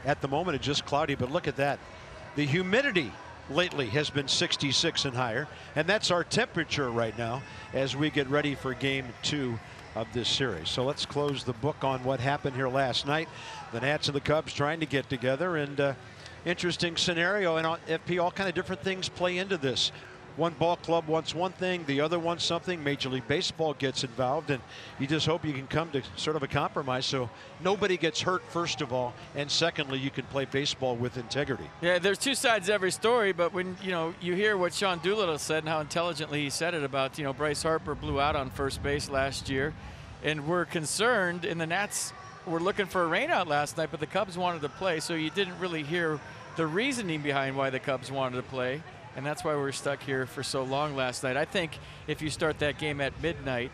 At the moment, it's just cloudy, but look at that. The humidity lately has been 66 and higher, and that's our temperature right now as we get ready for game 2 of this series. So let's close the book on what happened here last night. The Nats and the Cubs trying to get together, and interesting scenario. And on FP, all kind of different things play into this. One ball club wants one thing, the other wants something. Major League Baseball gets involved, and you just hope you can come to sort of a compromise so nobody gets hurt, first of all, and secondly, you can play baseball with integrity. Yeah, there's two sides to every story, but when you hear what Sean Doolittle said and how intelligently he said it about Bryce Harper blew out on first base last year, and we're concerned, and the Nats were looking for a rainout last night, but the Cubs wanted to play, so you didn't really hear the reasoning behind why the Cubs wanted to play. And that's why we're stuck here for so long last night. I think if you start that game at midnight,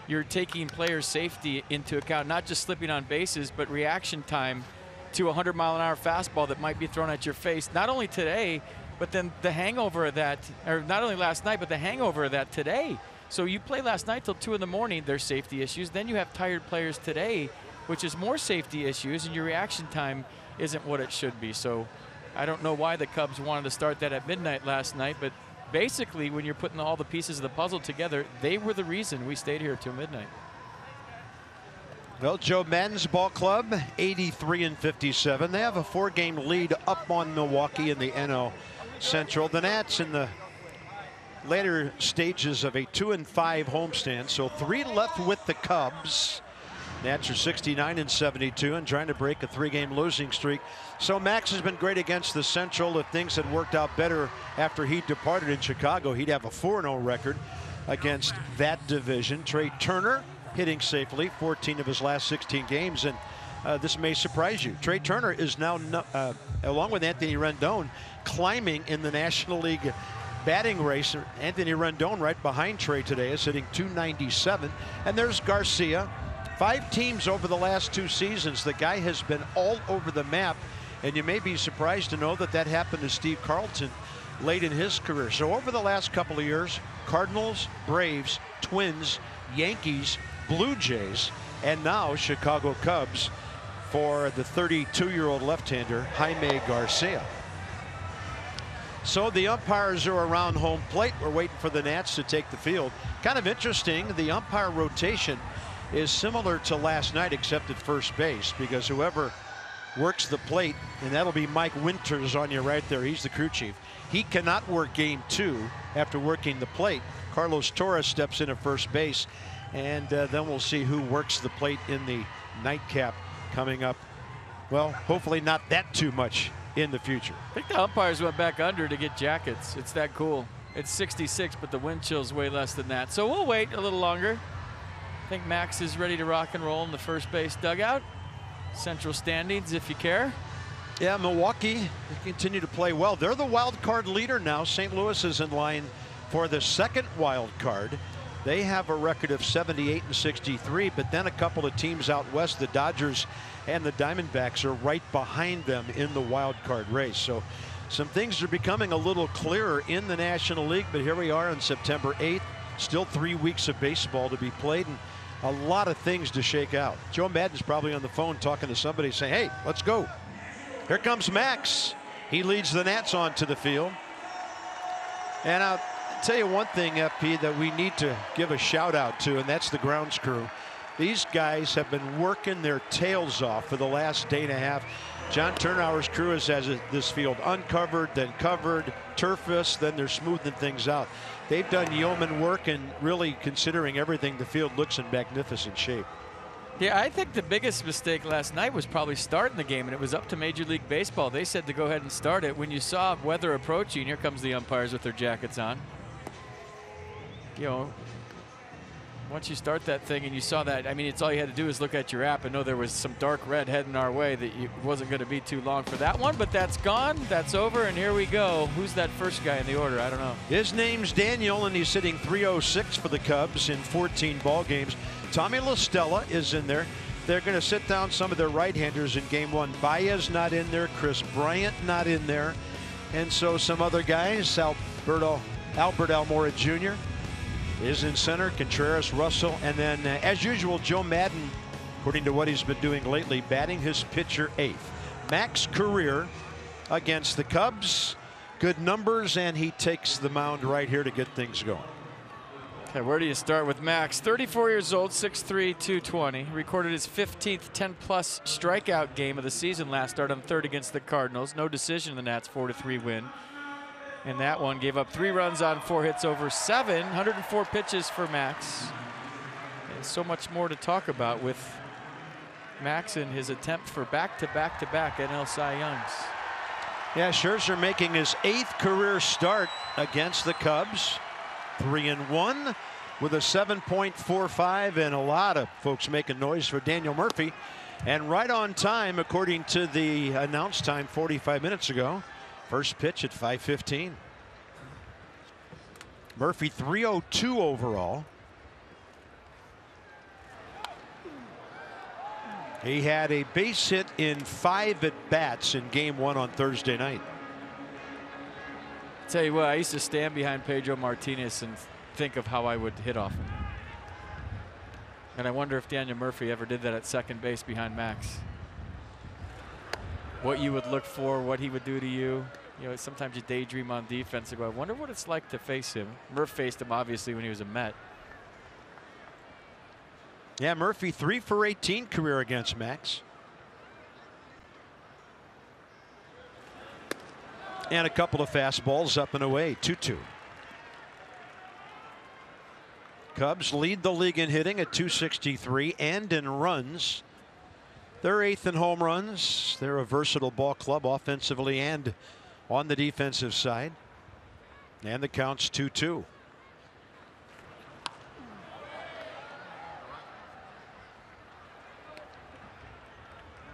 you're taking player safety into account, not just slipping on bases, but reaction time to a 100-mile-an-hour fastball that might be thrown at your face, not only today, but then the hangover of that, or not only last night, but the hangover of that today. So you play last night till 2 in the morning, there's safety issues. Then you have tired players today, which is more safety issues, and your reaction time isn't what it should be. So I don't know why the Cubs wanted to start that at midnight last night, but basically when you're putting all the pieces of the puzzle together, they were the reason we stayed here till midnight. Well, Joe Maddon's ball club, 83-57. They have a 4-game lead up on Milwaukee in the NL Central. The Nats in the later stages of a 2-5 homestand, so 3 left with the Cubs. Nats are 69-72 and trying to break a 3-game losing streak. So Max has been great against the Central. If things had worked out better after he departed in Chicago, he'd have a 4-0 record against that division. Trey Turner hitting safely 14 of his last 16 games, and this may surprise you. Trey Turner is now, along with Anthony Rendon, climbing in the National League batting race. Anthony Rendon right behind Trey today is hitting .297, and there's Garcia. 5 teams over the last 2 seasons. The guy has been all over the map, and you may be surprised to know that that happened to Steve Carlton late in his career. So over the last couple of years, Cardinals, Braves, Twins, Yankees, Blue Jays, and now Chicago Cubs for the 32-year-old left-hander Jaime Garcia. So the umpires are around home plate. We're waiting for the Nats to take the field. Kind of interesting, the umpire rotation is similar to last night except at first base, because whoever works the plate, and that'll be Mike Winters on you right there, he's the crew chief. He cannot work game 2 after working the plate. Carlos Torres steps in at first base, and then we'll see who works the plate in the nightcap coming up. Well, hopefully not that too much in the future. I think the umpires went back under to get jackets. It's that cool. It's 66, but the wind chill's way less than that. So we'll wait a little longer. I think Max is ready to rock and roll in the first base dugout. Central standings, if you care. Yeah, Milwaukee, they continue to play well. They're the wild card leader now. St. Louis is in line for the 2nd wild card. They have a record of 78-63, but then a couple of teams out west, the Dodgers and the Diamondbacks, are right behind them in the wild card race. So some things are becoming a little clearer in the National League, but here we are on September 8th. Still 3 weeks of baseball to be played, and a lot of things to shake out. Joe Maddon's probably on the phone talking to somebody saying, hey, let's go. Here comes Max. He leads the Nats onto the field. And I'll tell you one thing, FP, that we need to give a shout out to, and that's the grounds crew. These guys have been working their tails off for the last day and a half. John Turnauer's crew has this field uncovered, then covered, turfless, then they're smoothing things out. They've done yeoman work, and really, considering everything, the field looks in magnificent shape. Yeah, I think the biggest mistake last night was probably starting the game, and it was up to Major League Baseball. They said to go ahead and start it. When you saw weather approaching, here comes the umpires with their jackets on. Once you start that thing and you saw that, I mean, it's all you had to do is look at your app and know there was some dark red heading our way, that it wasn't going to be too long for that one, but that's gone, that's over, and here we go. Who's that first guy in the order? I don't know. His name's Daniel, and he's hitting .306 for the Cubs in 14 ball games. Tommy La Stella is in there. They're going to sit down some of their right-handers in game 1. Baez not in there, Chris Bryant not in there, and so some other guys. Albert Almora Jr. is in center, Contreras, Russell, and then as usual, Joe Maddon, according to what he's been doing lately, batting his pitcher 8th. Max career against the Cubs. Good numbers, and he takes the mound right here to get things going. Okay, where do you start with Max? 34 years old, 6'3", 220. Recorded his 15th 10-plus strikeout game of the season last start on third against the Cardinals. No decision in the Nats' 4-3 win. And that one gave up 3 runs on 4 hits over 7. 104 pitches for Max. And so much more to talk about with Max in his attempt for back-to-back-to-back NL Cy Youngs. Yeah, Scherzer making his 8th career start against the Cubs. 3-1 with a 7.45, and a lot of folks making noise for Daniel Murphy. And right on time, according to the announced time 45 minutes ago. First pitch at 5:15. Murphy 302 overall. He had a base hit in 5 at-bats in Game 1 on Thursday night. Tell you what, I used to stand behind Pedro Martinez and think of how I would hit off him. And I wonder if Daniel Murphy ever did that at second base behind Max. What you would look for, what he would do to you. You know, sometimes you daydream on defense and go, I wonder what it's like to face him. Murph faced him obviously when he was a Met. Yeah, Murphy 3 for 18 career against Max. And a couple of fastballs up and away. 2-2. Cubs lead the league in hitting at 263 and in runs. They're 8th in home runs. They're a versatile ball club offensively and on the defensive side. And the count's 2-2.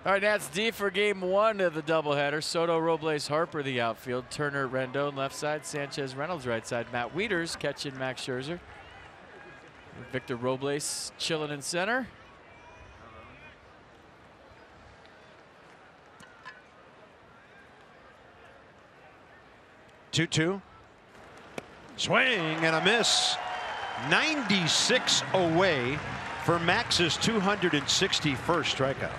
All right, Nats D for Game 1 of the doubleheader. Soto, Robles, Harper, the outfield. Turner, Rendon, left side. Sanchez, Reynolds, right side. Matt Wieters catching Max Scherzer. Victor Robles chilling in center. Two. Swing and a miss. 96 away for Max's 261st strikeout.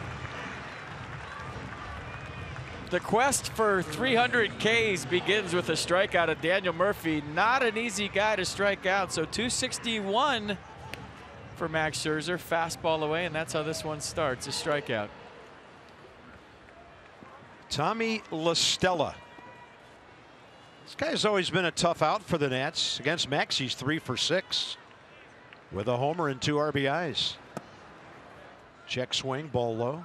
The quest for 300 Ks begins with a strikeout of Daniel Murphy. Not an easy guy to strike out. So 261 for Max Scherzer. Fastball away, and that's how this one starts, a strikeout. Tommy La Stella. This guy's always been a tough out for the Nats. Against Max, he's 3 for 6 with a homer and 2 RBIs. Check swing, ball low.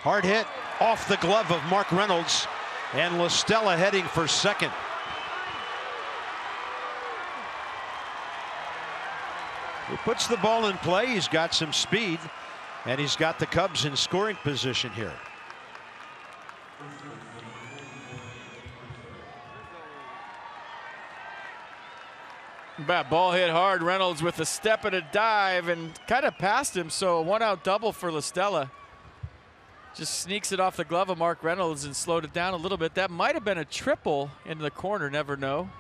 Hard hit off the glove of Mark Reynolds, and La Stella heading for second. He puts the ball in play. He's got some speed, and he's got the Cubs in scoring position here. That ball hit hard. Reynolds with a step and a dive and kind of passed him, so a 1-out double for La Stella. Just sneaks it off the glove of Mark Reynolds and slowed it down a little bit. That might have been a triple into the corner, never know.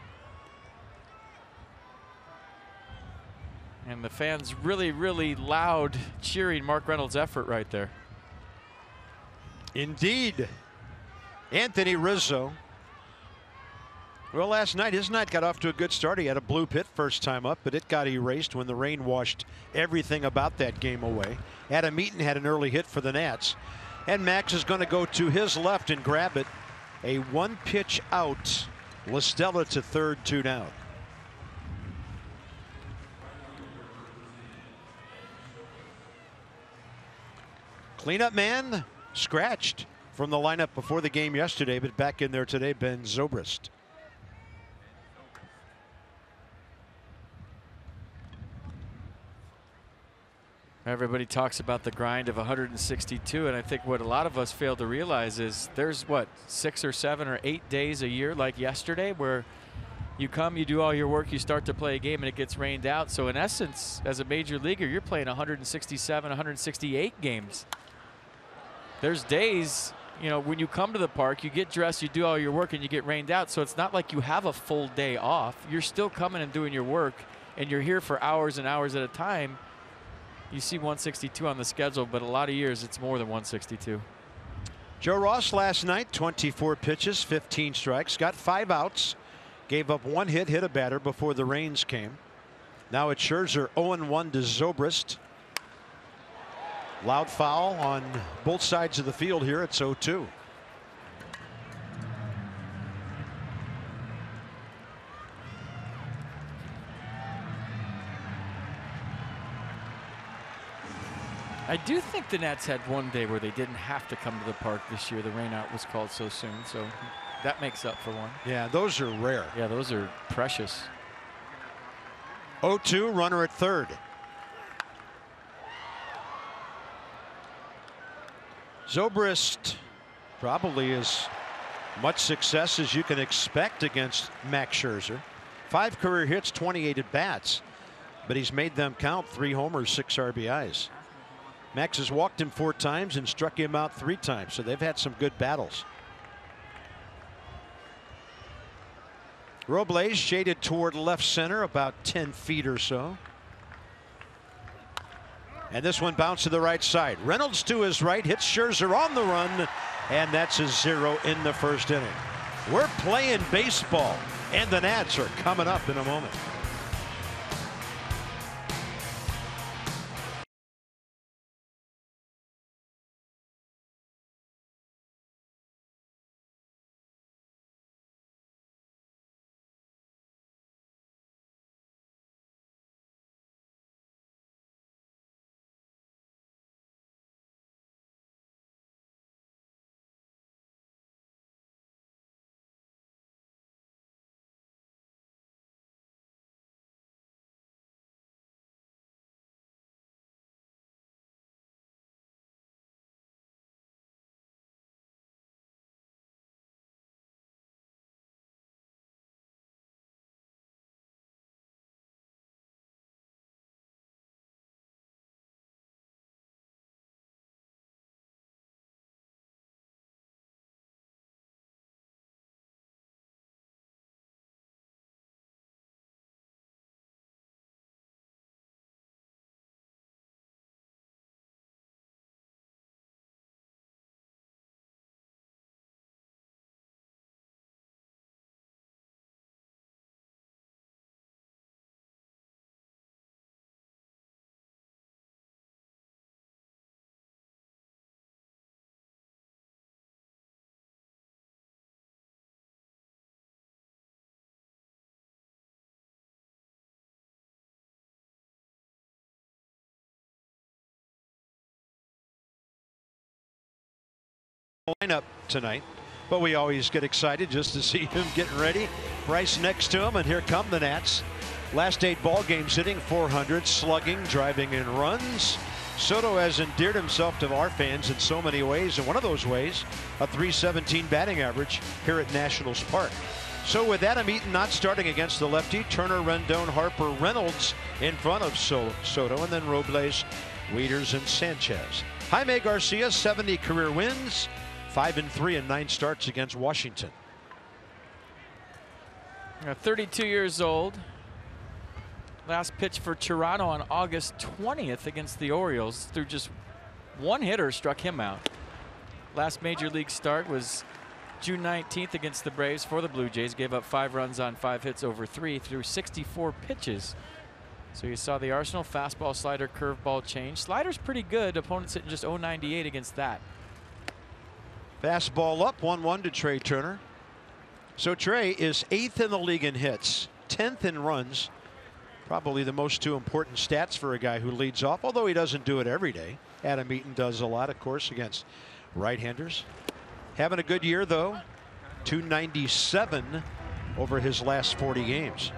And the fans really, really loud cheering Mark Reynolds' effort right there. Indeed. Anthony Rizzo. Well, last night, his night got off to a good start. He had a blue pit first time up, but it got erased when the rain washed everything about that game away. Adam Eaton had an early hit for the Nats. And Max is going to go to his left and grab it. A 1-pitch out. La Stella to third, 2 down. Cleanup man scratched from the lineup before the game yesterday, but back in there today, Ben Zobrist. Everybody talks about the grind of 162, and I think what a lot of us fail to realize is there's what, 6 or 7 or 8 days a year like yesterday where You come, you do all your work, you start to play a game, and it gets rained out. So in essence, as a major leaguer, you're playing 167, 168 games. There's days, you know, when you come to the park, you get dressed, you do all your work, and you get rained out. So it's not like you have a full day off. You're still coming and doing your work, and you're here for hours and hours at a time. You see 162 on the schedule, but a lot of years it's more than 162. Joe Ross last night, 24 pitches, 15 strikes, got 5 outs. Gave up 1 hit, hit a batter before the rains came. Now it's Scherzer 0-1 to Zobrist. Loud foul on both sides of the field here. It's 0-2. I do think the Nats had one day where they didn't have to come to the park this year. The rainout was called so soon, so that makes up for one. Yeah, those are rare. Yeah, those are precious. 0-2, runner at third. Zobrist probably as much success as you can expect against Max Scherzer. 5 career hits, 28 at bats, but he's made them count. 3 homers, 6 RBIs. Max has walked him 4 times and struck him out 3 times, so they've had some good battles. Robles shaded toward left center about 10 feet or so. And this one bounced to the right side. Reynolds to his right, hits Scherzer on the run, and that's a 0 in the first inning. We're playing baseball, and the Nats are coming up in a moment. Lineup tonight, but we always get excited just to see him getting ready. Bryce next to him, and here come the Nats. Last 8 ball games, hitting .400, slugging, driving in runs. Soto has endeared himself to our fans in so many ways, and one of those ways, a .317 batting average here at Nationals Park. So with Adam Eaton not starting against the lefty, Turner, Rendon, Harper, Reynolds in front of Soto, and then Robles, Wieters, and Sanchez. Jaime Garcia, 70 career wins, 5-3 in 9 starts against Washington. 32 years old. Last pitch for Toronto on August 20th against the Orioles. Through just 1 hitter struck him out. Last major league start was June 19th against the Braves for the Blue Jays. Gave up 5 runs on 5 hits over 3 through 64 pitches. So you saw the arsenal: fastball, slider, curveball, change. Slider's pretty good. Opponents hitting just .098 against that. Fastball up, 1-1 to Trey Turner. So Trey is 8th in the league in hits, 10th in runs. Probably the most 2 important stats for a guy who leads off, although he doesn't do it every day. Adam Eaton does a lot, of course, against right-handers. Having a good year, though. .297 over his last 40 games.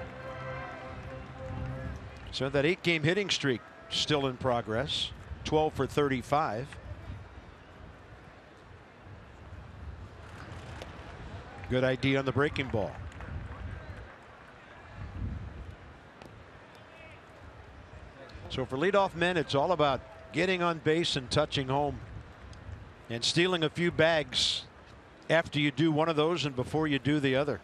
So that 8-game hitting streak still in progress. 12 for 35. Good idea on the breaking ball. So for leadoff men, it's all about getting on base and touching home and stealing a few bags after you do one of those and before you do the other.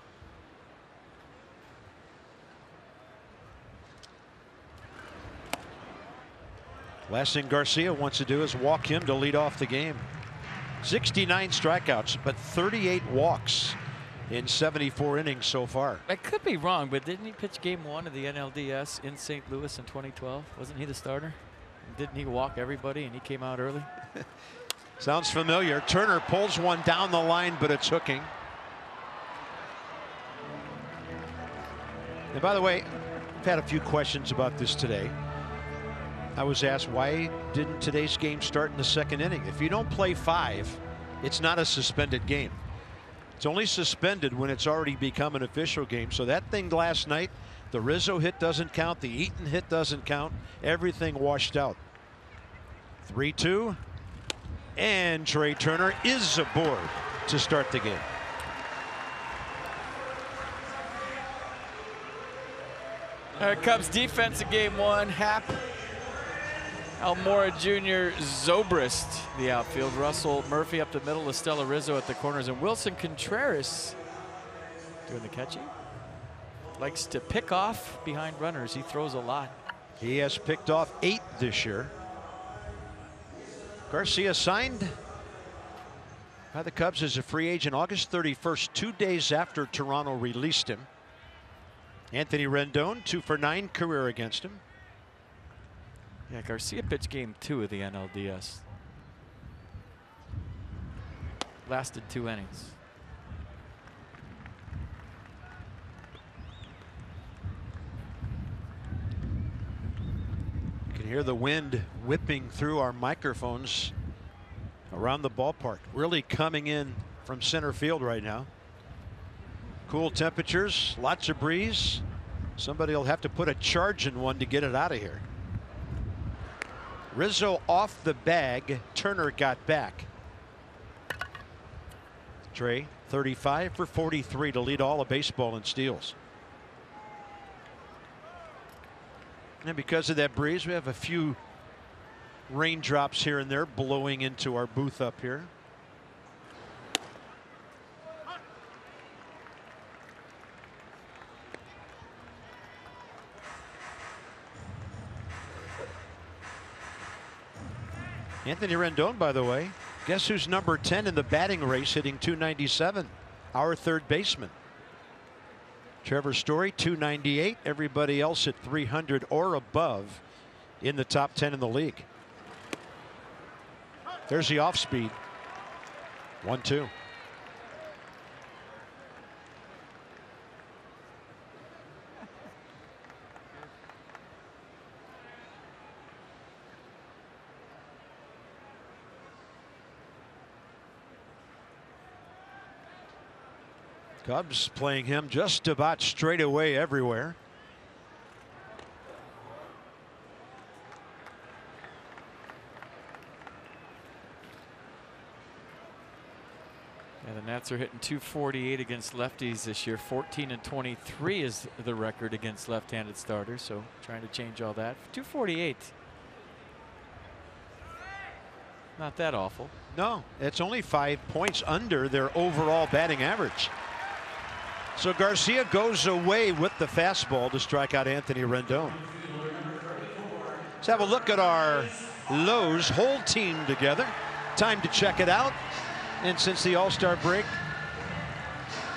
Last thing Garcia wants to do is walk him to lead off the game. 69 strikeouts, but 38 walks in 74 innings so far. I could be wrong, but didn't he pitch game 1 of the NLDS in St. Louis in 2012? Wasn't he the starter? Didn't he walk everybody and he came out early? Sounds familiar. Turner pulls one down the line, but it's hooking. And by the way, I've had a few questions about this today. I was asked, why didn't today's game start in the second inning? If you don't play 5, it's not a suspended game. It's only suspended when it's already become an official game. So that thing last night, the Rizzo hit doesn't count, the Eaton hit doesn't count, everything washed out. 3-2, and Trey Turner is aboard to start the game. Cubs defense in game 1. Happ, Almora Jr., Zobrist, the outfield. Russell Murphy up the middle. Estella Rizzo at the corners. And Wilson Contreras doing the catching. Likes to pick off behind runners. He throws a lot. He has picked off 8 this year. Garcia signed by the Cubs as a free agent August 31st, 2 days after Toronto released him. Anthony Rendon, 2 for 9 career against him. Yeah, Garcia pitched game 2 of the NLDS. Lasted 2 innings. You can hear the wind whipping through our microphones around the ballpark. Really coming in from center field right now. Cool temperatures, lots of breeze. Somebody will have to put a charge in one to get it out of here. Rizzo off the bag. Turner got back. Trey 35 for 43 to lead all of baseball in steals. And because of that breeze, we have a few raindrops here and there blowing into our booth up here. Anthony Rendon, by the way, guess who's number 10 in the batting race, hitting .297? Our third baseman. Trevor Story, .298. Everybody else at .300 or above in the top 10 in the league. There's the off speed. 1-2. Cubs playing him just about straight away everywhere. Yeah, the Nats are hitting .248 against lefties this year. 14-23 is the record against left-handed starters. So trying to change all that. .248. Not that awful. No, it's only 5 points under their overall batting average. So Garcia goes away with the fastball to strike out Anthony Rendon. Let's have a look at our Lowe's whole team together. Time to check it out. And since the All-Star break,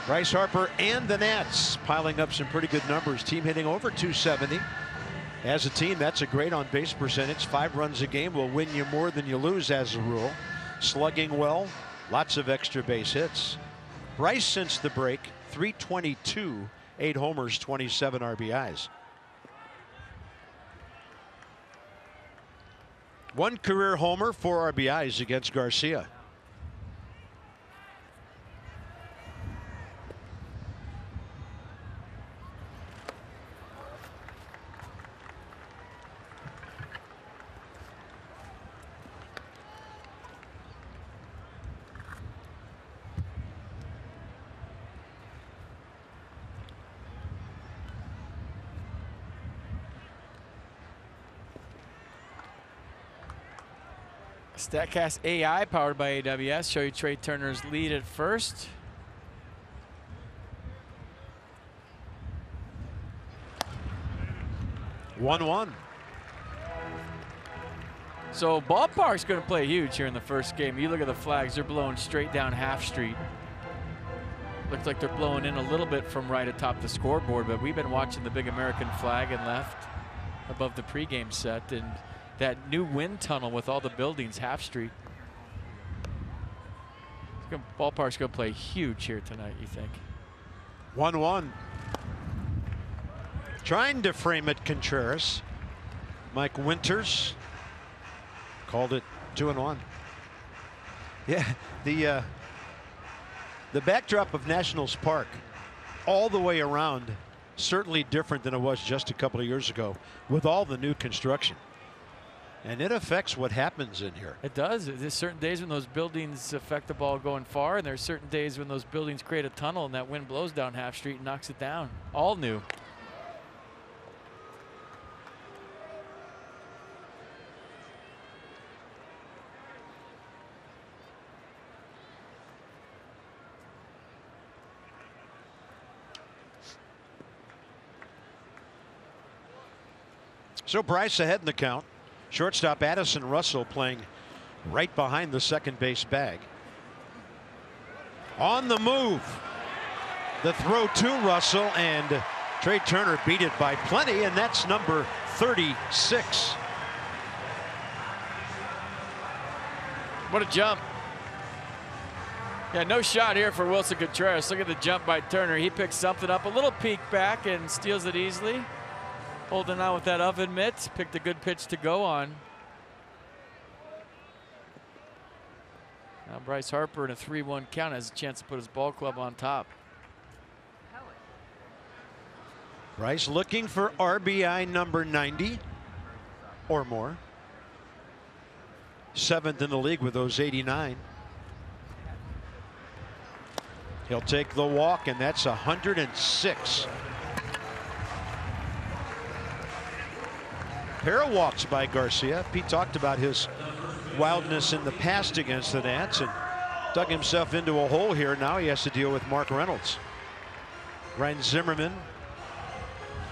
Bryce Harper and the Nats piling up some pretty good numbers. Team hitting over .270. As a team, that's a great on-base percentage. 5 runs a game will win you more than you lose as a rule. Slugging well, lots of extra base hits. Bryce since the break, .322, 8 homers, 27 RBIs. 1 career homer, 4 RBIs against Garcia. StatCast AI powered by AWS. Show you Trey Turner's lead at first. One. So Ballpark's going to play huge here in the first game. You look at the flags, they're blowing straight down Half Street. Looks like they're blowing in a little bit from right atop the scoreboard, but we've been watching the big American flag and left above the pregame set, and that new wind tunnel with all the buildings, Half Street. Ballpark's going to play huge here tonight, you think? 1-1. Trying to frame it, Contreras. Mike Winters called it 2-1. Yeah, the backdrop of Nationals Park all the way around, certainly different than it was just a couple of years ago with all the new construction. And it affects what happens in here. It does. There's certain days when those buildings affect the ball going far, and there's certain days when those buildings create a tunnel and that wind blows down Half Street and knocks it down. All new. So Bryce ahead in the count. Shortstop Addison Russell playing right behind the second base bag. On the move. The throw to Russell, and Trey Turner beat it by plenty, and that's number 36. What a jump. Yeah, no shot here for Wilson Contreras. Look at the jump by Turner. He picks something up, a little peek back, and steals it easily. Holding on with that oven mitt, picked a good pitch to go on. Now Bryce Harper in a 3-1 count has a chance to put his ball club on top. Bryce looking for RBI number 90 or more. 7th in the league with those 89. He'll take the walk, and that's 106. Pair of walks by Garcia. Pete talked about his wildness in the past against the Nats and dug himself into a hole here. Now he has to deal with Mark Reynolds. Ryan Zimmerman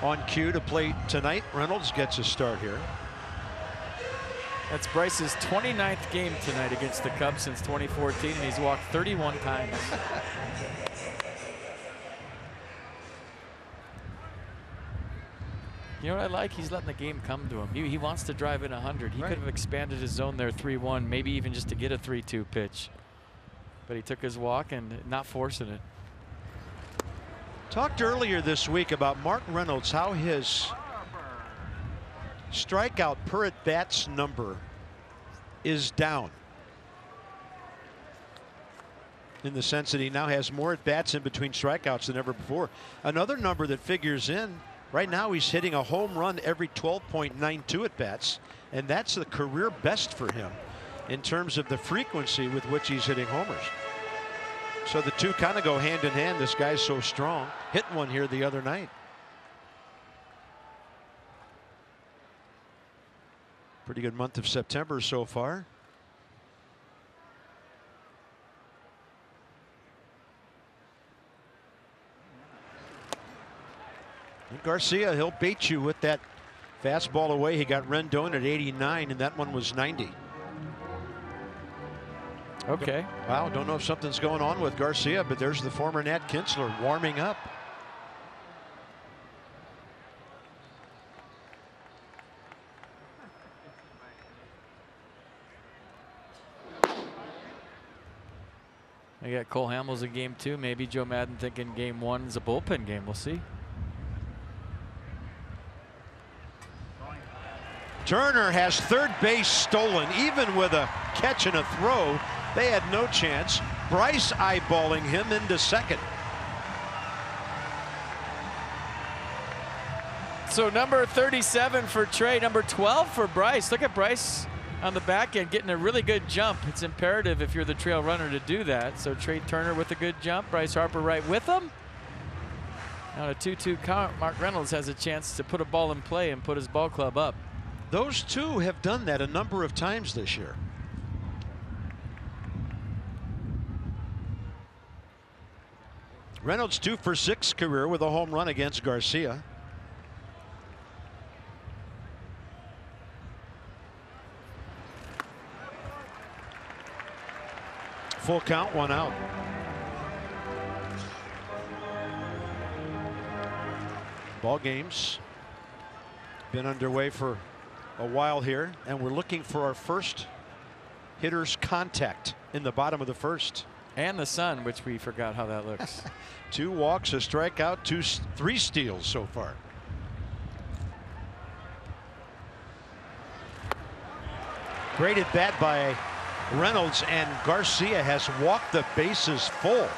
on cue to play tonight. Reynolds gets a start here. That's Bryce's 29th game tonight against the Cubs since 2014, and he's walked 31 times. You know what I like? He's letting the game come to him. He wants to drive in 100. He could have expanded his zone there 3-1, maybe even just to get a 3-2 pitch. But he took his walk and not forcing it. Talked earlier this week about Mark Reynolds, how his strikeout per at-bats number is down. In the sense that he now has more at-bats in between strikeouts than ever before. Another number that figures in, right now he's hitting a home run every 12.92 at-bats, and that's the career best for him in terms of the frequency with which he's hitting homers. So the two kind of go hand in hand. This guy's so strong. Hit one here the other night. Pretty good month of September so far. And Garcia, he'll bait you with that fastball away. He got Rendon at 89, and that one was 90. Okay. Wow, don't know if something's going on with Garcia, but there's the former Nat Kinsler warming up. I got Cole Hamels in game 2. Maybe Joe Madden thinking game 1 is a bullpen game. We'll see. Turner has third base stolen. Even with a catch and a throw, they had no chance. Bryce eyeballing him into second. So number 37 for Trey, number 12 for Bryce. Look at Bryce on the back end getting a really good jump. It's imperative if you're the trail runner to do that. So Trey Turner with a good jump. Bryce Harper right with him. Now a 2-2 count. Mark Reynolds has a chance to put a ball in play and put his ball club up. Those two have done that a number of times this year. Reynolds 2 for 6 career with a home run against Garcia. Full count, 1 out. Ball game's been underway for a while here, and we're looking for our first hitter's contact in the bottom of the first. And the sun, which we forgot how that looks. 2 walks, a strikeout, 3 steals so far. Great at bat by Reynolds, and Garcia has walked the bases full.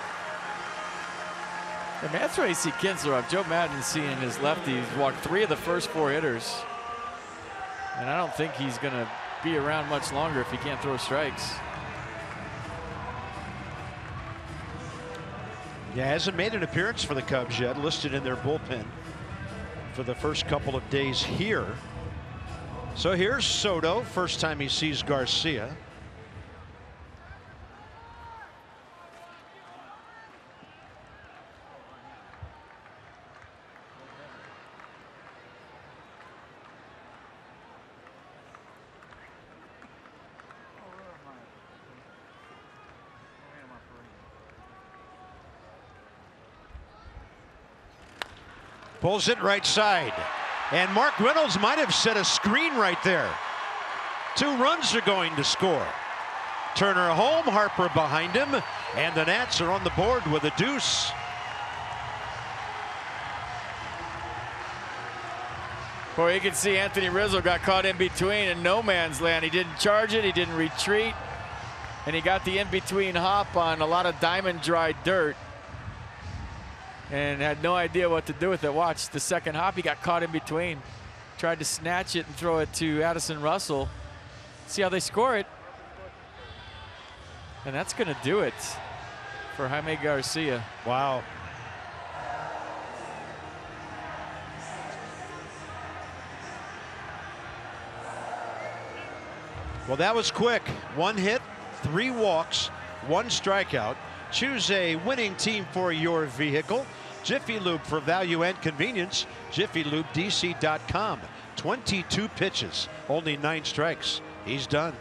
And that's why you see Kinsler up. Joe Madden seeing his lefty. He's walked 3 of the first 4 hitters. And I don't think he's going to be around much longer if he can't throw strikes. Yeah, hasn't made an appearance for the Cubs yet, listed in their bullpen for the first couple of days here. So here's Soto, first time he sees Garcia. Pulls it right side. And Mark Reynolds might have set a screen right there. 2 runs are going to score. Turner home, Harper behind him, and the Nats are on the board with a deuce. Boy, you can see Anthony Rizzo got caught in between in no man's land. He didn't charge it, he didn't retreat, and he got the in-between hop on a lot of diamond dry dirt and had no idea what to do with it. Watch the second hop, he got caught in between. Tried to snatch it and throw it to Addison Russell. See how they score it. And that's going to do it for Jaime Garcia. Wow. Well, that was quick. 1 hit, 3 walks, 1 strikeout. Choose a winning team for your vehicle. Jiffy Lube for value and convenience. JiffyLubeDC.com. 22 pitches, only 9 strikes. He's done.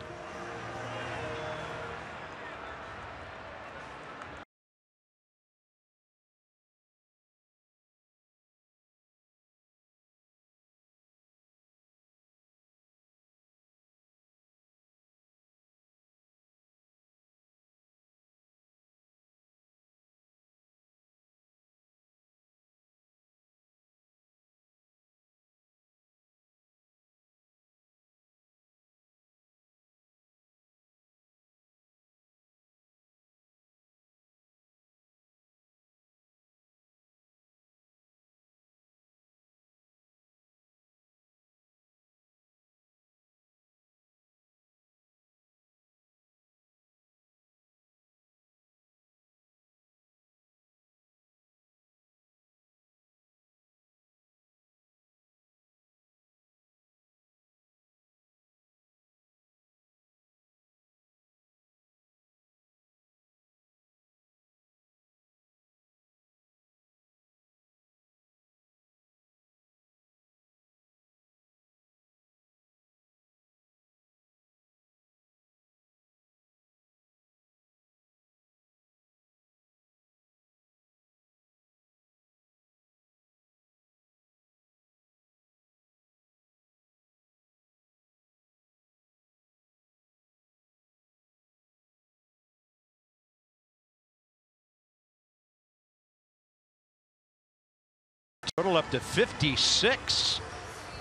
Total up to 56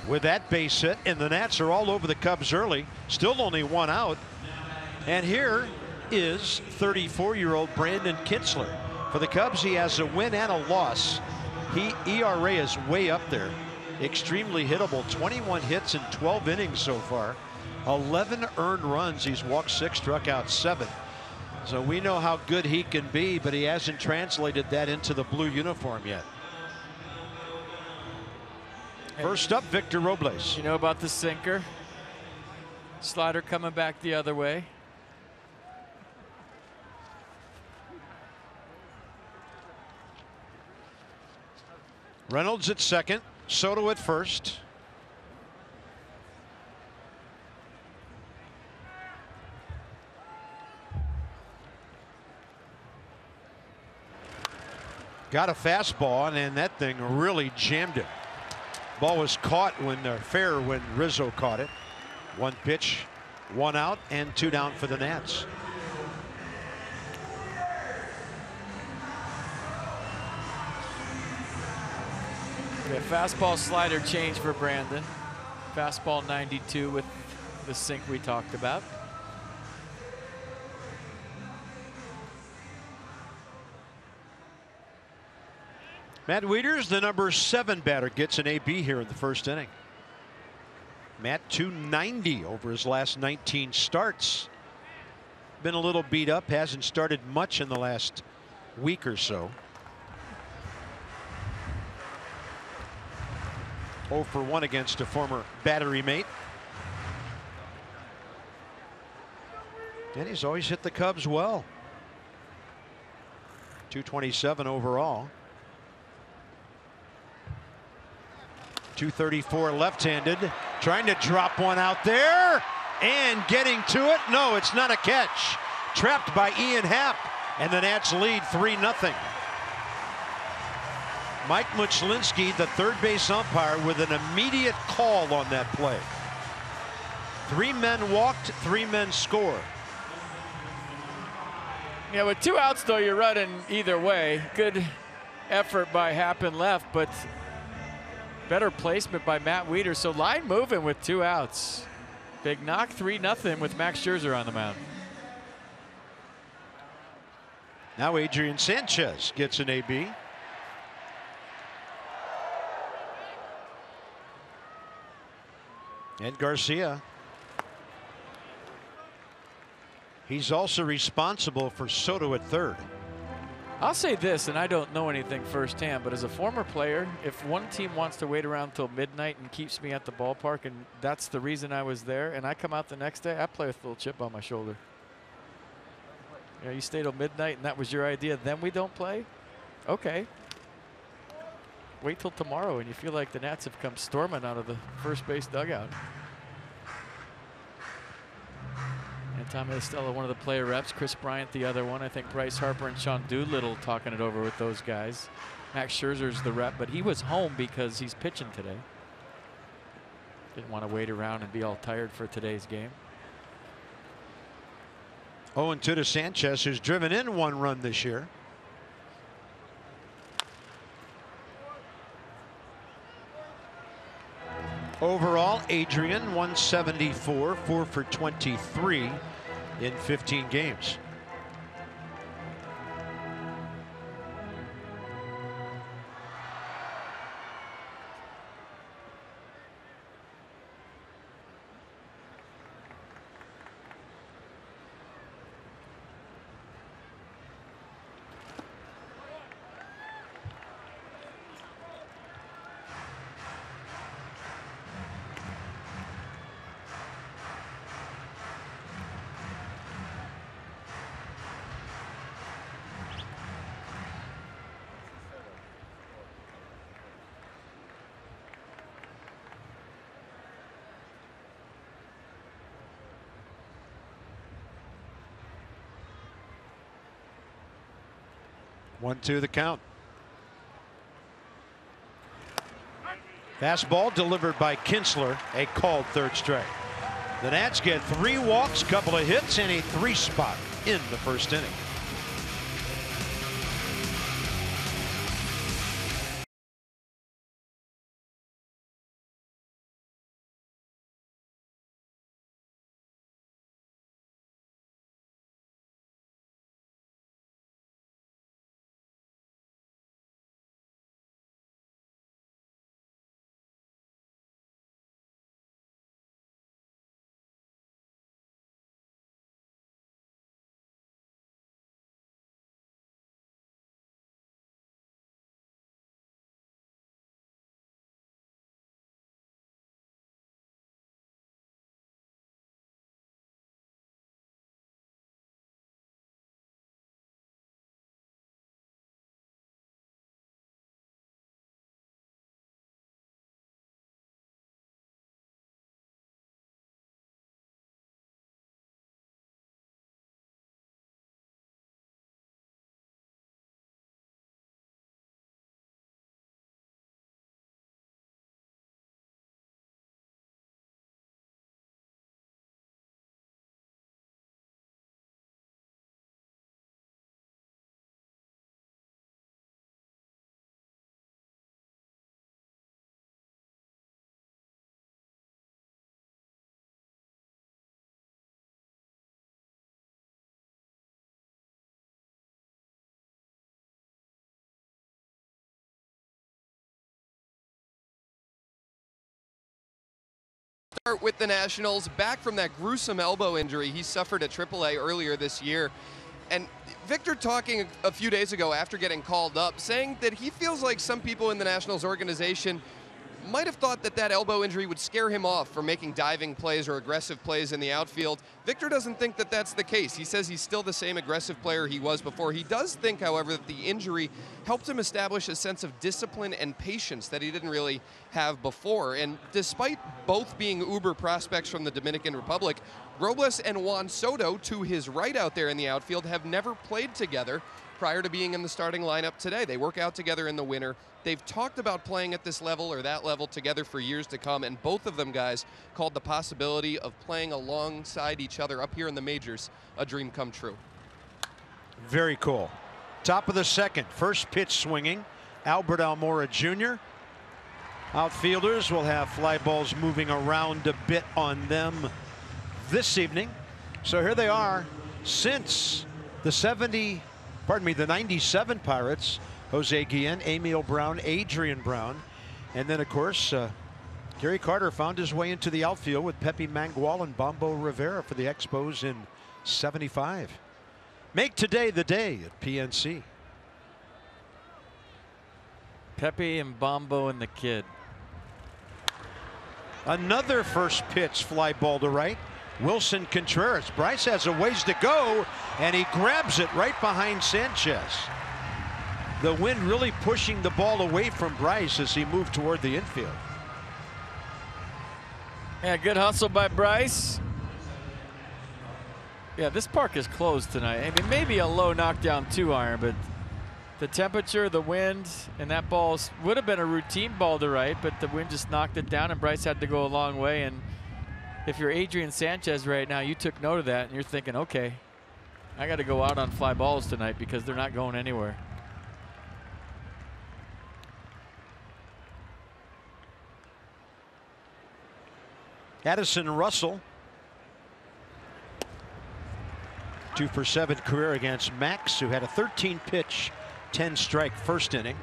with that base hit, and the Nats are all over the Cubs early. Still only 1 out. And here is 34-year-old Brandon Kinsler. For the Cubs, he has a win and a loss. ERA is way up there. Extremely hittable. 21 hits in 12 innings so far. 11 earned runs. He's walked 6, struck out 7. So we know how good he can be, but he hasn't translated that into the blue uniform yet. First up, Victor Robles. You know about the sinker? Slider coming back the other way. Reynolds at second, Soto at first. Got a fastball, and that thing really jammed it. Ball was caught fair when Rizzo caught it. One pitch, one out, and two down for the Nats. Yeah, fastball slider change for Brandon. Fastball 92 with the sink we talked about. Matt Wieters, the number 7 batter, gets an AB here in the first inning. Matt 290 over his last 19 starts. Been a little beat up, hasn't started much in the last week or so. 0 for 1 against a former battery mate. And he's always hit the Cubs well. 227 overall. 234 left-handed, trying to drop one out there and getting to it. No, it's not a catch. Trapped by Ian Happ, and the Nats lead 3-0. Mike Muchlinski, the third base umpire, with an immediate call on that play. 3 men walked, 3 men scored. Yeah, with 2 outs though, you're running either way. Good effort by Happ and left, but better placement by Matt Wieters. So line moving with 2 outs. Big knock, 3-0 with Max Scherzer on the mound. Now Adrian Sanchez gets an AB. And Garcia. He's also responsible for Soto at third. I'll say this, and I don't know anything firsthand, but as a former player, if one team wants to wait around till midnight and keeps me at the ballpark, and that's the reason I was there, and I come out the next day, I play with a little chip on my shoulder. You know, you stay till midnight and that was your idea, then we don't play? Okay. Wait till tomorrow and you feel like the Nats have come storming out of the first base dugout. And Tommy Estella, one of the player reps, Chris Bryant, the other one. I think Bryce Harper and Sean Doolittle talking it over with those guys. Max Scherzer's the rep, but he was home because he's pitching today. Didn't want to wait around and be all tired for today's game. 0-2 to Sanchez, who's driven in 1 run this year. Overall, Adrian 174, 4 for 23 in 15 games. One, two, the count. Fastball delivered by Kinsler, a called third strike. The Nats get 3 walks, couple of hits, and a 3 spot in the first inning. start with the Nationals, back from that gruesome elbow injury he suffered at AAA earlier this year. And Victor talking a few days ago after getting called up, saying that he feels like some people in the Nationals organization might have thought that that elbow injury would scare him off from making diving plays or aggressive plays in the outfield. Victor doesn't think that that's the case. He says he's still the same aggressive player he was before. He does think, however, that the injury helped him establish a sense of discipline and patience that he didn't really have before. And despite both being uber prospects from the Dominican Republic, Robles and Juan Soto, to his right out there in the outfield, have never played together prior to being in the starting lineup today. They work out together in the winter. They've talked about playing at this level or that level together for years to come, and both of them, guys, called the possibility of playing alongside each other up here in the majors a dream come true. Very cool. Top of the second, first pitch swinging, Albert Almora Jr. Outfielders will have fly balls moving around a bit on them this evening. So here they are since the 97 Pirates. Jose Guillen, Emil Brown, Adrian Brown, and then of course Gary Carter found his way into the outfield with Pepe Mangual and Bombo Rivera for the Expos in '75. Make today the day at PNC. Pepe and Bombo and the kid. Another first pitch fly ball to right. Wilson Contreras. Bryce has a ways to go, and he grabs it right behind Sanchez. The wind really pushing the ball away from Bryce as he moved toward the infield. Yeah, good hustle by Bryce. Yeah, this park is closed tonight. I mean, maybe a low knockdown 2-iron, but the temperature, the wind, and that ball would have been a routine ball to right, but the wind just knocked it down, and Bryce had to go a long way. And if you're Adrian Sanchez right now, you took note of that, and you're thinking, okay, I got to go out on fly balls tonight because they're not going anywhere. Addison Russell, 2 for 7 career against Max, who had a 13-pitch, 10-strike first inning.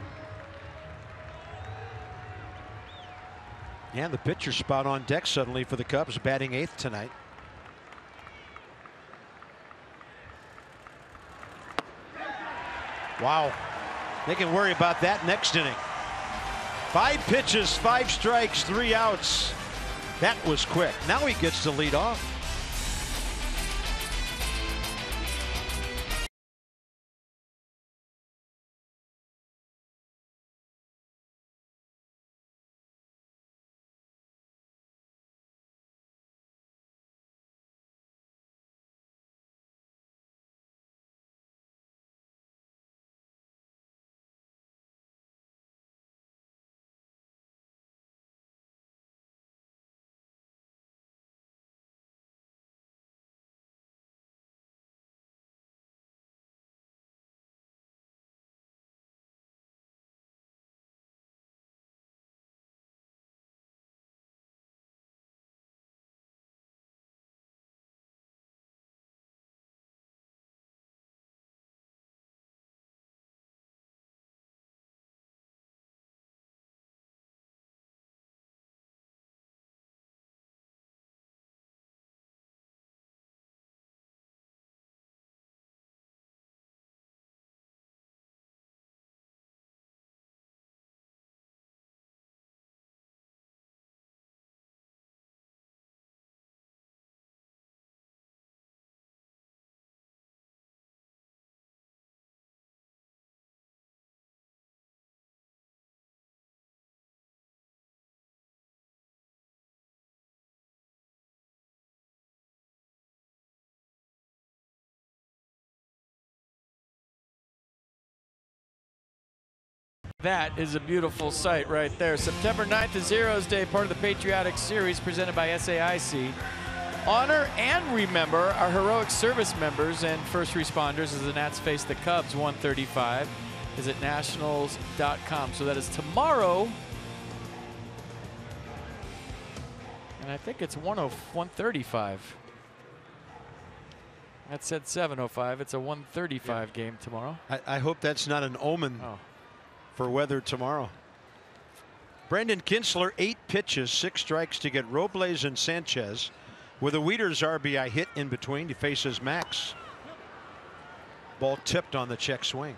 And the pitcher spot on deck suddenly for the Cubs, batting 8th tonight. Wow. They can worry about that next inning. 5 pitches, 5 strikes, 3 outs. That was quick. Now he gets to lead off. That is a beautiful sight right there. September 9th is Heroes Day, part of the Patriotic Series presented by SAIC. Honor and remember our heroic service members and first responders as the Nats face the Cubs. 1:35 is at nationals.com. So that is tomorrow. And I think it's 1:35. That said 7:05. It's a 1:35 game tomorrow. I hope that's not an omen for weather tomorrow. Brandon Kinsler, 8 pitches, 6 strikes to get Robles and Sanchez. With a Wieters RBI hit in between, he faces Max. Ball tipped on the check swing.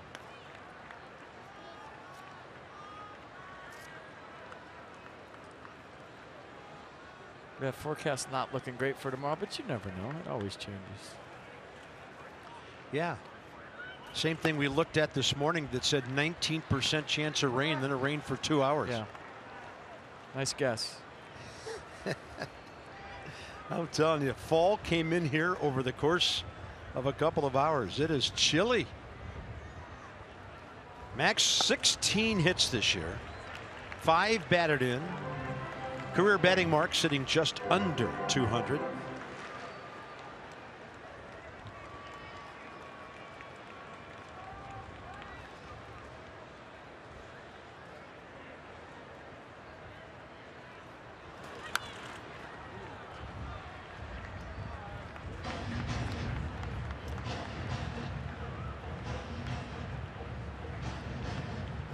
That forecast not looking great for tomorrow, but you never know. It always changes. Yeah. Same thing we looked at this morning that said 19% chance of rain, then it rained for 2 hours. Yeah. Nice guess. I'm telling you, fall came in here over the course of a couple of hours. It is chilly. Max 16 hits this year, 5 batted in. Career batting mark sitting just under 200.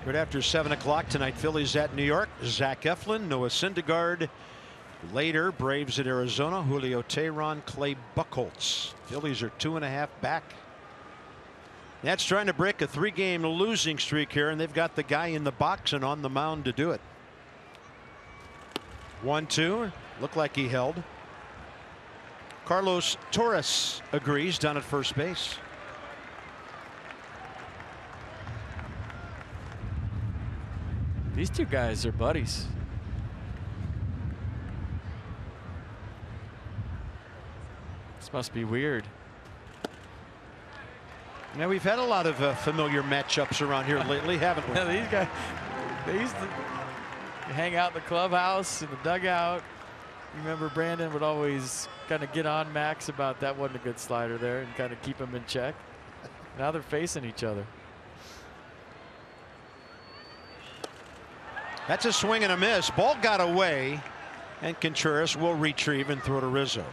Right after 7 o'clock tonight, Phillies at New York. Zach Eflin, Noah Syndergaard. Later, Braves at Arizona. Julio Teheran, Clay Buchholz. Phillies are 2.5 back. Nats trying to break a 3-game losing streak here, and they've got the guy in the box and on the mound to do it. 1-2. Looked like he held. Carlos Torres agrees down at first base. These two guys are buddies. This must be weird. Now we've had a lot of familiar matchups around here lately, haven't we? Yeah, these guys, they used to hang out in the clubhouse, in the dugout. You remember Brandon would always kind of get on Max about that wasn't a good slider there and kind of keep him in check. Now they're facing each other. That's a swing and a miss. Ball got away, and Contreras will retrieve and throw to Rizzo.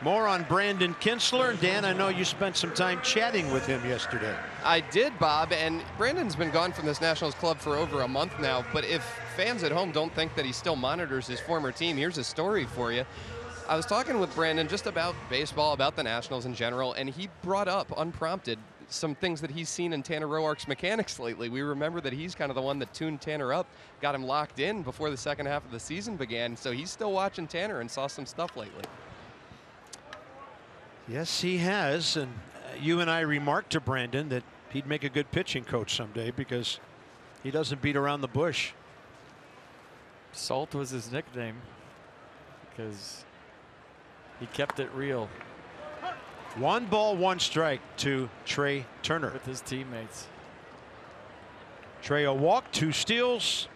More on Brandon Kinsler. Dan, I know you spent some time chatting with him yesterday. I did, Bob, and Brandon's been gone from this Nationals club for over a month now, but if fans at home don't think that he still monitors his former team, here's a story for you. I was talking with Brandon just about baseball, about the Nationals in general, and he brought up, unprompted, some things that he's seen in Tanner Roark's mechanics lately. We remember that he's kind of the one that tuned Tanner up, got him locked in before the second half of the season began, so he's still watching Tanner and saw some stuff lately. Yes, he has, and you and I remarked to Brandon that he'd make a good pitching coach someday because he doesn't beat around the bush. Salt was his nickname because he kept it real. 1 ball, 1 strike to Trey Turner. With his teammates. Trey a walk, 2 steals,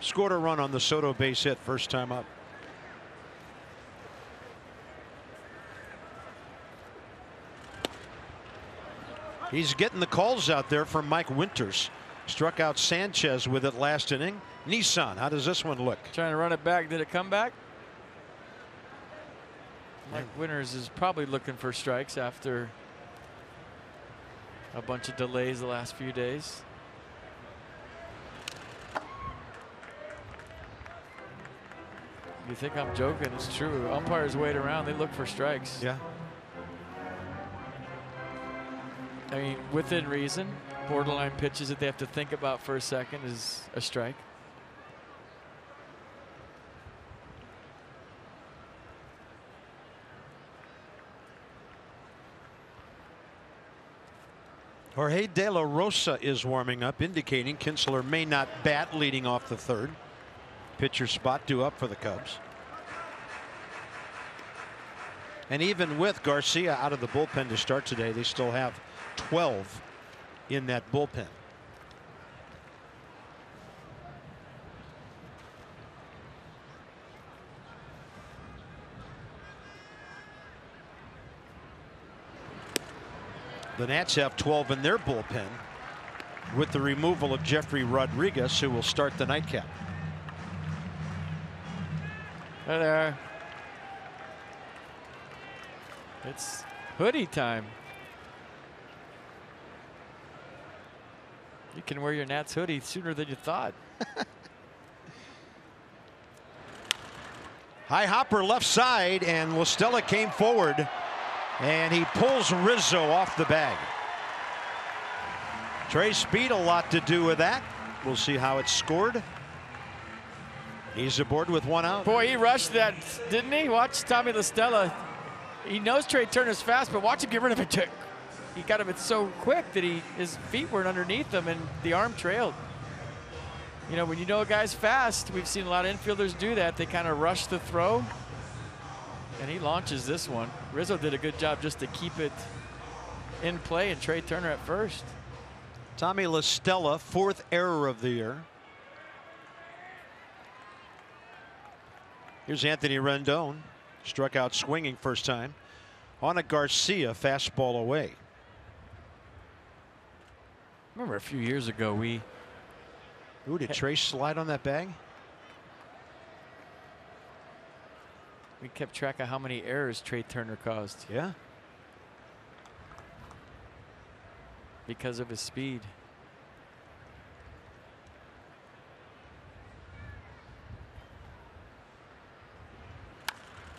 scored a run on the Soto base hit first time up. He's getting the calls out there from Mike Winters. Struck out Sanchez with it last inning. Nissan, how does this one look? Trying to run it back. Did it come back? Mike Winters is probably looking for strikes after a bunch of delays the last few days. You think I'm joking? It's true. Umpires wait around. They look for strikes. Yeah. I mean, within reason. Borderline pitches that they have to think about for a second is a strike. Jorge De La Rosa is warming up, indicating Kinsler may not bat leading off the third. Pitcher spot due up for the Cubs. And even with Garcia out of the bullpen to start today, they still have 12 in that bullpen. The Nats have 12 in their bullpen with the removal of Jeffrey Rodriguez, who will start the nightcap. Hi there. It's hoodie time. You can wear your Nats hoodie sooner than you thought. High hopper left side, and Listella came forward, and he pulls Rizzo off the bag. Trey's speed a lot to do with that. We'll see how it's scored. He's aboard with one out. Boy, he rushed that, didn't he? Watch Tommy Listella. He knows Trey Turner's fast, but watch him get rid of it. He got him so quick that his feet weren't underneath him, and the arm trailed. You know, when you know a guy's fast, we've seen a lot of infielders do that. They kind of rush the throw, and he launches this one. Rizzo did a good job just to keep it in play, and Trey Turner at first. Tommy Listella, 4th error of the year. Here's Anthony Rendon, struck out swinging first time on a Garcia fastball away. Remember a few years ago Ooh, did Trey slide on that bag? We kept track of how many errors Trey Turner caused. Yeah. Because of his speed.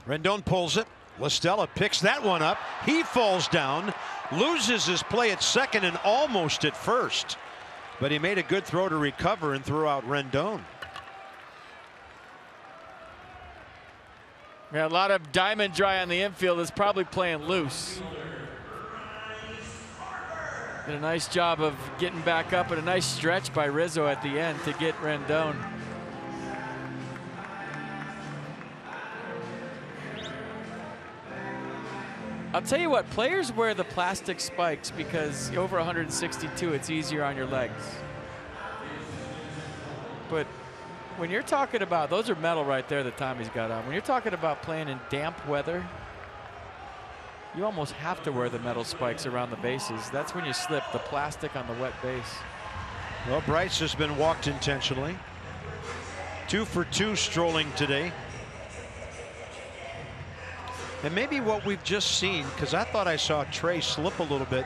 Rendon pulls it. Listella picks that one up. He falls down, loses his play at second and almost at first. But he made a good throw to recover and threw out Rendon. Yeah, a lot of diamond dry on the infield is probably playing loose. Did a nice job of getting back up, and a nice stretch by Rizzo at the end to get Rendon. I'll tell you what, players wear the plastic spikes because over 162, it's easier on your legs. But when you're talking about, those are metal right there that Tommy's got on. When you're talking about playing in damp weather, you almost have to wear the metal spikes around the bases. That's when you slip the plastic on the wet base. Well, Bryce has been walked intentionally. 2 for 2 strolling today. And maybe what we've just seen, because I thought I saw Trey slip a little bit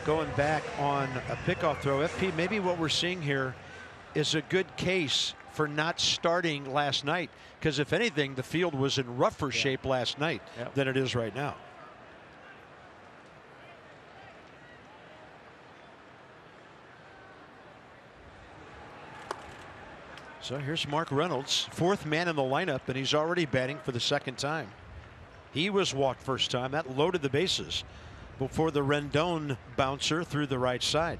going back on a pickoff throw. FP, maybe what we're seeing here is a good case for not starting last night, because if anything, the field was in rougher shape last night than it is right now. So here's Mark Reynolds, 4th man in the lineup, and he's already batting for the 2nd time. He was walked first time. That loaded the bases before the Rendon bouncer through the right side.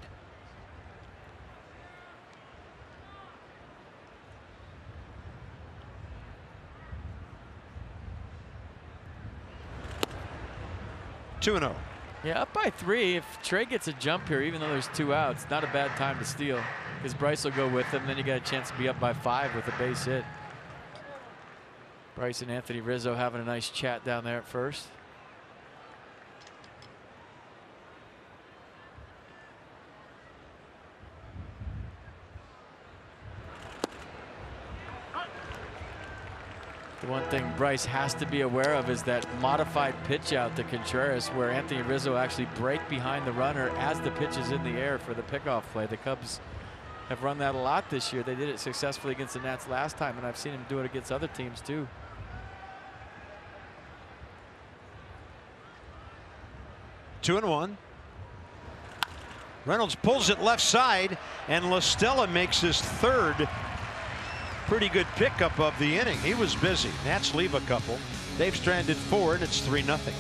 Two and 0. Yeah, up by 3. If Trey gets a jump here, even though there's 2 outs, not a bad time to steal, because Bryce will go with him. Then you got a chance to be up by 5 with a base hit. Bryce and Anthony Rizzo having a nice chat down there at first. The one thing Bryce has to be aware of is that modified pitch out to Contreras, where Anthony Rizzo actually break behind the runner as the pitch is in the air for the pickoff play. The Cubs have run that a lot this year. They did it successfully against the Nats last time, and I've seen him do it against other teams too. Two and 1. Reynolds pulls it left side, and Listella makes his 3rd pretty good pickup of the inning. He was busy. Nats leave a couple. They've stranded 4, and it's 3-0.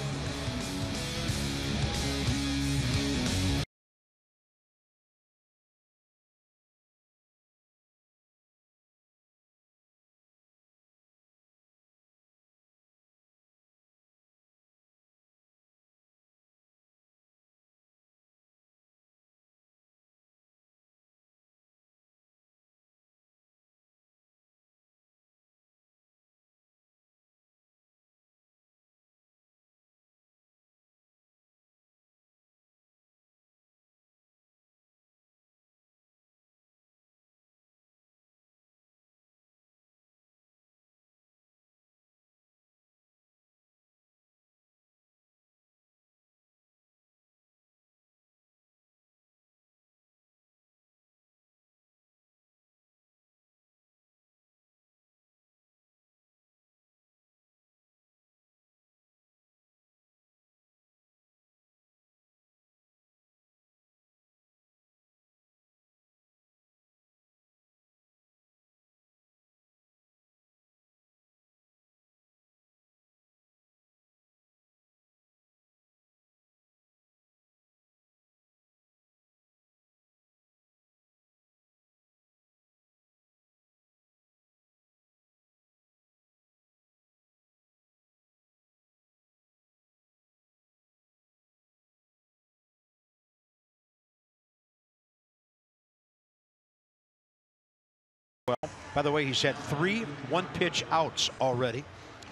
well. By the way, he's had 3 one-pitch outs already.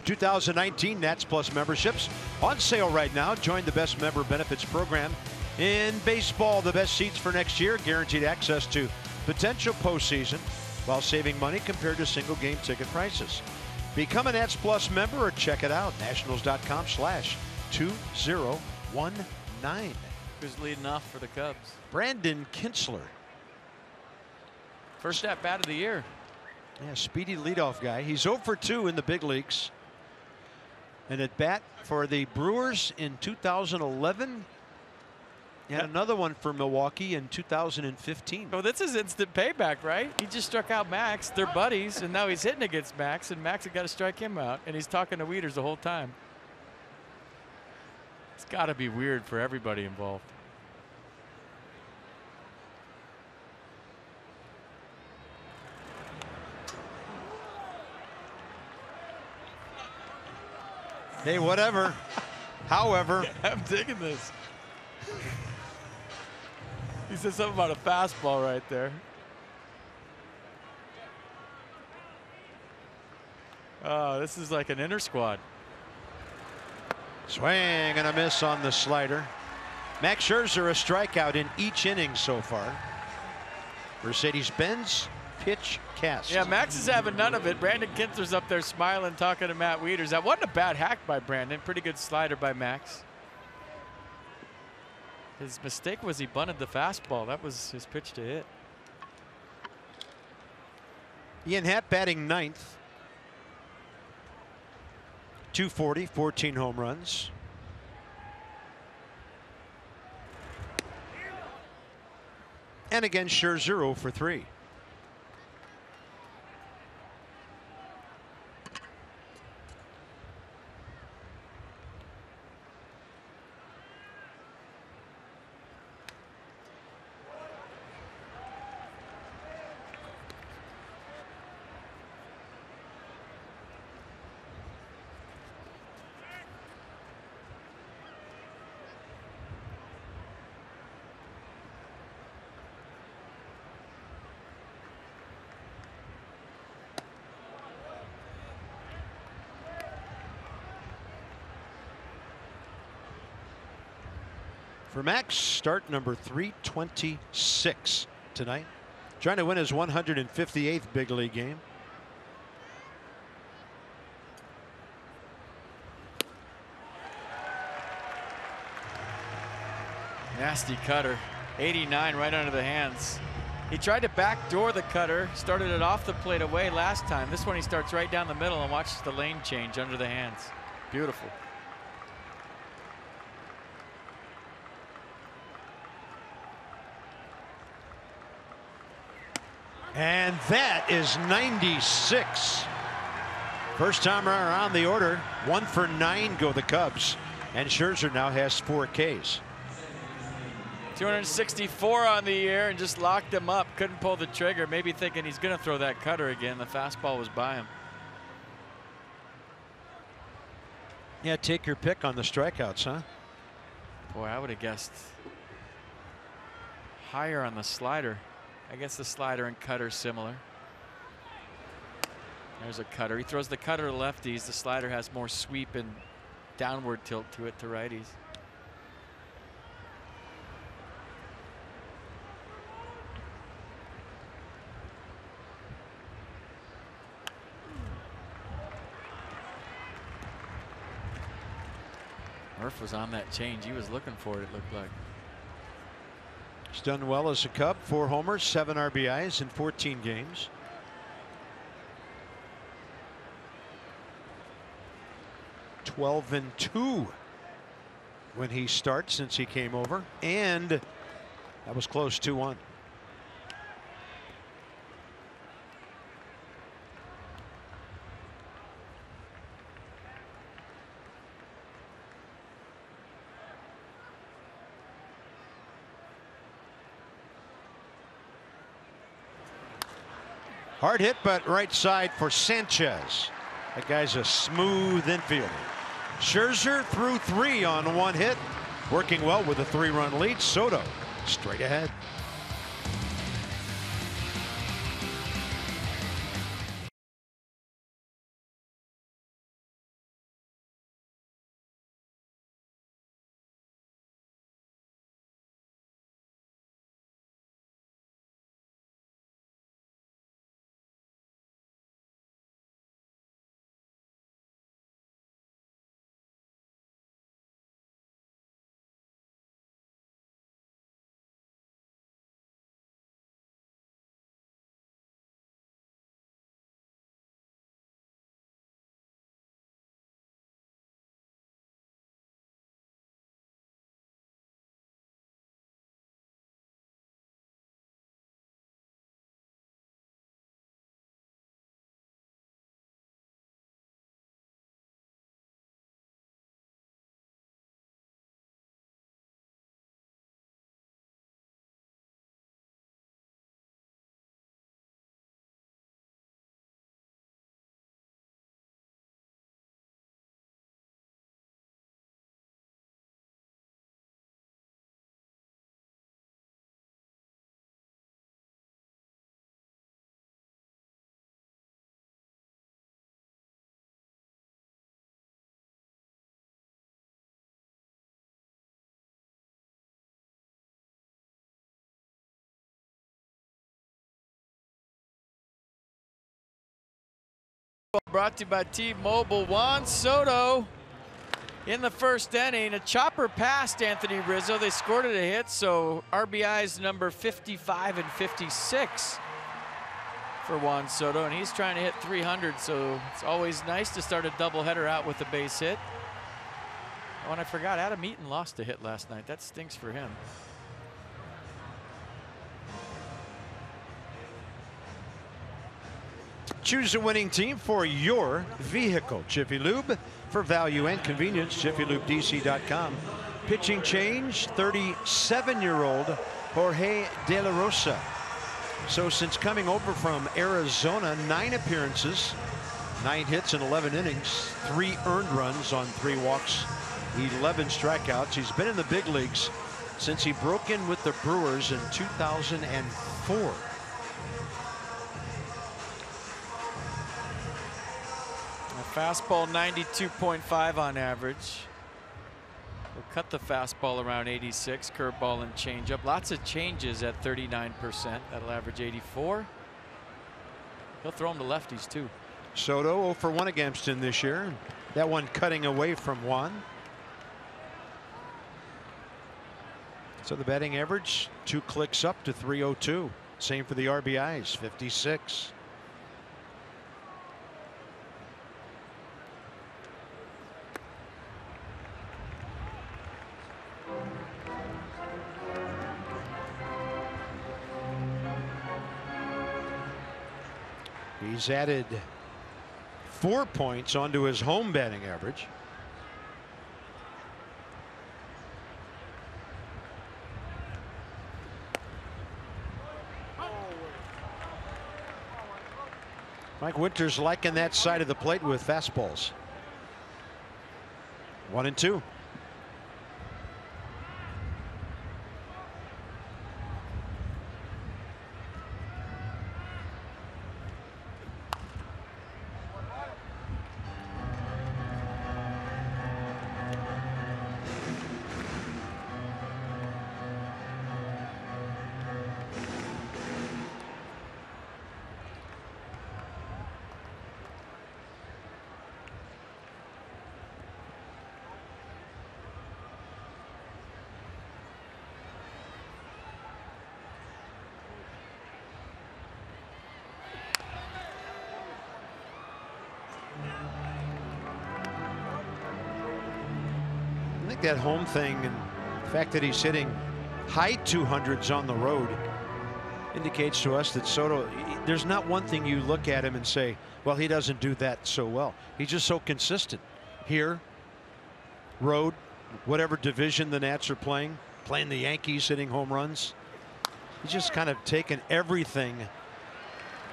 2019 Nats Plus memberships on sale right now. Join the best member benefits program in baseball. The best seats for next year. Guaranteed access to potential postseason while saving money compared to single game ticket prices. Become a Nats Plus member or check it out. Nationals.com/2019. Who's leading off for the Cubs? Brandon Kintzler. First at bat of the year. Yeah, speedy leadoff guy. He's 0 for 2 in the big leagues. And at bat for the Brewers in 2011. And another one for Milwaukee in 2015. Oh, this is instant payback, right? He just struck out Max. They're buddies, and now he's hitting against Max, and Max had got to strike him out, and he's talking to Wieters the whole time. It's got to be weird for everybody involved. Hey, whatever. However. I'm digging this. He said something about a fastball right there. Oh, this is like an inner squad. Swing and a miss on the slider. Max Scherzer a strikeout in each inning so far. Mercedes-Benz pitch cast. Yeah, Max is having none of it. Brandon Kintzler's up there smiling, talking to Matt Wieters. That wasn't a bad hack by Brandon. Pretty good slider by Max. His mistake was he bunted the fastball. That was his pitch to hit. Ian Happ batting 9th. 240, 14 home runs. And again, Scherzer 0 for 3. For Max, start number 326 tonight. Trying to win his 158th big league game. Nasty cutter. 89 right under the hands. He tried to backdoor the cutter, started it off the plate away last time. This one he starts right down the middle and watches the lane change under the hands. Beautiful. And that is 96. First time around the order. 1 for 9 go the Cubs. And Scherzer now has 4 Ks. 264 on the year and just locked him up. Couldn't pull the trigger. Maybe thinking he's going to throw that cutter again. The fastball was by him. Yeah, take your pick on the strikeouts, huh? Boy, I would have guessed higher on the slider. I guess the slider and cutter similar. There's a cutter. He throws the cutter to lefties. The slider has more sweep and downward tilt to it to righties. Murph was on that change. He was looking for it, it looked like. He's done well as a Cub. 4 homers, 7 RBIs in 14 games. (12-2) when he starts since he came over, and that was close. 2-1. Hard hit, but right side for Sanchez. That guy's a smooth infielder. Scherzer threw 3 on 1 hit, working well with a 3-run lead. Soto straight ahead. Brought to you by T-Mobile. Juan Soto in the first inning. A chopper past Anthony Rizzo. They scored it a hit, so RBIs number 55 and 56 for Juan Soto, and he's trying to hit 300, so it's always nice to start a doubleheader out with a base hit. Oh, and I forgot, Adam Eaton lost a hit last night. That stinks for him. Choose a winning team for your vehicle. Jiffy Lube, for value and convenience. JiffyLubeDC.com. Pitching change, 37-year-old Jorge De La Rosa. So since coming over from Arizona, 9 appearances, 9 hits in 11 innings, 3 earned runs on 3 walks, 11 strikeouts. He's been in the big leagues since he broke in with the Brewers in 2004. A fastball 92.5 on average. We'll cut the fastball around 86, curveball and changeup. Lots of changes at 39%. That'll average 84. He'll throw them to lefties too. Soto 0 for 1 against him this year. That one cutting away from Juan. So the batting average 2 clicks up to 302. Same for the RBIs, 56. He's added 4 points onto his home batting average. Mike Winters liking that side of the plate with fastballs. 1-2. I think that home thing and the fact that he's hitting high 200s on the road indicates to us that Soto, there's not one thing you look at him and say, well, he doesn't do that so well. He's just so consistent. Here, road, whatever division the Nats are playing the Yankees, hitting home runs. He's just kind of taken everything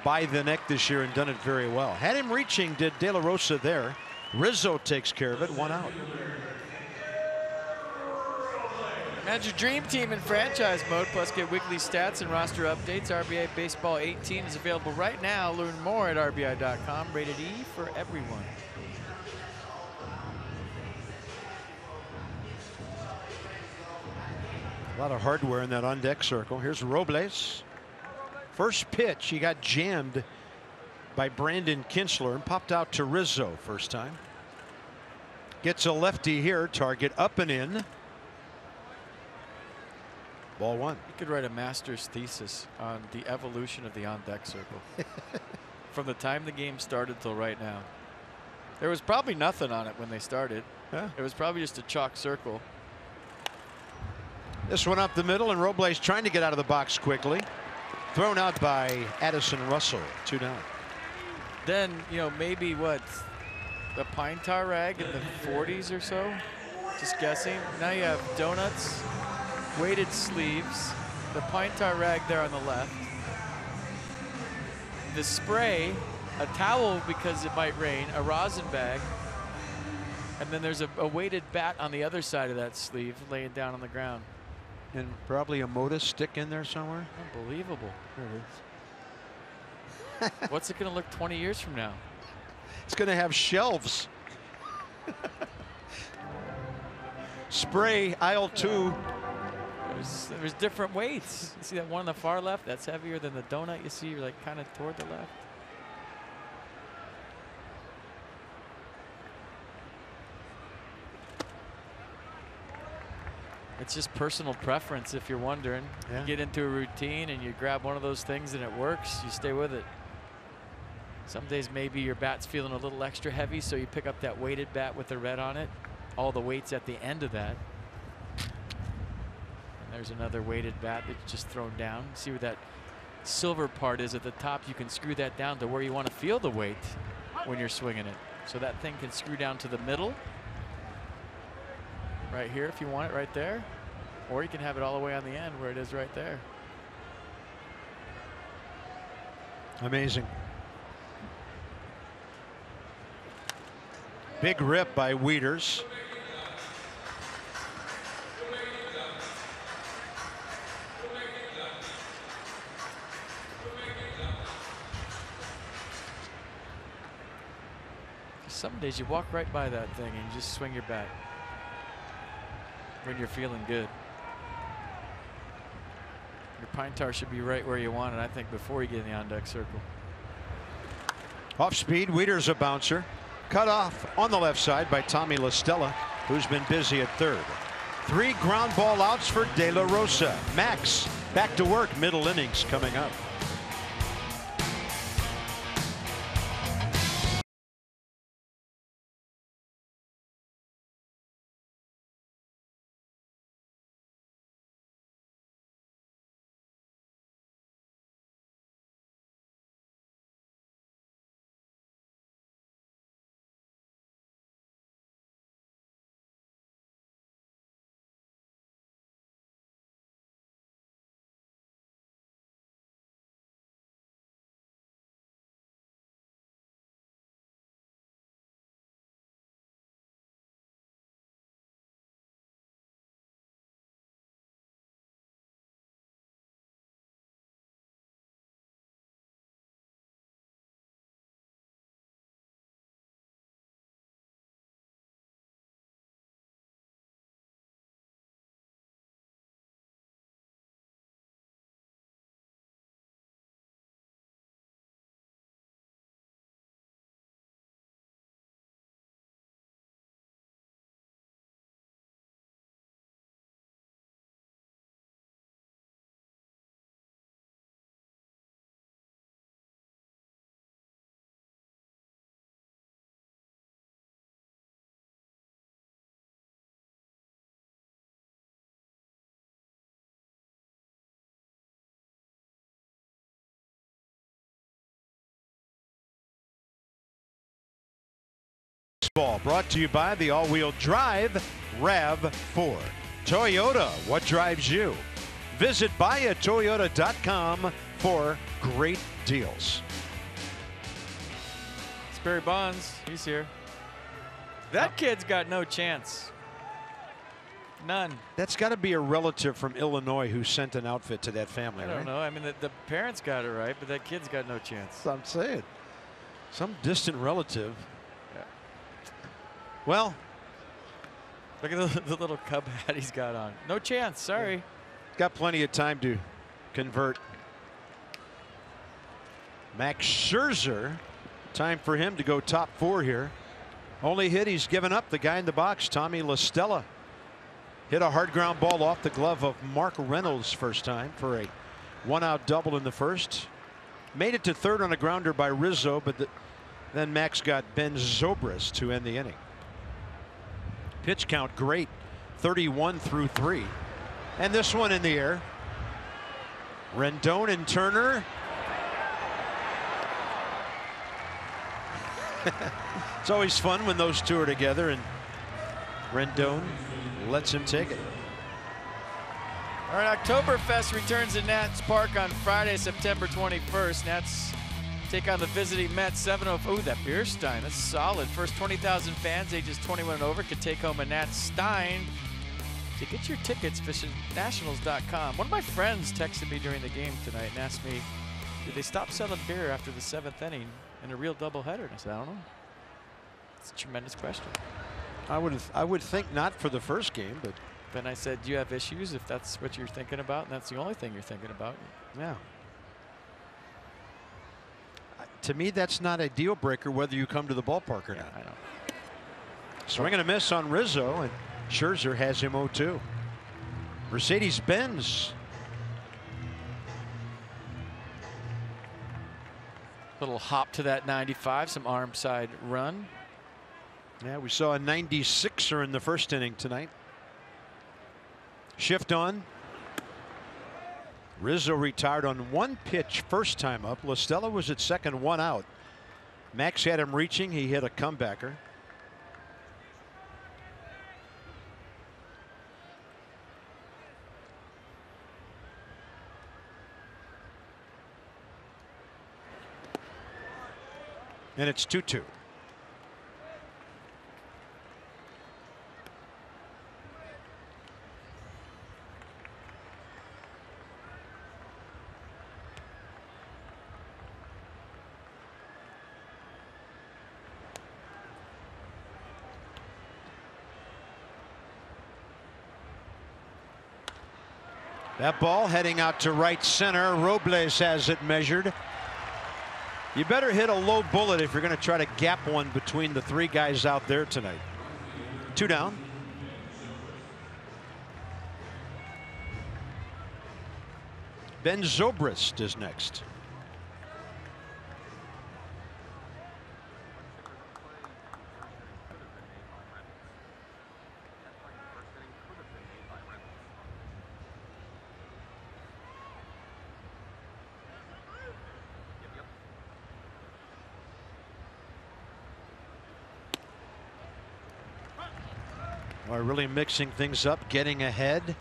by the neck this year and done it very well. Had him reaching, did De La Rosa there. Rizzo takes care of it, 1 out. Manage your dream team in franchise mode, plus get weekly stats and roster updates. RBI Baseball 18 is available right now. Learn more at RBI.com. Rated E for everyone. A lot of hardware in that on-deck circle. Here's Robles. First pitch, he got jammed by Brandon Kinsler and popped out to Rizzo first time. Gets a lefty here, target up and in. Ball 1. You could write a master's thesis on the evolution of the on-deck circle. From the time the game started till right now. There was probably nothing on it when they started. Yeah. It was probably just a chalk circle. This one up the middle, and Robles trying to get out of the box quickly. Thrown out by Addison Russell. 2 down. Then, you know, maybe what, the pine tar rag in the 40s or so? Just guessing. Now you have donuts, weighted sleeves, the pine tar rag there on the left, the spray, a towel because it might rain, a rosin bag, and then there's a weighted bat on the other side of that sleeve laying down on the ground. And probably a Motus stick in there somewhere. Unbelievable. There it is. What's it going to look 20 years from now? It's going to have shelves. Spray, aisle 2. There's different weights. You see that one on the far left? That's heavier than the donut you see, like kind of toward the left. It's just personal preference if you're wondering. Yeah. You get into a routine and you grab one of those things and it works, you stay with it. Some days maybe your bat's feeling a little extra heavy, so you pick up that weighted bat with the red on it. All the weight's at the end of that. And there's another weighted bat that's just thrown down. See where that silver part is at the top? You can screw that down to where you want to feel the weight when you're swinging it. So that thing can screw down to the middle. Right here if you want it right there. Or you can have it all the way on the end where it is right there. Amazing. Big rip by Wieters. Some days you walk right by that thing and you just swing your bat when you're feeling good. Your pine tar should be right where you want it, I think, before you get in the on-deck circle. Off speed, Wieters a bouncer. Cut off on the left side by Tommy LaStella, who's been busy at third. 3 ground ball outs for De La Rosa. Max back to work, middle innings coming up. Ball brought to you by the all-wheel drive RAV4. Toyota, what drives you? Visit buyatoyota.com for great deals. It's Barry Bonds. He's here. That kid's got no chance. None. That's got to be a relative from Illinois who sent an outfit to that family, I right? don't know. I mean, the parents got it right, but that kid's got no chance. That's what I'm saying. Some distant relative. Well, look at the little Cub hat he's got on. No chance. Sorry. Got plenty of time to convert. Max Scherzer, time for him to go top 4 here. Only hit he's given up, the guy in the box, Tommy LaStella. Hit a hard ground ball off the glove of Mark Reynolds first time for a 1-out double in the first. Made it to third on a grounder by Rizzo, but then Max got Ben Zobrist to end the inning. Pitch count great, 31 through 3. And this one in the air. Rendon and Turner. It's always fun when those two are together, and Rendon lets him take it. All right, Oktoberfest returns at Nats Park on Friday, September 21st. Nats take on the visiting Mets. 7:04. Ooh, that beer stein, that's solid. First 20,000 fans ages 21 and over could take home a Nats stein. To get your tickets, visit nationals.com. One of my friends texted me during the game tonight and asked me, did they stop selling beer after the 7th inning in a real doubleheader? And I said, I don't know. It's a tremendous question. I would think not for the first game, but then I said, do you have issues if that's what you're thinking about and that's the only thing you're thinking about? yeah. To me, that's not a deal breaker whether you come to the ballpark or not. I know. Swing and a miss on Rizzo, and Scherzer has him 0-2. Mercedes-Benz. Little hop to that 95, some arm side run. Yeah, we saw a 96er in the first inning tonight. Shift on. Rizzo retired on one pitch first time up. La Stella was at second, one out. Max had him reaching. He hit a comebacker. And it's 2-2. That ball heading out to right center. Robles has it measured. You better hit a low bullet if you're going to try to gap one between the three guys out there tonight. 2 down. Ben Zobrist is next. Are really mixing things up, getting ahead.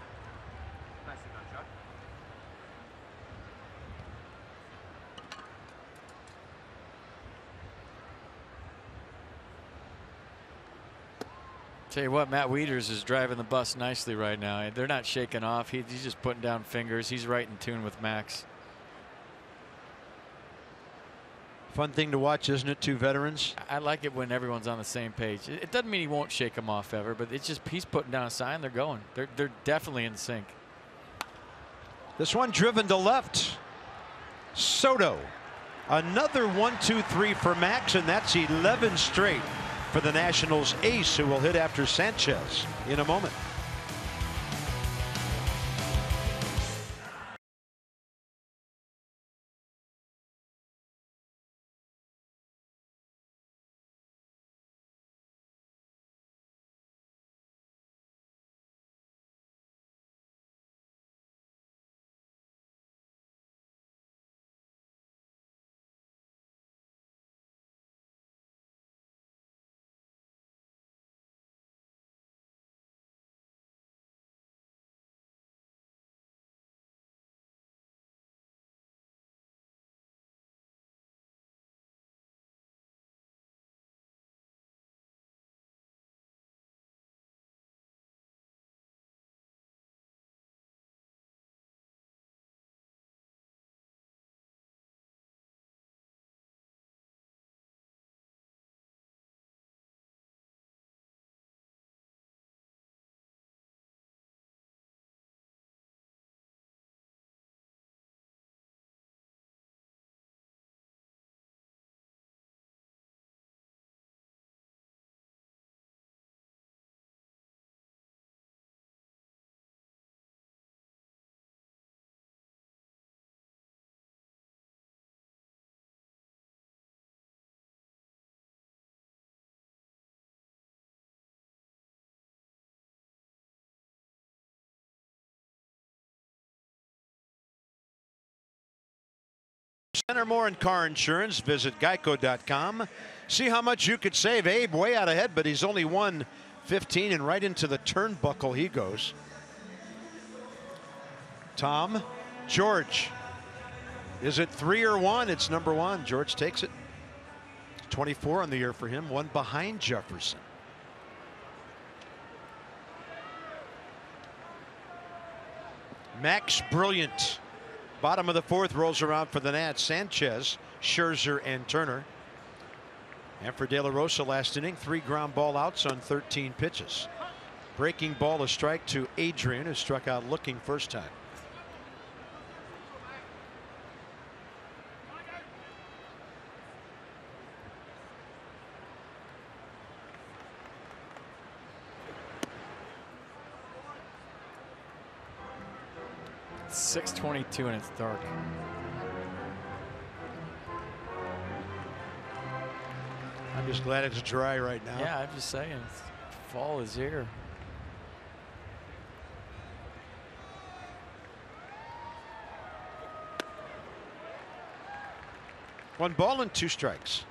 Tell you what, Matt Wieters is driving the bus nicely right now. They're not shaking off. He's just putting down fingers. He's right in tune with Max. Fun thing to watch, isn't it? Two veterans. I like it when everyone's on the same page. It doesn't mean he won't shake them off ever, but it's just he's putting down a sign. They're going. They're definitely in sync. This one driven to left. Soto. Another 1-2-3 for Max, and that's 11 straight for the Nationals ace, who will hit after Sanchez in a moment. Centermore and Car Insurance. Visit geico.com. See how much you could save. Abe way out ahead, but he's only won 15, and right into the turnbuckle he goes. Tom, George. Is it 3 or 1? It's number 1. George takes it. 24 on the year for him, one behind Jefferson. Max Brilliant. Bottom of the 4th rolls around for the Nats. Sanchez, Scherzer, and Turner. And for De La Rosa last inning, 3 ground ball outs on 13 pitches. Breaking ball, a strike to Adrian, who struck out looking first time. It's 6:22 and it's dark. I'm just glad it's dry right now. Yeah, I'm just saying, fall is here. One ball and 2 strikes.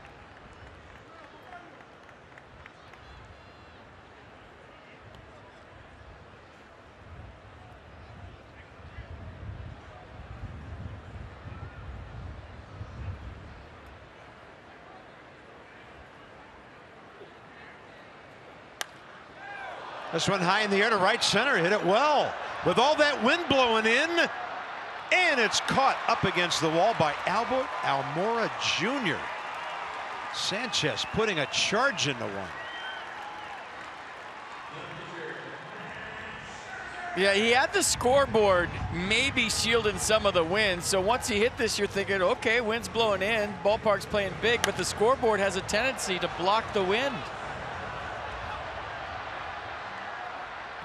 This one high in the air to right center, hit it well. With all that wind blowing in, and it's caught up against the wall by Albert Almora Jr. Sanchez putting a charge into one. Yeah, he had the scoreboard maybe shielding some of the wind. So once he hit this, you're thinking, okay, wind's blowing in, ballpark's playing big, but the scoreboard has a tendency to block the wind.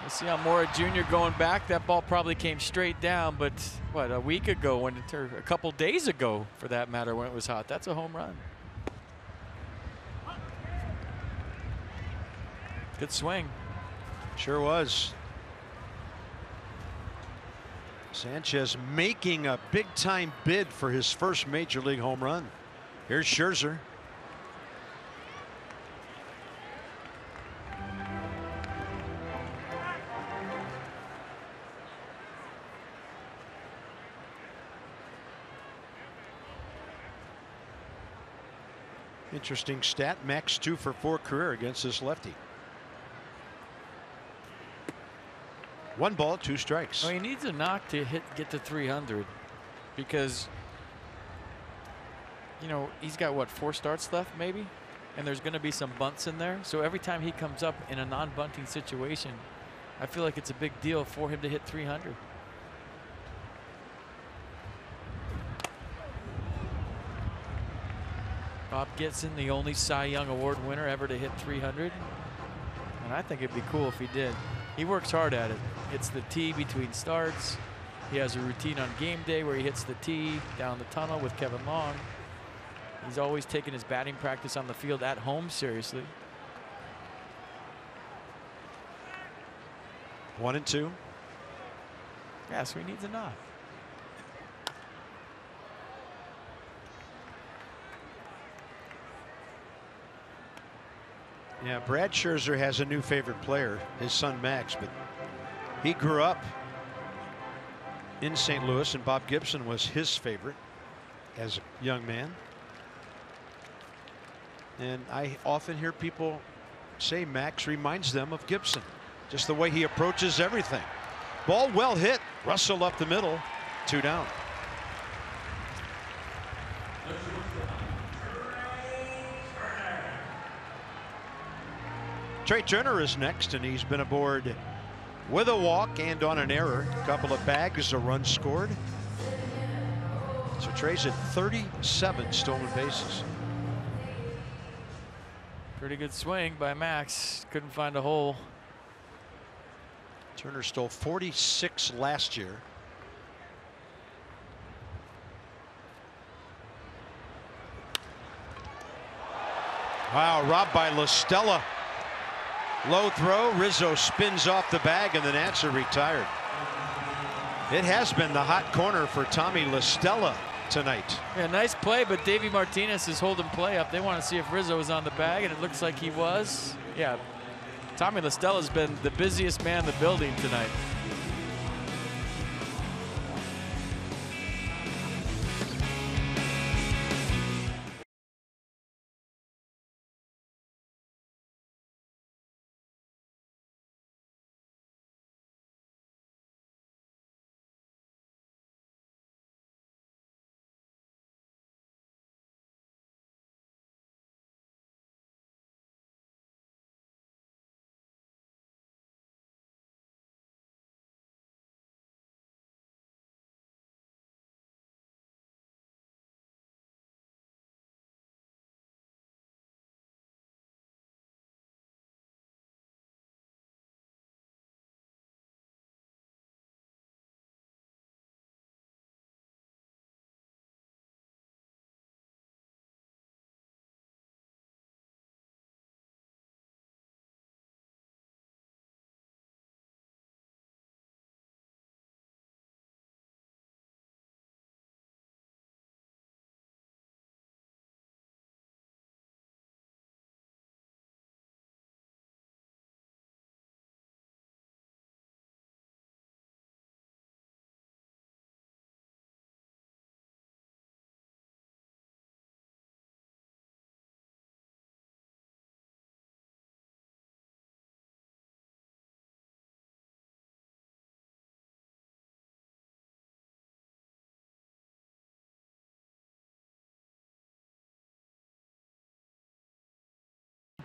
You see Almora Jr. going back. That ball probably came straight down, but what, a week ago, or a couple days ago, for that matter, when it was hot, that's a home run. Good swing. Sure was. Sanchez making a big-time bid for his first major league home run. Here's Scherzer. Interesting stat. Max 2 for 4 career against this lefty. 1 ball, 2 strikes. Well, he needs a knock to get to 300 because, you know, he's got what, 4 starts left maybe, and there's going to be some bunts in there. So every time he comes up in a non-bunting situation, I feel like it's a big deal for him to hit 300. Bob Gibson, the only Cy Young Award winner ever to hit 300. And I think it'd be cool if he did. He works hard at it. Hits the tee between starts. He has a routine on game day where he hits the tee down the tunnel with Kevin Long. He's always taking his batting practice on the field at home seriously. 1 and 2. Yeah, so he needs a knock. Yeah, Brad Scherzer has a new favorite player, his son Max, but he grew up in St. Louis, and Bob Gibson was his favorite as a young man. And I often hear people say Max reminds them of Gibson, just the way he approaches everything. Ball well hit. Russell up the middle. 2 down. Trey Turner is next, and he's been aboard with a walk and on an error. A couple of bags, a run scored. So Trey's at 37 stolen bases. Pretty good swing by Max. Couldn't find a hole. Turner stole 46 last year. Wow, robbed by La Stella. Low throw. Rizzo spins off the bag, and the Nats are retired. It has been the hot corner for Tommy La Stella tonight. Yeah, nice play, but Davey Martinez is holding play up. They want to see if Rizzo is on the bag, and it looks like he was. Yeah, Tommy La Stella's been the busiest man in the building tonight.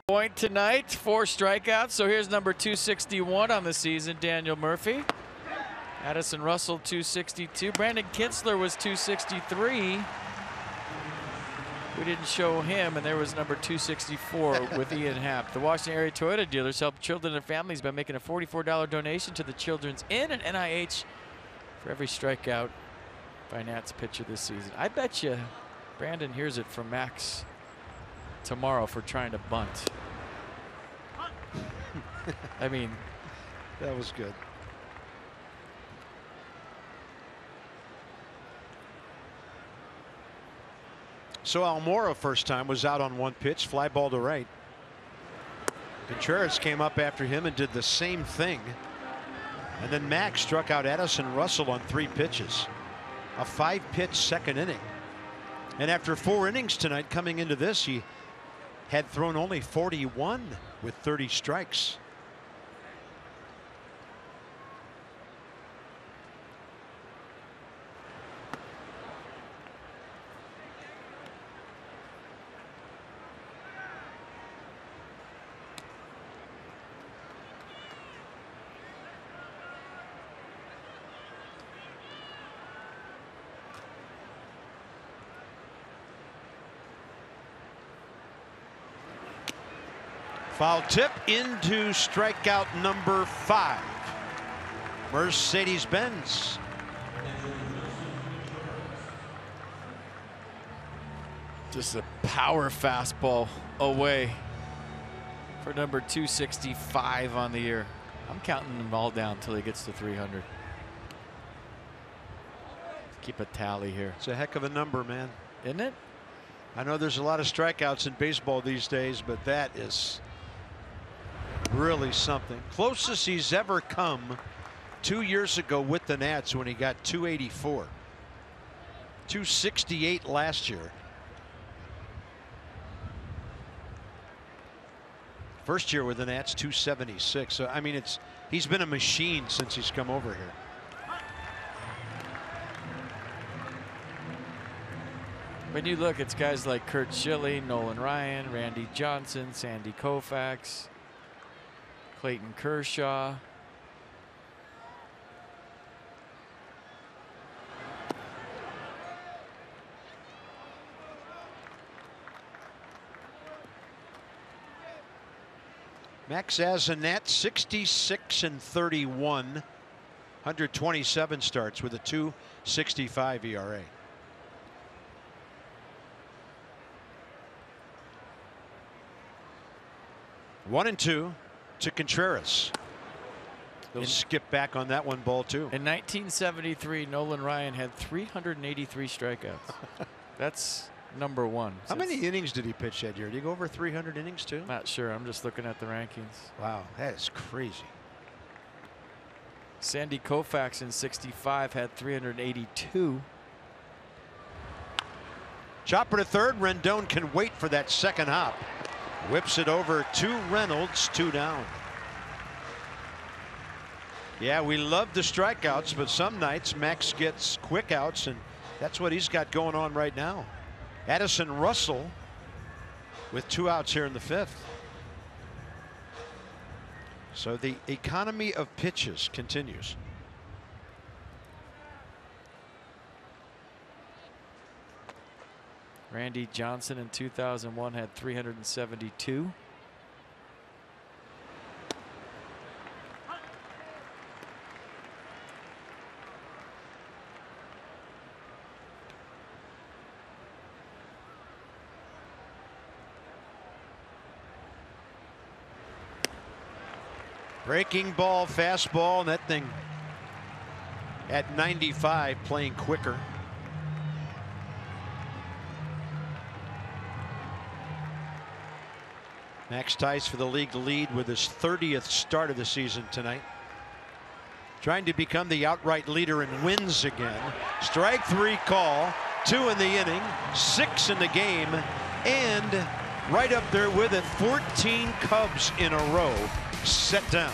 point tonight, 4 strikeouts. So here's number 261 on the season, Daniel Murphy. Addison Russell, 262. Brandon Kinsler was 263. We didn't show him, and there was number 264 with Ian Happ. The Washington area Toyota dealers help children and families by making a $44 donation to the Children's Inn and NIH for every strikeout by Nats pitcher this season. I bet you Brandon hears it from Max tomorrow for trying to bunt. I mean, that was good. So Almora first time was out on 1 pitch, fly ball to right. Contreras came up after him and did the same thing. And then Max struck out Addison Russell on 3 pitches. A 5-pitch second inning. And after 4 innings tonight coming into this, he had thrown only 41 with 30 strikes. Foul tip into strikeout number 5. Mercedes-Benz. Just a power fastball away for number 265 on the year. I'm counting them all down until he gets to 300. Keep a tally here. It's a heck of a number, man. Isn't it? I know there's a lot of strikeouts in baseball these days, but that is really something. Closest he's ever come 2 years ago with the Nats when he got 284. 268 last year. First year with the Nats 276. So I mean, he's been a machine since he's come over here. When you look, it's guys like Kurt Schilling, Nolan Ryan, Randy Johnson, Sandy Koufax, Clayton Kershaw. Max as a Nat, 66 and 31, 127 starts with a 2.65 ERA. One and two to Contreras. They'll skip back on that one ball too. In 1973, Nolan Ryan had 383 strikeouts. That's number 1. How many innings did he pitch that year? Did he go over 300 innings too? Not sure. I'm just looking at the rankings. Wow, that is crazy. Sandy Koufax in 65 had 382. Chopper to third. Rendon can wait for that second hop. Whips it over to Reynolds, 2 down. Yeah, we love the strikeouts, but some nights Max gets quick outs, and that's what he's got going on right now. Addison Russell with 2 outs here in the 5th. So the economy of pitches continues. Randy Johnson in 2001 had 372. Breaking ball, fastball, and that thing at 95 playing quicker. Max ties for the league lead with his 30th start of the season tonight. Trying to become the outright leader in wins again. Strike 3 call, 2 in the inning, 6 in the game, and right up there with it, 14 Cubs in a row set down.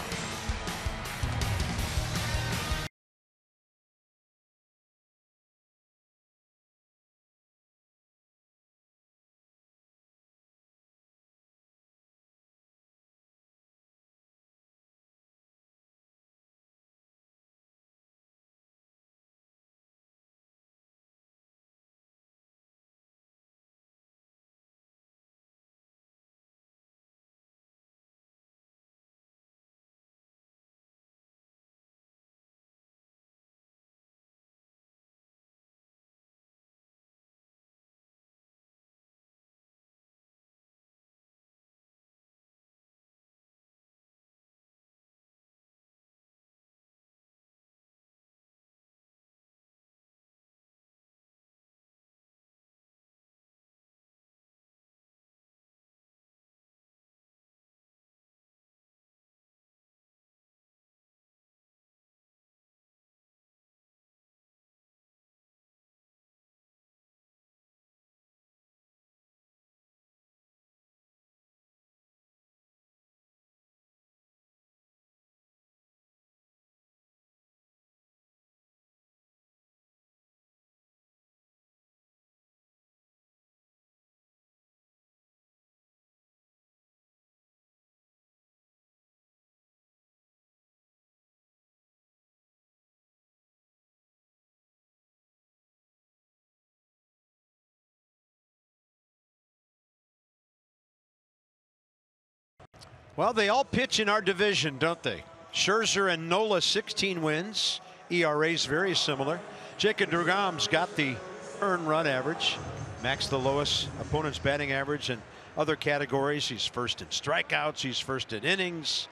Well, they all pitch in our division, don't they? Scherzer and Nola, 16 wins. ERA's very similar. Jacob deGrom's got the earned run average. Max the lowest opponent's batting average in other categories. He's first in strikeouts. He's first in innings.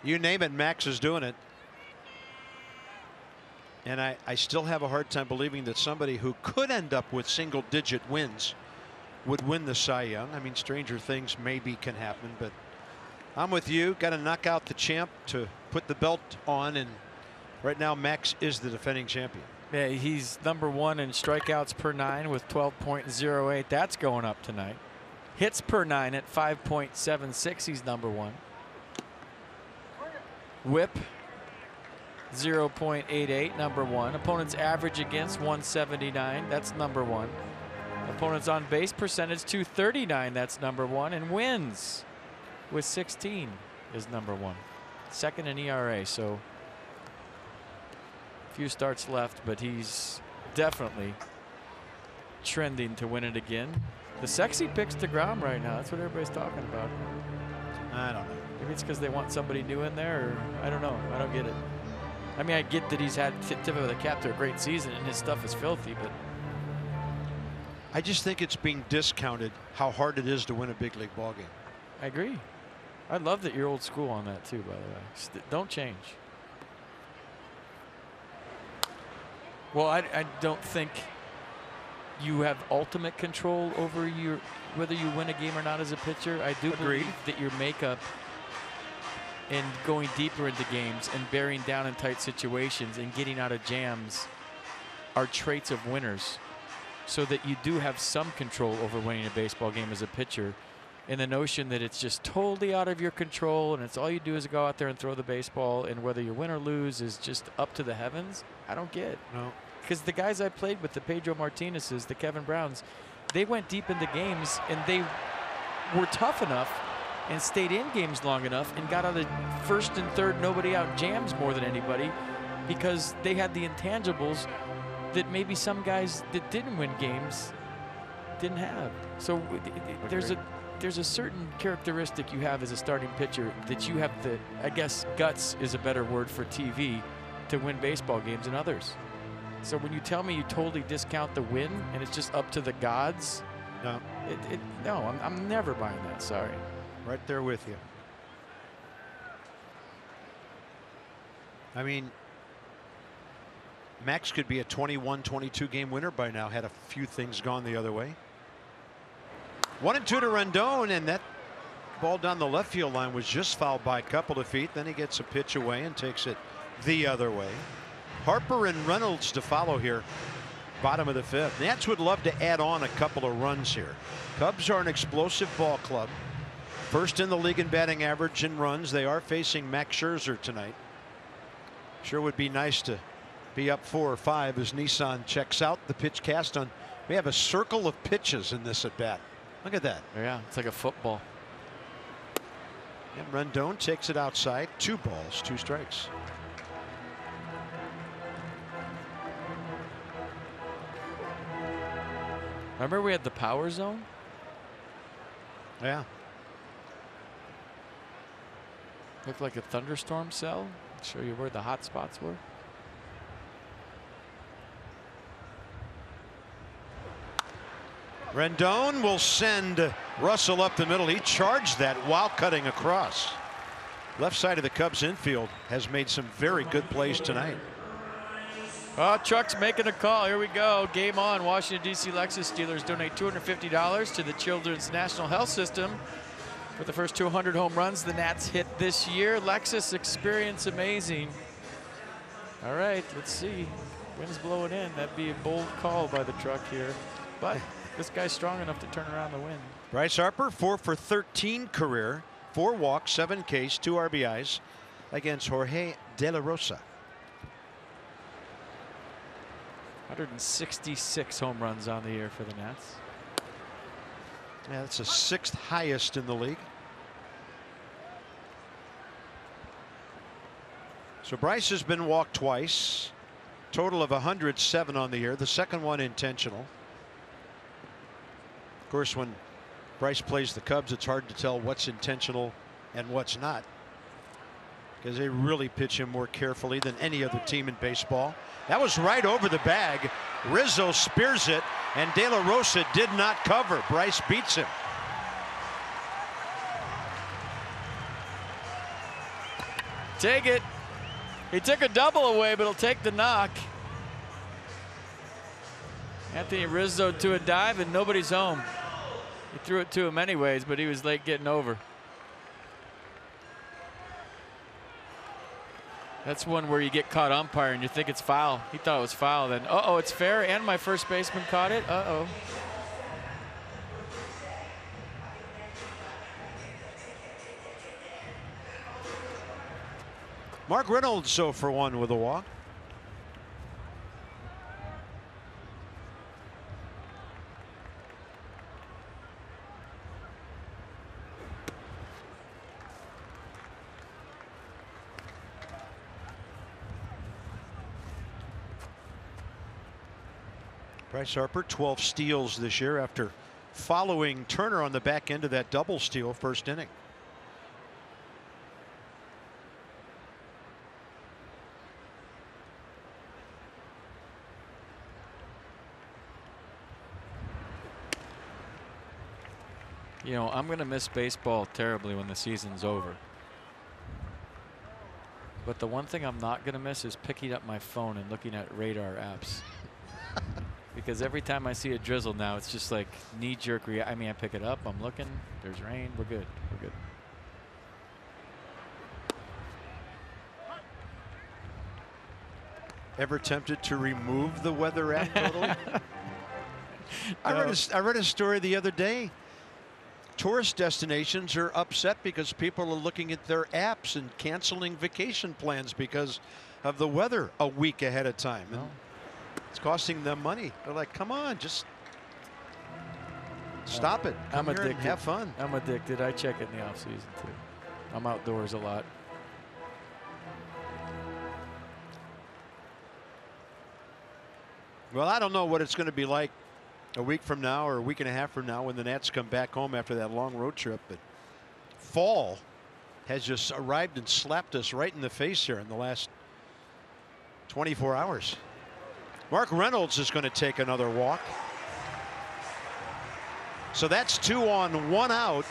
You name it, Max is doing it. And I still have a hard time believing that somebody who could end up with single-digit wins would win the Cy Young. I mean, stranger things maybe can happen, but I'm with you. Got to knock out the champ to put the belt on, and right now Max is the defending champion. Yeah, he's #1 in strikeouts per 9 with 12.08. That's going up tonight. Hits per 9 at 5.76. He's #1. Whip 0.88, #1. Opponent's average against 179. That's #1. Opponent's on base percentage 239. That's #1. And wins with 16 is #1. Second in ERA. So few starts left, but he's definitely trending to win it again. The sexy pick's DeGrom right now. That's what everybody's talking about. I don't know. Maybe it's because they want somebody new in there, or I don't know. I don't get it. I mean, I get that he's had tip of the cap to a great season and his stuff is filthy, but I just think it's being discounted how hard it is to win a big league ball game. I agree. I love that you're old school on that too, by the way. Don't change. Well, I don't think you have ultimate control over whether you win a game or not as a pitcher. I do believe that your makeup and going deeper into games and bearing down in tight situations and getting out of jams are traits of winners, so that you do have some control over winning a baseball game as a pitcher. And the notion that it's just totally out of your control and it's all you do is go out there and throw the baseball, and whether you win or lose is just up to the heavens, I don't get. No. Because the guys I played with, the Pedro Martinez's, the Kevin Browns, they went deep into games and they were tough enough and stayed in games long enough and got out of first and third nobody out jams more than anybody, because they had the intangibles that maybe some guys that didn't win games didn't have. So there's a certain characteristic you have as a starting pitcher that you have the, I guess guts is a better word for TV, to win baseball games than others. So when you tell me you totally discount the win and it's just up to the gods, no, no, I'm never buying that. Sorry. Right there with you. I mean, Max could be a 21-22 game winner by now had a few things gone the other way. 1-2 to Rendon, and that ball down the left field line was just fouled by a couple of feet. Then he gets a pitch away and takes it the other way. Harper and Reynolds to follow here, bottom of the 5th. Nats would love to add on a couple of runs here. Cubs are an explosive ball club, first in the league in batting average and runs. They are facing Max Scherzer tonight. Sure would be nice to be up 4 or 5 as Nissan checks out. The pitch cast on. We have a circle of pitches in this at bat. Look at that. Yeah, it's like a football. And Rendon takes it outside. 2 balls, 2 strikes. Remember we had the power zone? Yeah. Looked like a thunderstorm cell. I'll show you where the hot spots were. Rendon will send Russell up the middle. He charged that while cutting across. Left side of the Cubs infield has made some very good plays tonight. Oh, Truck's making a call. Here we go. Game on. Washington, D.C. Lexus Steelers donate $250 to the Children's National Health System for the first 200 home runs the Nats hit this year. Lexus, experience amazing. All right, let's see. Wind's blowing in. That'd be a bold call by the Truck here. But this guy's strong enough to turn around the wind. Bryce Harper, 4 for 13 career, 4 walks, 7 Ks, 2 RBIs against Jorge De La Rosa. 166 home runs on the year for the Nats. Yeah, that's the 6th highest in the league. So Bryce has been walked twice, total of 107 on the year, the second one intentional. Of course, when Bryce plays the Cubs, it's hard to tell what's intentional and what's not, because they really pitch him more carefully than any other team in baseball. That was right over the bag. Rizzo spears it, and De La Rosa did not cover. Bryce beats him. Take it. He took a double away, but he'll take the knock. Anthony Rizzo to a dive, and nobody's home. He threw it to him anyways, but he was late getting over. That's one where you get caught umpiring, you think it's foul. He thought it was foul, then uh-oh, it's fair, and my first baseman caught it. Uh-oh. Mark Reynolds 0 for 1 with a walk. Bryce Harper 12 steals this year after following Turner on the back end of that double steal first inning. You know, I'm going to miss baseball terribly when the season's over. But the one thing I'm not going to miss is picking up my phone and looking at radar apps. Because every time I see a drizzle now, it's just like knee-jerk reaction. I mean, I pick it up, I'm looking, there's rain, we're good, we're good. Ever tempted to remove the weather app totally? No. I read a story the other day. Tourist destinations are upset because people are looking at their apps and canceling vacation plans because of the weather a week ahead of time. And it's costing them money. They're like, come on, just stop it. Come I'm here addicted. and have fun. I'm addicted. I check it in the off season too. I'm outdoors a lot. Well, I don't know what it's going to be like a week from now or a week and a half from now when the Nats come back home after that long road trip, but fall has just arrived and slapped us right in the face here in the last 24 hours. Mark Reynolds is going to take another walk. So that's 2 on, 1 out.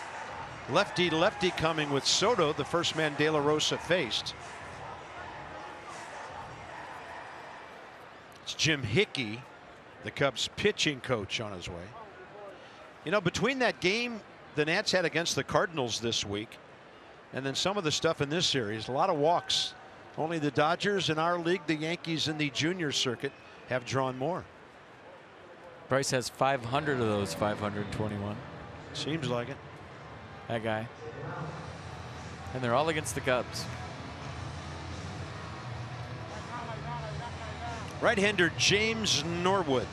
Lefty lefty coming with Soto, the first man De La Rosa faced. It's Jim Hickey, the Cubs pitching coach, on his way. You know, between that game the Nats had against the Cardinals this week and then some of the stuff in this series, a lot of walks. Only the Dodgers in our league, the Yankees in the junior circuit, have drawn more. Bryce has 500 of those 521. Seems like it. That guy. And they're all against the Cubs. Right-hander James Norwood.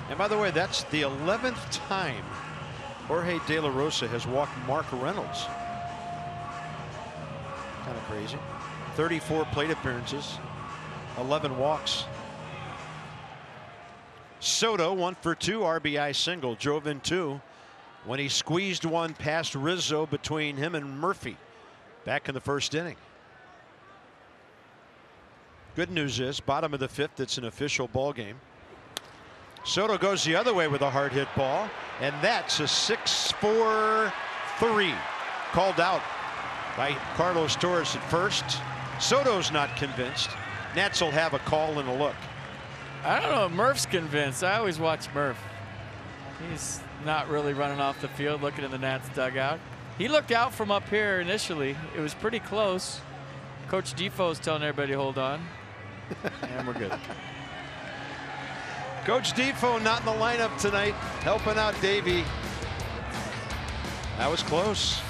And by the way, that's the 11th time Jorge De La Rosa has walked Mark Reynolds. Kind of crazy. 34 plate appearances, 11 walks. Soto 1 for 2 RBI single, drove in 2 when he squeezed one past Rizzo between him and Murphy back in the first inning. Good news is, bottom of the 5th, it's an official ball game. Soto goes the other way with a hard hit ball, and that's a 6-4-3 called out by Carlos Torres at first. Soto's not convinced. Nats will have a call and a look. I don't know if Murph's convinced. I always watch Murph. He's not really running off the field looking in the Nats dugout. He looked out from up here initially. It was pretty close. Coach Defoe's telling everybody hold on. And we're good. Coach Defoe not in the lineup tonight, helping out Davey. That was close.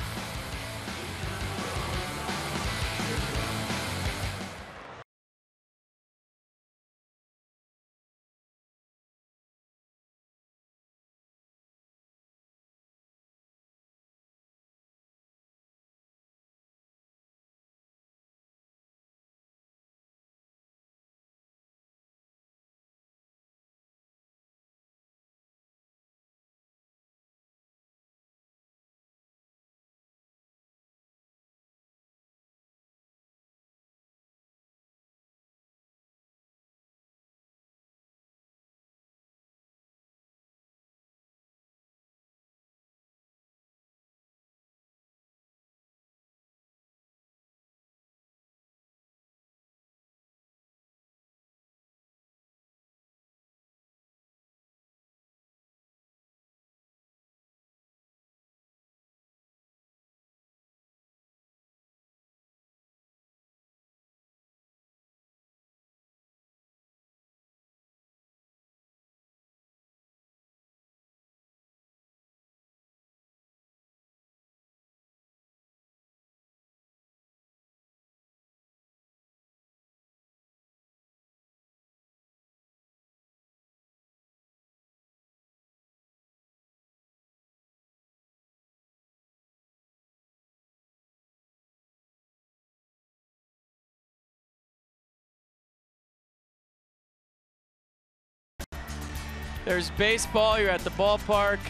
There's baseball. You're at the ballpark.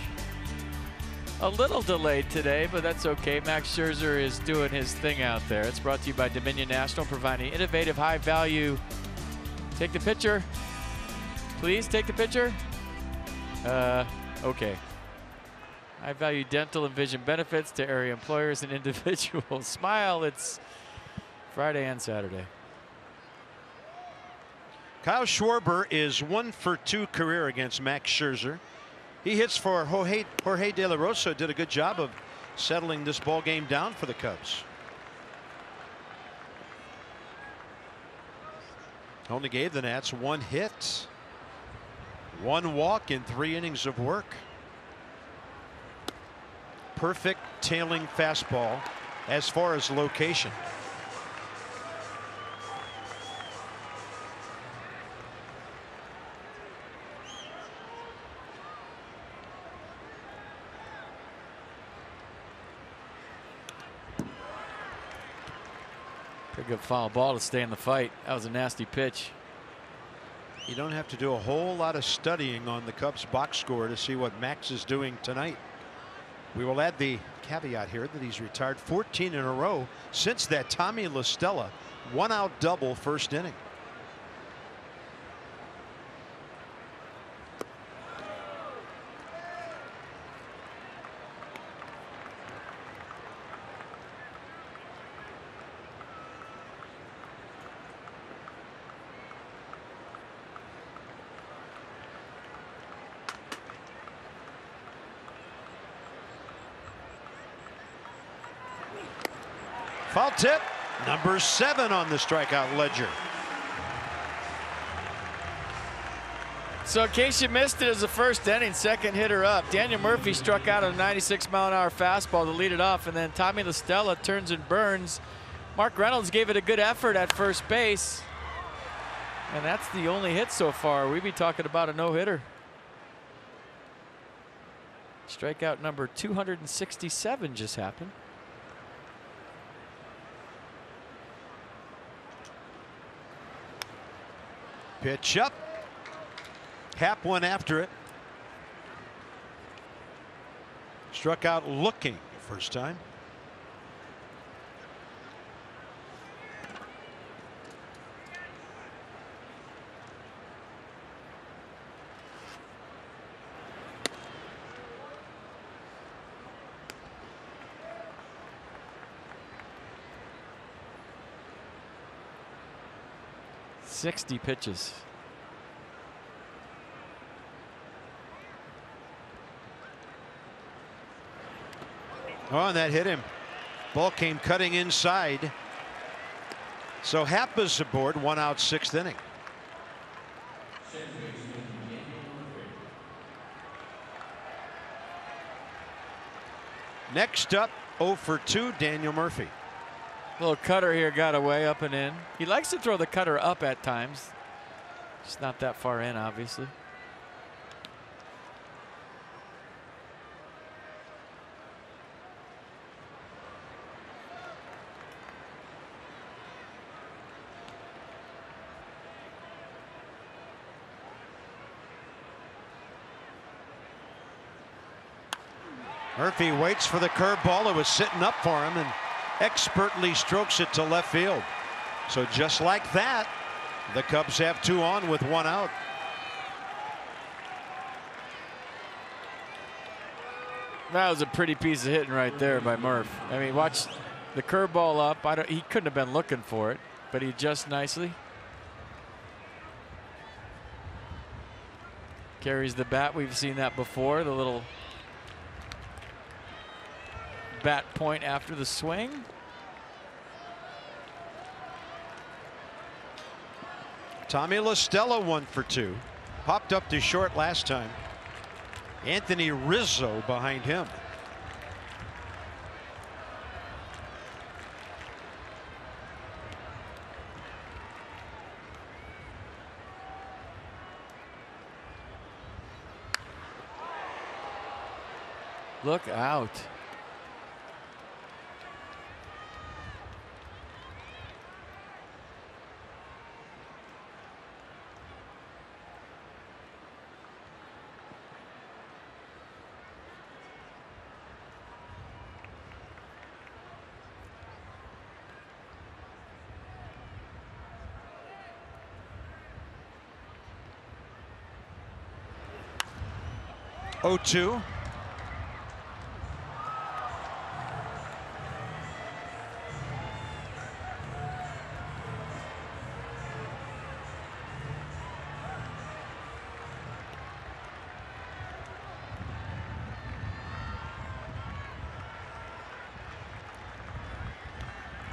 A little delayed today, but that's okay. Max Scherzer is doing his thing out there. It's brought to you by Dominion National, providing innovative, high-value. Take the picture. Please take the picture. Okay. High-value dental and vision benefits to area employers and individuals. Smile. It's Friday and Saturday. Kyle Schwarber is 1 for 2 career against Max Scherzer. He hits for Jorge De La Rosa. Did a good job of settling this ball game down for the Cubs. Only gave the Nats 1 hit, 1 walk in 3 innings of work. Perfect tailing fastball as far as location. Pretty good foul ball to stay in the fight. That was a nasty pitch. You don't have to do a whole lot of studying on the Cubs box score to see what Max is doing tonight. We will add the caveat here that he's retired 14 in a row since that Tommy La Stella 1-out double first inning. Foul tip, number 7 on the strikeout ledger. So in case you missed it, as the first inning, second hitter up. Daniel Murphy struck out a 96-mile-an-hour fastball to lead it off, and then Tommy La Stella turns and burns. Mark Reynolds gave it a good effort at first base, and that's the only hit so far. We'd be talking about a no-hitter. Strikeout number 267 just happened. Pitch up. Happ went after it. Struck out looking first time. Sixty pitches. Oh, and that hit him. Ball came cutting inside. So Happ is aboard, 1 out, 6th inning. Next up, 0 for 2, Daniel Murphy. Little cutter here got away, up and in. He likes to throw the cutter up at times. Just not that far in, obviously. Murphy waits for the curveball. It was sitting up for him and expertly strokes it to left field. So just like that, the Cubs have 2 on with 1 out. That was a pretty piece of hitting right there by Murph. I mean, watch the curveball up. He couldn't have been looking for it, but he adjusts nicely. Carries the bat. We've seen that before. The little bat point after the swing. Tommy La Stella 1 for 2. Popped up to short last time. Anthony Rizzo behind him. Look out. 0-2.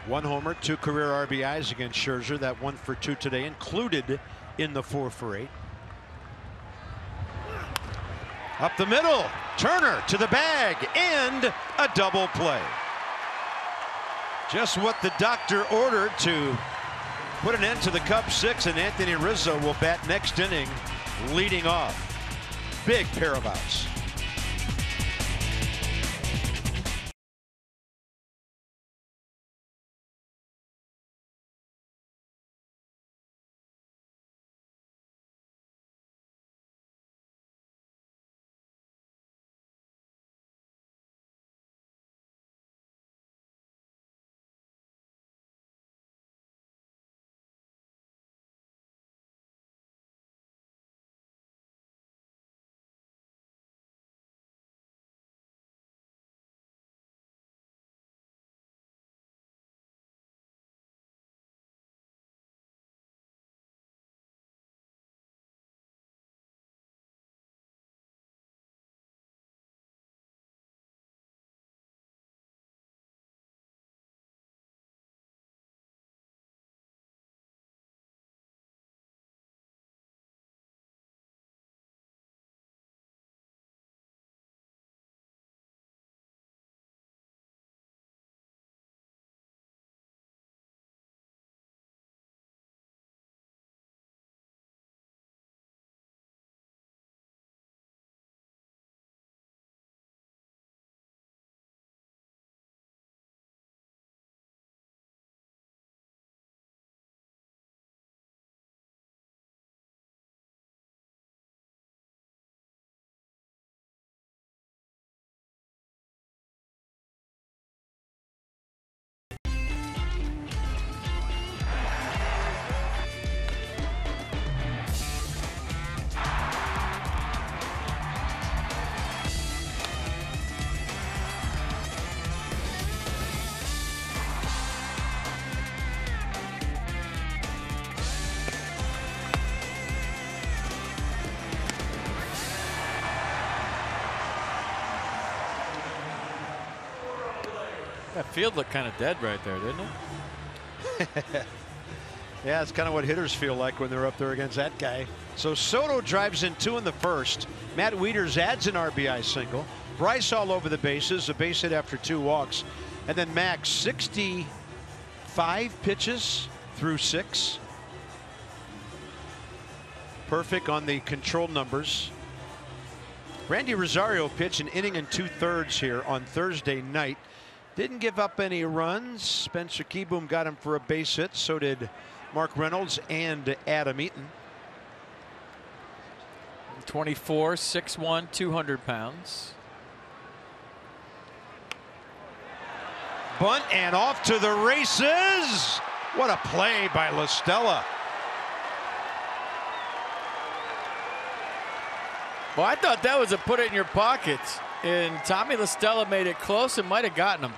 One homer, 2 career RBIs against Scherzer. That 1 for 2 today included in the 4 for 8. Up the middle, Turner to the bag, and a double play. Just what the doctor ordered to put an end to the Cubs 6, and Anthony Rizzo will bat next inning, leading off. Big pair of outs. That field looked kind of dead right there, didn't it? Yeah, it's kind of what hitters feel like when they're up there against that guy. So Soto drives in 2 in the first. Matt Wieters adds an RBI single. Bryce all over the bases, a base hit after 2 walks. And then Max, 65 pitches through 6. Perfect on the control numbers. Randy Rosario pitched an inning and 2/3 here on Thursday night. Didn't give up any runs. Spencer Keyboom got him for a base hit. So did Mark Reynolds and Adam Eaton. 24, 6'1", 200 pounds. Bunt and off to the races. What a play by La Stella. Well, I thought that was a put it in your pocket, and Tommy La Stella made it close and might have gotten him.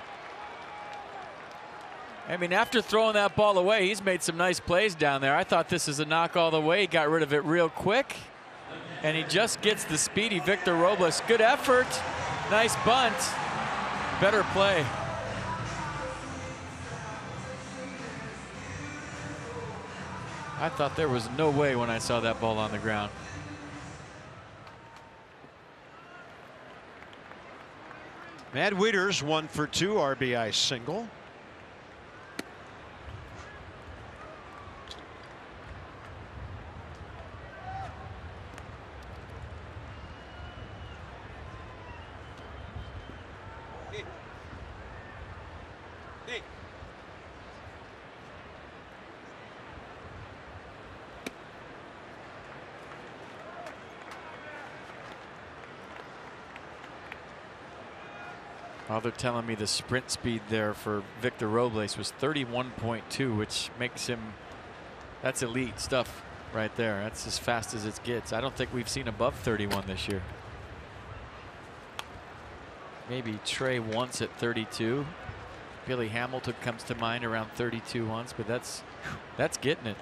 I mean, after throwing that ball away, he's made some nice plays down there. I thought this is a knock all the way. He got rid of it real quick, and he just gets the speedy Victor Robles. Good effort. Nice bunt. Better play. I thought there was no way when I saw that ball on the ground. Matt Wieters 1 for 2 RBI single. Well, they're telling me the sprint speed there for Victor Robles was 31.2, which makes him, that's elite stuff right there. That's as fast as it gets. I don't think we've seen above 31 this year. Maybe Trey once at 32. Billy Hamilton comes to mind around 32 once, but that's getting it.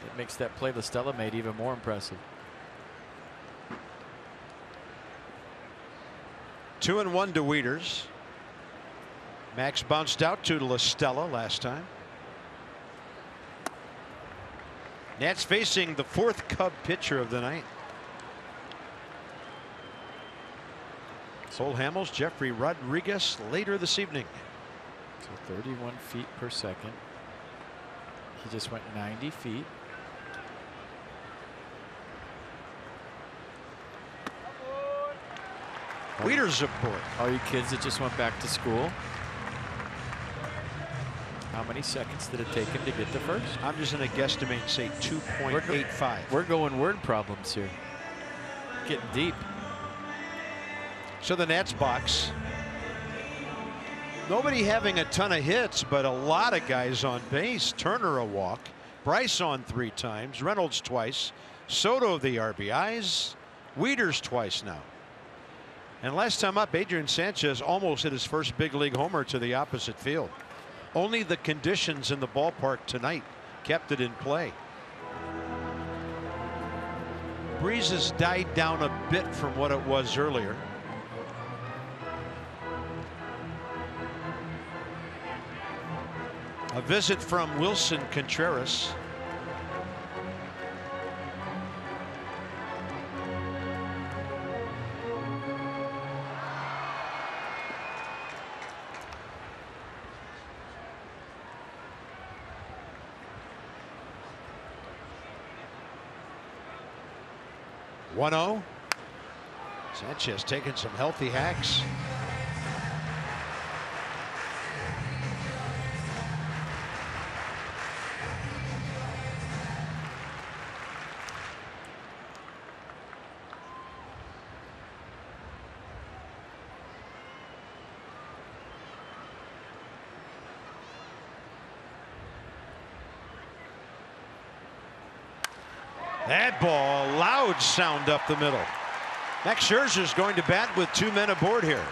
It makes that play the Stella made even more impressive. 2-1 to Wieters. Max bounced out to La Stella last time. Nats facing the 4th Cub pitcher of the night. Sol Hamels, Jeffrey Rodriguez later this evening. So 31 feet per second. He just went 90 feet. Wieters aboard. All you kids that just went back to school. How many seconds did it take him to get to first? I'm just going to guesstimate, say 2.85. We're going word problems here. Getting deep. So the Nats box. Nobody having a ton of hits, but a lot of guys on base. Turner a walk. Bryce on 3 times. Reynolds twice. Soto the RBIs. Wieters twice now. And last time up, Adrian Sanchez almost hit his first big league homer to the opposite field. Only the conditions in the ballpark tonight kept it in play. Breeze has died down a bit from what it was earlier. A visit from Wilson Contreras. (1-0). Sanchez taking some healthy hacks. That ball, loud sound up the middle. Max Scherzer's going to bat with 2 men aboard here.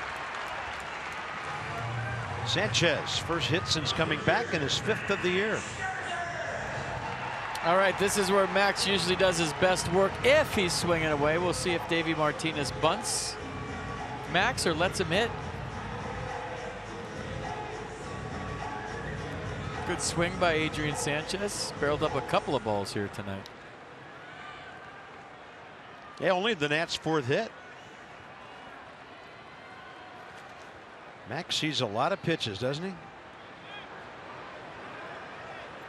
Sanchez, first hit since coming back in his 5th of the year. All right, this is where Max usually does his best work if he's swinging away. We'll see if Davey Martinez bunts Max or lets him hit. Good swing by Adrian Sanchez. Barreled up a couple of balls here tonight. Yeah, only the Nats' 4th hit. Max sees a lot of pitches, doesn't he?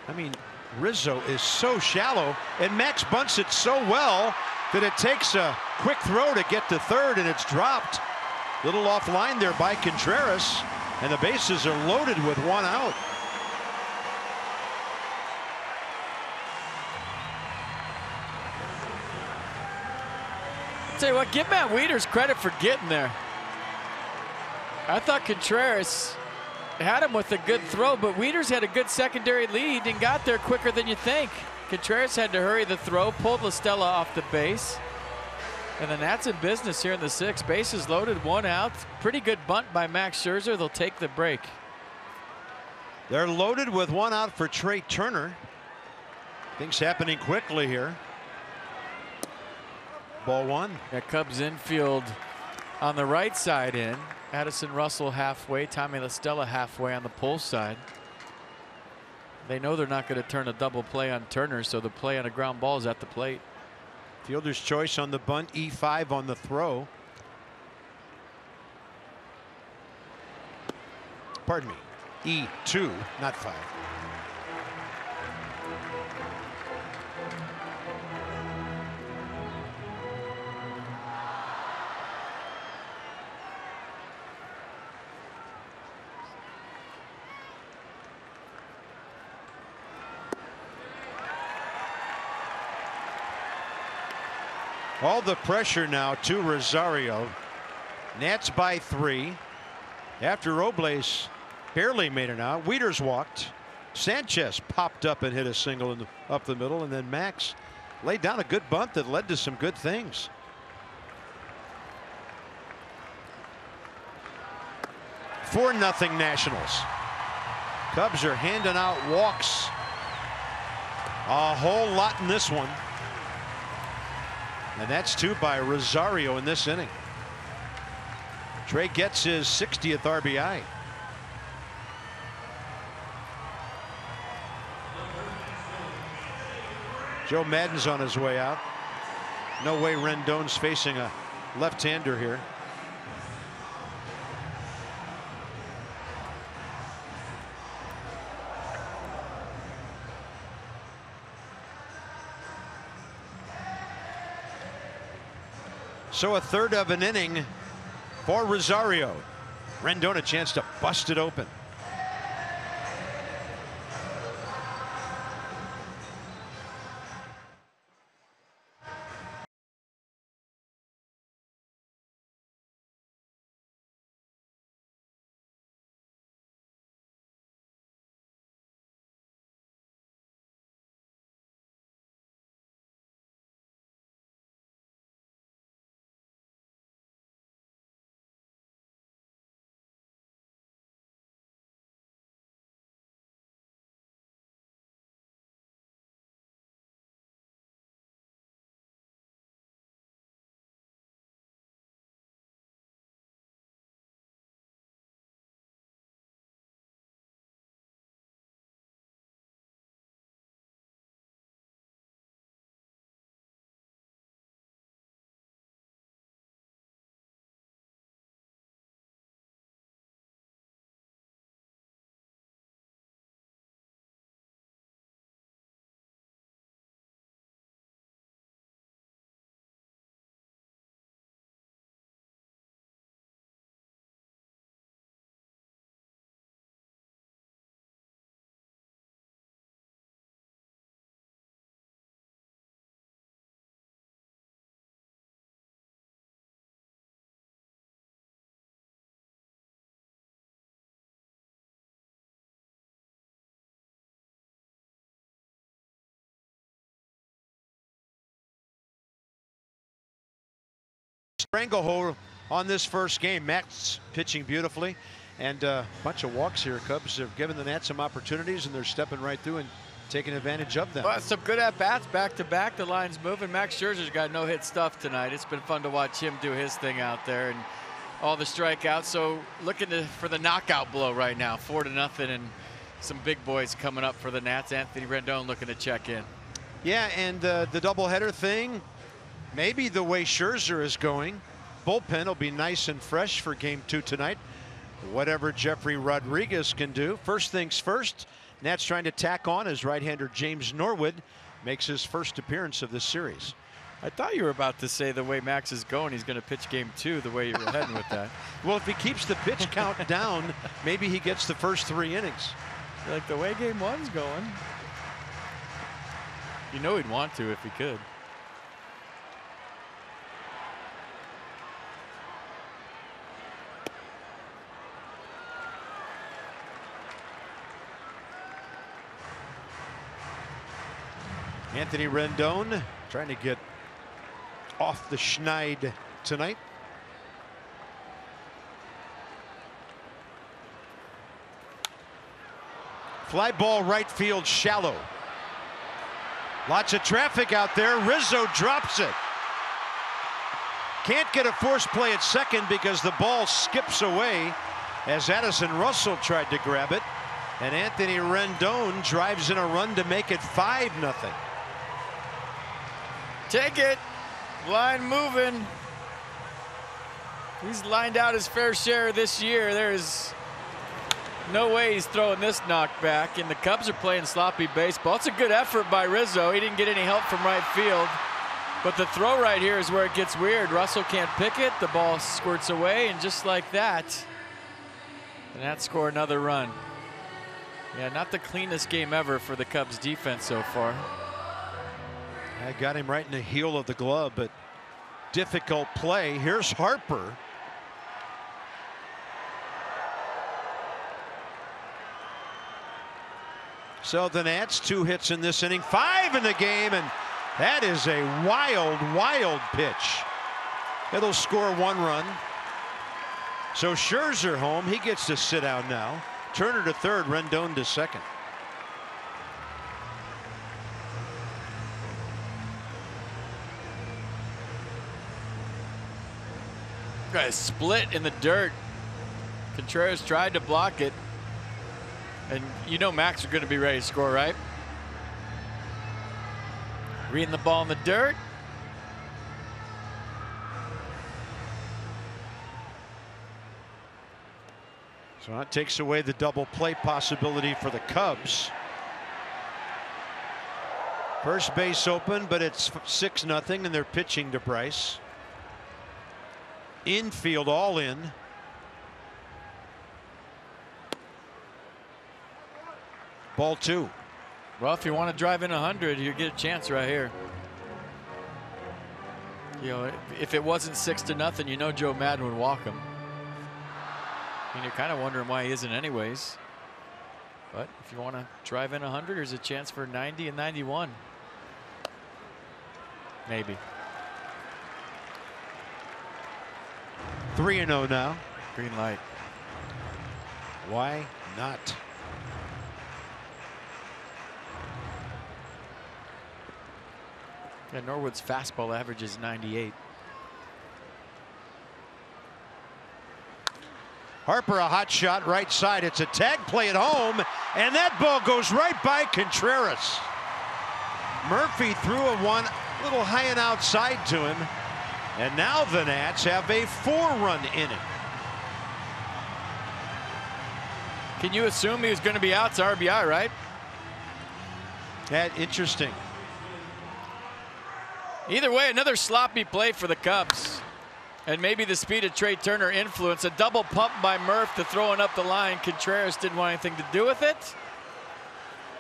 I mean, Rizzo is so shallow, and Max bunts it so well that it takes a quick throw to get to third, and it's dropped. Little offline there by Contreras, and the bases are loaded with 1 out. Tell you what, give Matt Wieters credit for getting there. I thought Contreras had him with a good throw, but Wieters had a good secondary lead and got there quicker than you think. Contreras had to hurry the throw, pulled La Stella off the base. And the Nats in business here in the 6th. Bases loaded, 1 out. Pretty good bunt by Max Scherzer. They'll take the break. They're loaded with 1 out for Trey Turner. Things happening quickly here. Ball 1. Yeah, Cubs infield on the right side in. Addison Russell halfway, Tommy La Stella halfway on the pull side. They know they're not going to turn a double play on Turner, so the play on a ground ball is at the plate. Fielder's choice on the bunt, E5 on the throw. Pardon me, E2, not 5. All the pressure now to Rosario. Nats by 3. After Robles barely made it out. Wieters walked. Sanchez popped up and hit a single up the middle, and then Max laid down a good bunt that led to some good things. 4-0 Nationals. Cubs are handing out walks a whole lot in this one. And that's 2 by Rosario in this inning. Trey gets his 60th RBI. Joe Madden's on his way out. No way Rendon's facing a left-hander here. So a third of an inning for Rosario. Rendon a chance to bust it open. Stranglehold on this first game. Max pitching beautifully, and a bunch of walks here. Cubs have given the Nats some opportunities, and they're stepping right through and taking advantage of them. Well, some good at-bats back to back. The line's moving. Max Scherzer's got no-hit stuff tonight. It's been fun to watch him do his thing out there, and all the strikeouts. So looking for the knockout blow right now, 4-0, and some big boys coming up for the Nats. Anthony Rendon looking to check in. Yeah, and the doubleheader thing, maybe the way Scherzer is going, bullpen will be nice and fresh for game 2 tonight. Whatever Jeffrey Rodriguez can do. First things first, Nats trying to tack on as right-hander James Norwood makes his first appearance of this series. I thought you were about to say the way Max is going, he's going to pitch game 2 the way you were heading with that. Well, if he keeps the pitch count down, maybe he gets the first 3 innings. Like the way game 1's going. You know he'd want to if he could. Anthony Rendon trying to get off the schneid tonight. Fly ball right field shallow. Lots of traffic out there. Rizzo drops it. Can't get a force play at second because the ball skips away as Addison Russell tried to grab it. And Anthony Rendon drives in a run to make it 5-0. Take it. Line moving. He's lined out his fair share this year. There's no way he's throwing this knockback, and the Cubs are playing sloppy baseball. It's a good effort by Rizzo. He didn't get any help from right field, but the throw right here is where it gets weird. Russell can't pick it. The ball squirts away, and just like that, the Nats score another run. Yeah, not the cleanest game ever for the Cubs defense so far. I got him right in the heel of the glove, but difficult play. Here's Harper. So the Nats 2 hits in this inning, 5 in the game, and that is a wild, wild pitch. It'll score 1 run. So Scherzer home. He gets to sit down now. Turner to third, Rendon to second. Got a split in the dirt. Contreras tried to block it. And you know Max are going to be ready to score, right? Reading the ball in the dirt. So that takes away the double play possibility for the Cubs. First base open, but it's 6-0, and they're pitching to Bryce. Infield all in. Ball 2. Well, if you want to drive in 100, you get a chance right here. You know, if it wasn't 6-0, you know Joe Madden would walk him. And you're kind of wondering why he isn't anyways. But if you want to drive in 100, there's a chance for 90 and 91. Maybe. 3-0 now. Green light. Why not? Yeah, Norwood's fastball average is 98. Harper, a hot shot right side. It's a tag play at home, and that ball goes right by Contreras. Murphy threw a one a little high and outside to him, and now the Nats have a 4-run inning. Can you assume he was going to be out to RBI, right? That interesting. Either way, another sloppy play for the Cubs. And maybe the speed of Trey Turner influenced a double pump by Murph to throwing up the line. Contreras didn't want anything to do with it.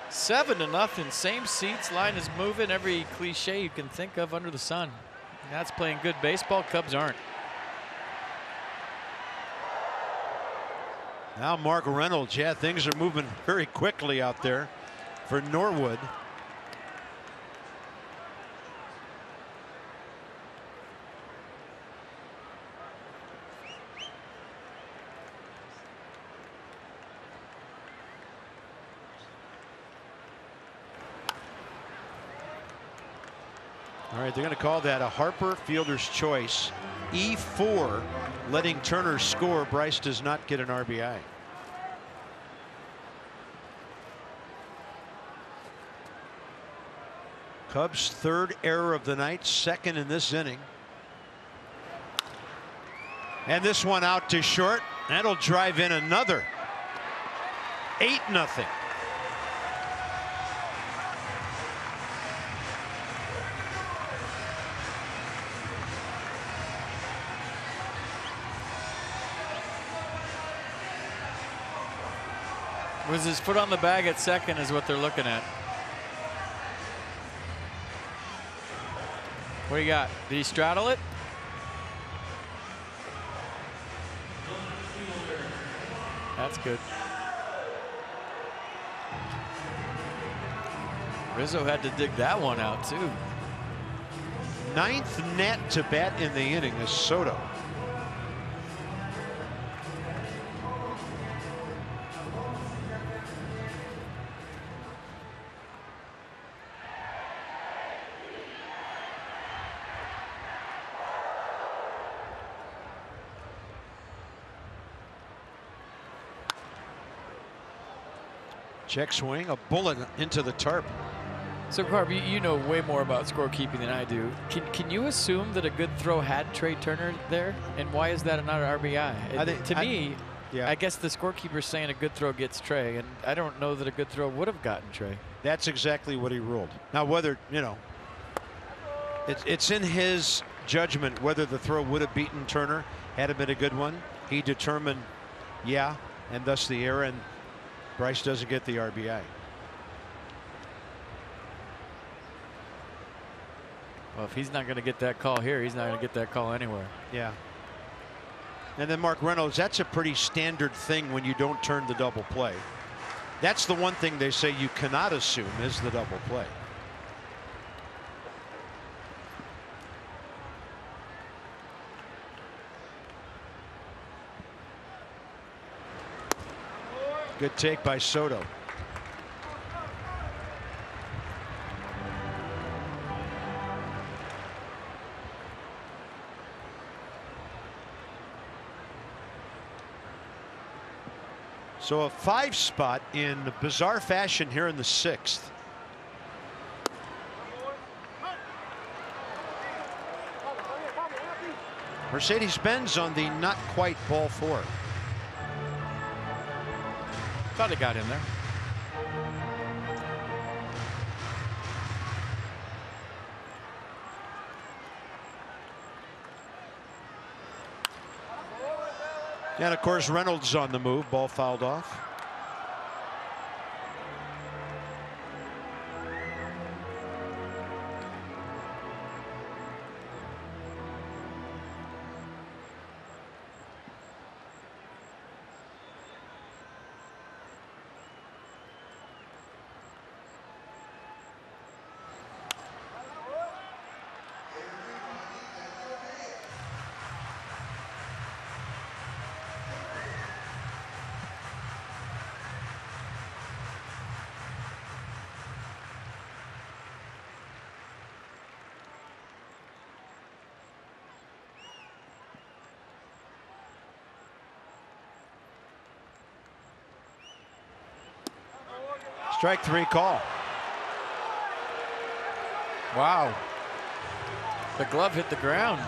7-0. Same seats. Line is moving. Every cliche you can think of under the sun. That's playing good baseball. Cubs aren't. Now Mark Reynolds. Yeah, things are moving very quickly out there for Norwood. All right, they're going to call that a Harper fielder's choice. E4, letting Turner score. Bryce does not get an RBI. Cubs' third error of the night, second in this inning. And this one out to short. That'll drive in another. 8-0. Was his foot on the bag at second is what they're looking at. What do you got? Did he straddle it? That's good. Rizzo had to dig that one out too. 9th net to bat in the inning is Soto. Check swing, a bullet into the tarp. So Carb, you know way more about scorekeeping than I do. Can you assume that a good throw had Trey Turner there, and why is that not an RBI? I guess the scorekeeper's saying a good throw gets Trey, and I don't know that a good throw would have gotten Trey. That's exactly what he ruled. Now, whether it's in his judgment whether the throw would have beaten Turner had it been a good one. He determined, yeah, and thus the error, and Bryce doesn't get the RBI. Well, if he's not going to get that call here, he's not going to get that call anywhere. Yeah. And then Mark Reynolds, that's a pretty standard thing when you don't turn the double play. That's the one thing they say you cannot assume is the double play. Good take by Soto. So a 5 spot in bizarre fashion here in the 6th. Mercedes-Benz on the not quite ball 4. Thought it got in there. And of course Reynolds on the move. Ball fouled off. Strike 3 call. Wow. The glove hit the ground.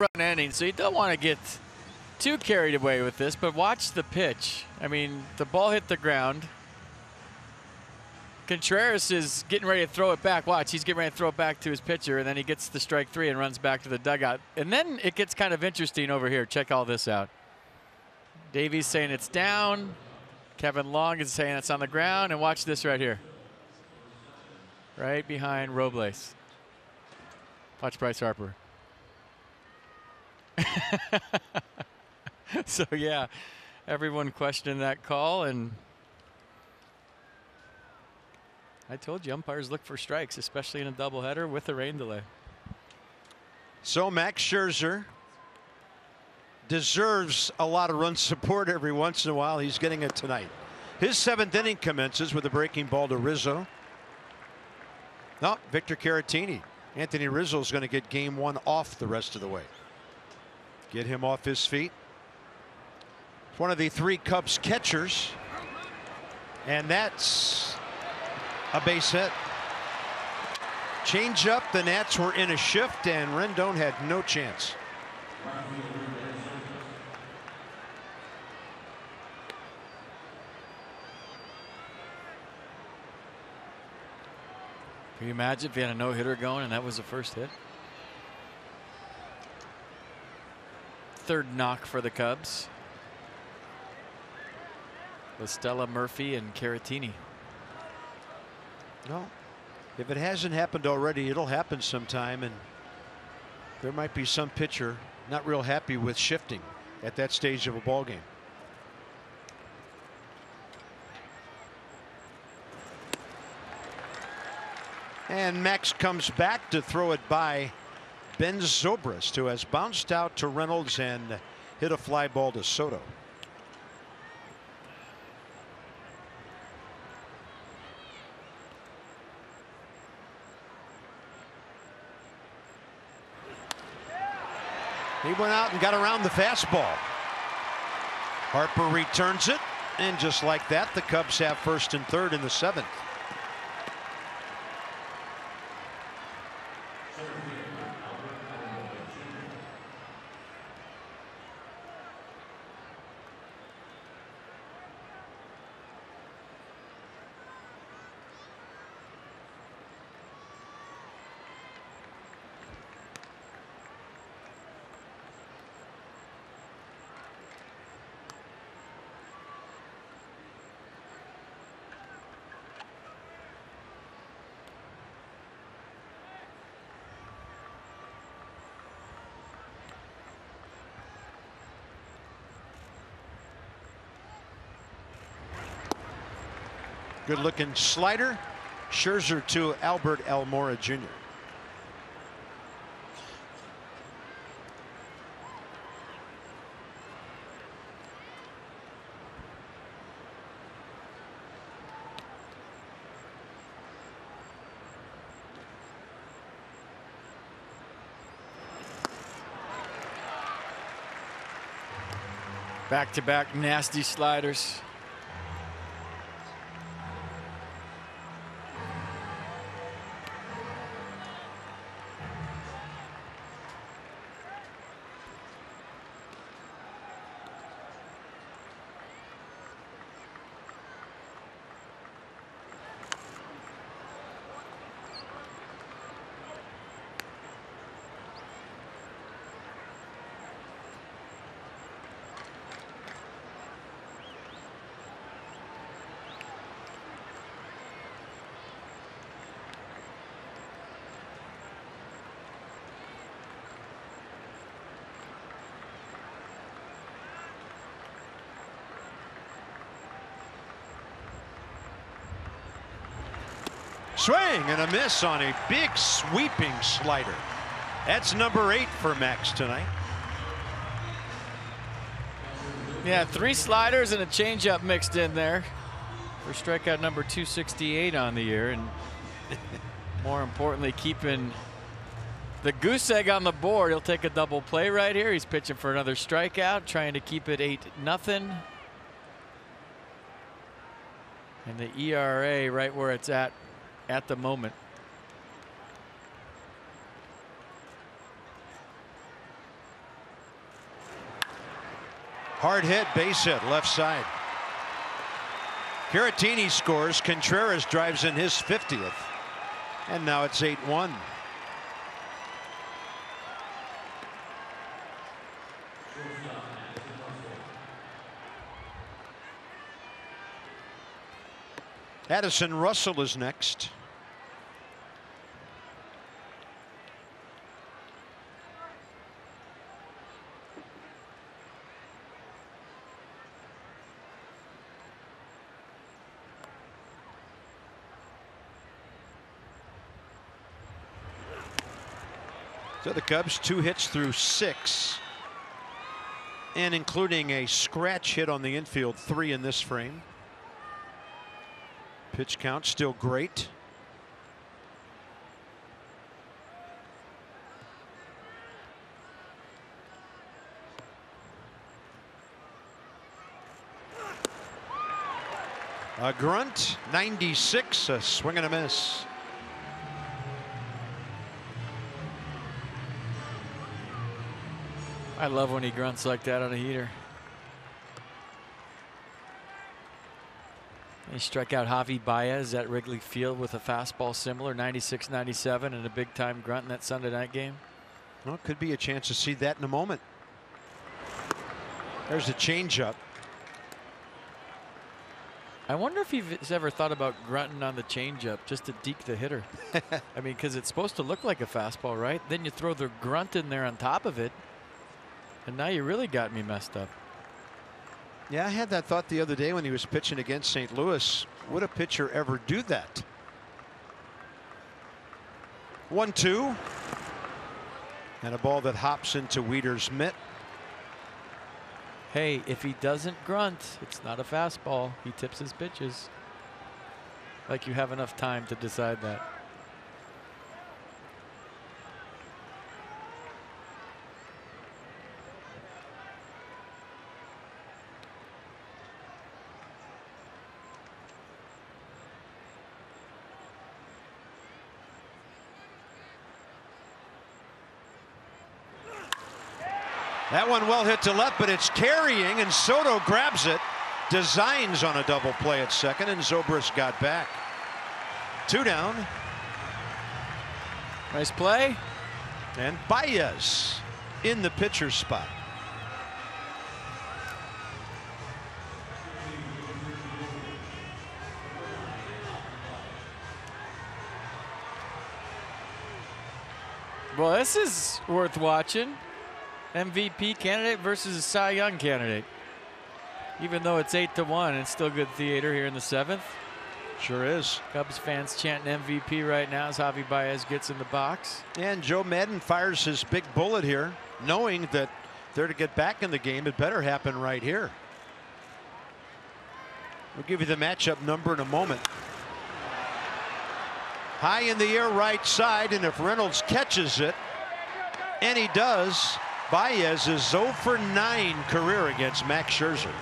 Run ending, so you don't want to get too carried away with this, but watch the pitch. I mean, the ball hit the ground. Contreras is getting ready to throw it back. Watch, he's getting ready to throw it back to his pitcher, and then he gets the strike 3 and runs back to the dugout. And then it gets kind of interesting over here. Check all this out. Davies saying it's down. Kevin Long is saying it's on the ground. And watch this right here. Right behind Robles. Watch Bryce Harper. So yeah, everyone questioned that call, and I told you umpires look for strikes, especially in a doubleheader with a rain delay. So Max Scherzer deserves a lot of run support every once in a while. He's getting it tonight. His 7th inning commences with a breaking ball to Rizzo. No, Victor Caratini. Anthony Rizzo is going to get game 1 off the rest of the way. Get him off his feet. One of the 3 Cubs catchers, and that's a base hit. Change up. The Nats were in a shift, and Rendon had no chance. Can you imagine if you had a no-hitter going and that was the first hit? 3rd knock for the Cubs. Stella, Murphy, and Caratini. No, if it hasn't happened already, it'll happen sometime, and there might be some pitcher not real happy with shifting at that stage of a ball game. And Max comes back to throw it by Ben Zobrist, who has bounced out to Reynolds and hit a fly ball to Soto. He went out and got around the fastball. Harper returns it, and just like that, the Cubs have first and third in the seventh. Good looking slider. Scherzer to Albert Almora Jr. Back-to-back nasty sliders. Swing and a miss on a big sweeping slider. That's number 8 for Max tonight. Yeah, 3 sliders and a changeup mixed in there for strikeout number 268 on the year, and more importantly, keeping the goose egg on the board. He'll take a double play right here. He's pitching for another strikeout, trying to keep it 8-0. And the ERA right where it's at the moment. Hard hit, base hit, left side. Caratini scores. Contreras drives in his 50th. And now it's 8-1. Addison Russell is next. So the Cubs 2 hits through 6, and including a scratch hit on the infield, 3 in this frame. Pitch count still great. A grunt, 96, a swing and a miss. I love when he grunts like that on a heater. He struck out Javi Baez at Wrigley Field with a fastball similar, 96-97, and a big time grunt in that Sunday night game. Well, could be a chance to see that in a moment. There's a changeup. I wonder if he's ever thought about grunting on the changeup just to deke the hitter. I mean, because it's supposed to look like a fastball, right? Then you throw the grunt in there on top of it, and now you really got me messed up. Yeah, I had that thought the other day when he was pitching against St. Louis. Would a pitcher ever do that? 1-2. And a ball that hops into Wieder's mitt. Hey, if he doesn't grunt, it's not a fastball. He tips his pitches. Like you have enough time to decide that. That one well hit to left, but it's carrying, and Soto grabs it. Designs on a double play at second, and Zobrist got back. 2 down. Nice play. And Baez in the pitcher's spot. Well, this is worth watching. MVP candidate versus a Cy Young candidate. Even though it's 8-1, it's still good theater here in the 7th. Sure is. Cubs fans chanting MVP right now as Javi Baez gets in the box. And Joe Madden fires his big bullet here, knowing that they're to get back in the game. It better happen right here. We'll give you the matchup number in a moment. High in the air right side, and if Reynolds catches it, and he does, Baez is 0 for 9 career against Max Scherzer.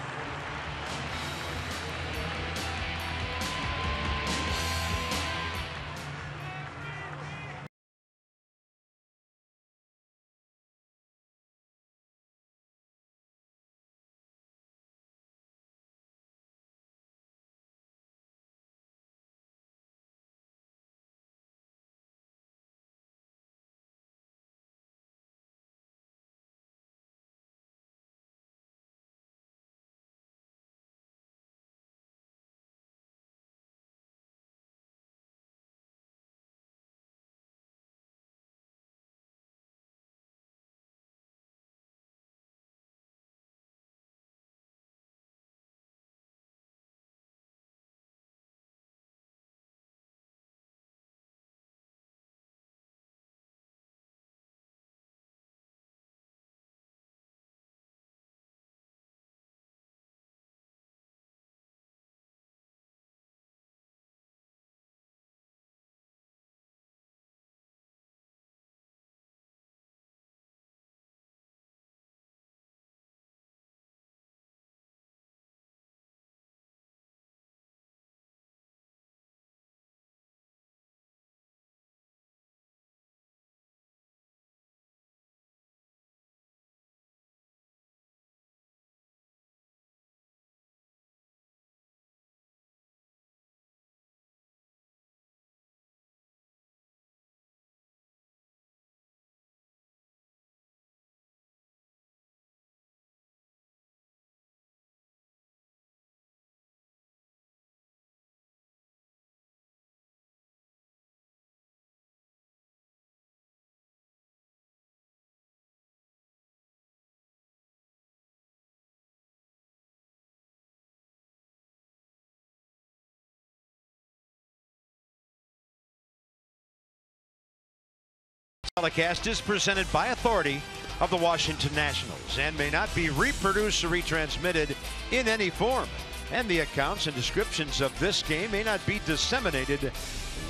Telecast is presented by authority of the Washington Nationals and may not be reproduced or retransmitted in any form. And the accounts and descriptions of this game may not be disseminated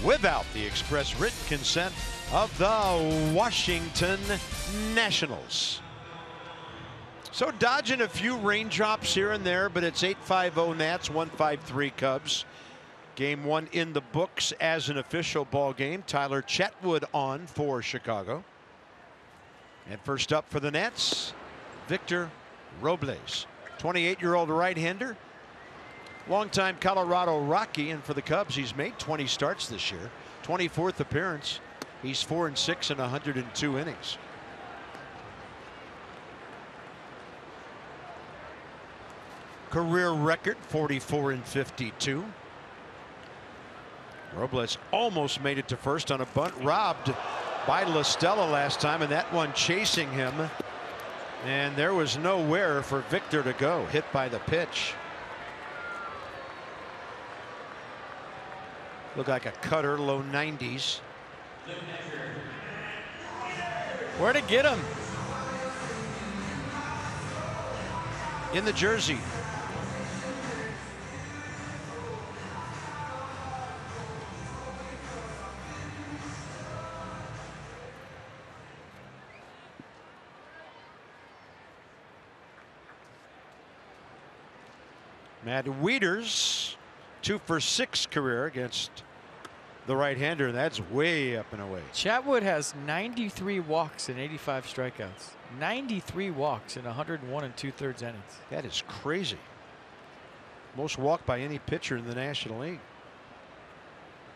without the express written consent of the Washington Nationals. So dodging a few raindrops here and there, but it's 8-5-0 Nats, 1-5-3 Cubs. Game 1 in the books as an official ball game. Tyler Chatwood on for Chicago. And first up for the Nats, Victor Robles, 28-year-old right-hander, longtime Colorado Rocky, and for the Cubs, he's made 20 starts this year, 24th appearance. He's 4-6 in 102 innings. career record 44 and 52. Robles almost made it to first on a bunt, robbed by La Stella last time, and that one chasing him. And there was nowhere for Victor to go, hit by the pitch. Looked like a cutter, low 90s. Where'd it get him? In the jersey. Matt Wieters, 2 for 6 career against the right-hander. That's way up and away. Chatwood has 93 walks and 85 strikeouts. 93 walks in 101 2/3 innings. That is crazy. Most walked by any pitcher in the National League.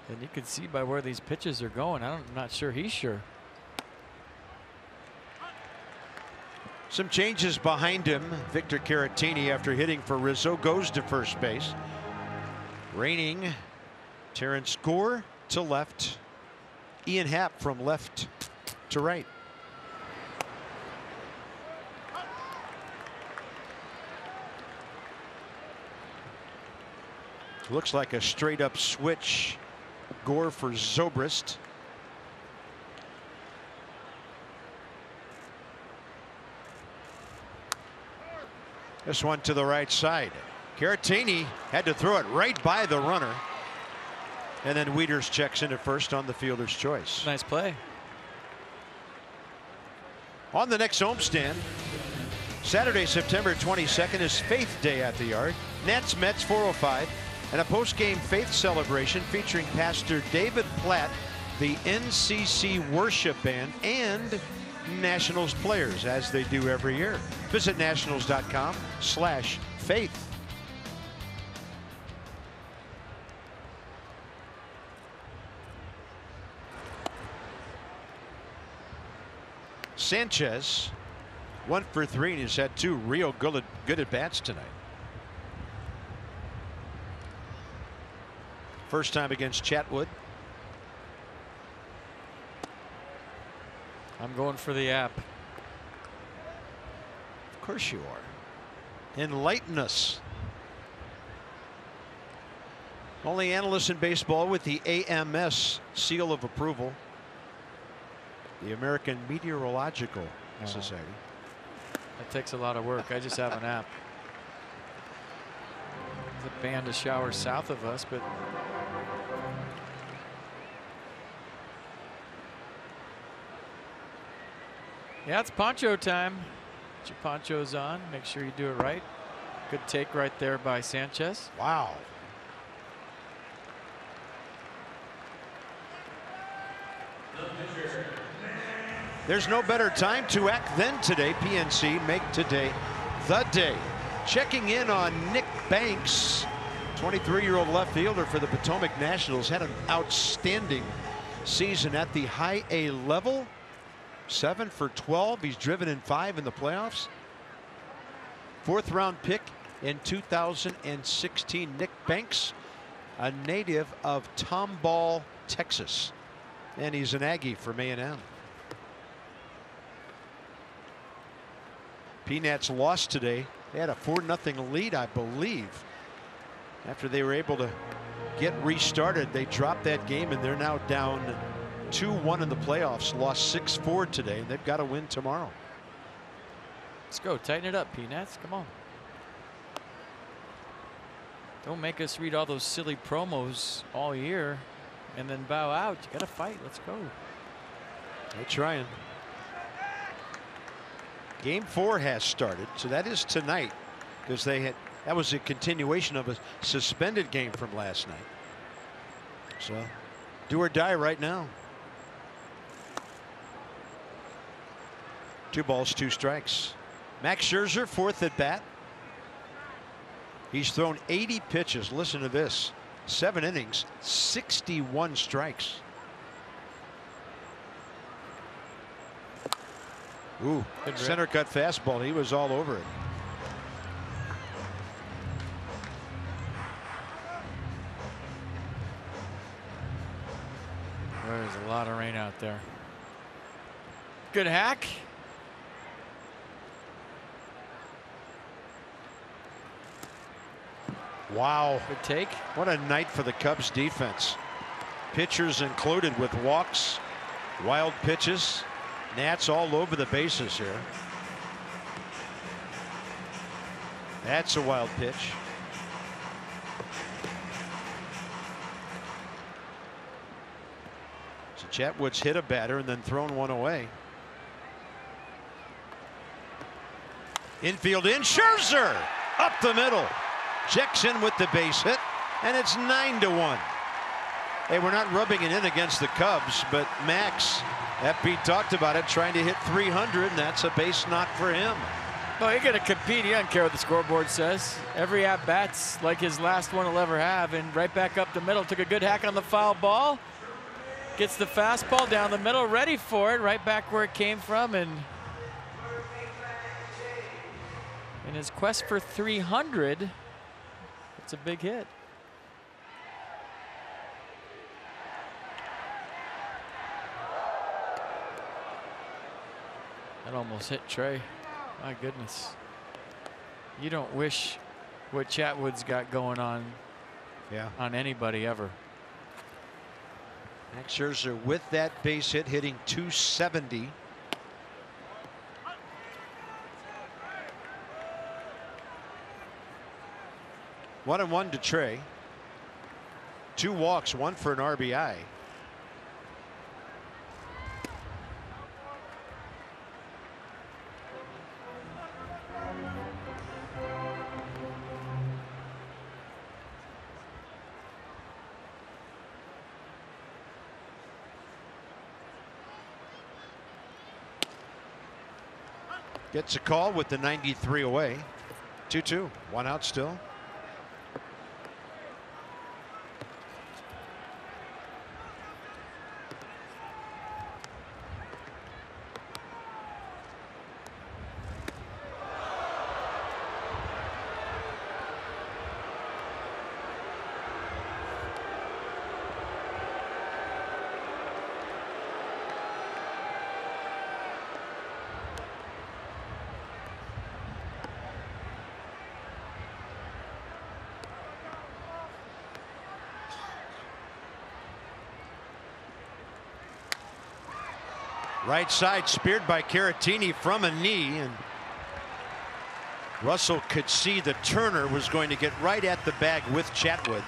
And you can see by where these pitches are going. I'm not sure he's sure. Some changes behind him. Victor Caratini, after hitting for Rizzo, goes to first base. Reigning Terrence Gore to left. Ian Happ from left to right. Looks like a straight up switch. Gore for Zobrist. This one to the right side. Caratini had to throw it right by the runner. And then Wieters checks in at first on the fielder's choice. Nice play. On the next homestand, Saturday, September 22nd is Faith Day at the Yard. Nats Mets 4:05 and a post-game Faith celebration featuring Pastor David Platt, the NCC Worship Band, and Nationals players, as they do every year. Visit nationals.com/faith. Sanchez, 1 for 3, and he's had 2 real good at bats tonight. First time against Chatwood. I'm going for the app. Of course you are. Enlighten us. Only analyst in baseball with the AMS seal of approval. The American Meteorological Society. That takes a lot of work. I just have an app. There's a band of showers south of us, but yeah, it's poncho time. Put your ponchos on. Make sure you do it right. Good take right there by Sanchez. Wow. There's no better time to act than today. PNC, make today the day. Checking in on Nick Banks, 23-year-old left fielder for the Potomac Nationals, had an outstanding season at the high A level. 7 for 12. He's driven in 5 in the playoffs. 4th round pick in 2016. Nick Banks, a native of Tomball, Texas, and he's an Aggie from A&M. Peanuts lost today. They had a 4-0 lead, I believe. After they were able to get restarted, they dropped that game, and they're now down 2-1 in the playoffs. Lost 6-4 today. They've got to win tomorrow. Let's go. Tighten it up, Peanuts. Come on. Don't make us read all those silly promos all year and then bow out. You got to fight. Let's go. They're trying. Game 4 has started, so that is tonight, because that was a continuation of a suspended game from last night. So do or die right now. 2 balls, 2 strikes. Max Scherzer, 4th at bat. He's thrown 80 pitches. Listen to this. 7 innings, 61 strikes. Ooh, center cut fastball. He was all over it. lot of rain out there. Good hack. Wow. Good take. What a night for the Cubs defense. Pitchers included with walks, wild pitches. Nats all over the bases here. That's a wild pitch. So Chatwood's hit a batter and then thrown one away. Infield in, Scherzer up the middle. Checks in with the base hit, and it's 9-1. Hey, we're not rubbing it in against the Cubs, but Max, FP talked about it, trying to hit 300, and that's a base knock for him. Well, you're going to compete. He doesn't care what the scoreboard says. Every at-bat's like his last one he'll ever have, and right back up the middle. Took a good hack on the foul ball. Gets the fastball down the middle, ready for it, right back where it came from, and in his quest for 300, it's a big hit. That almost hit Trey. My goodness. You don't wish what Chatwood's got going on on anybody ever. Max Scherzer with that base hit, hitting 270. One and one to Trey. 2 walks, 1 for an RBI. Gets a call with the 93 away. 2-2, 1 out still. Right side speared by Caratini from a knee, and Russell could see the Turner was going to get right at the bag with Chatwood.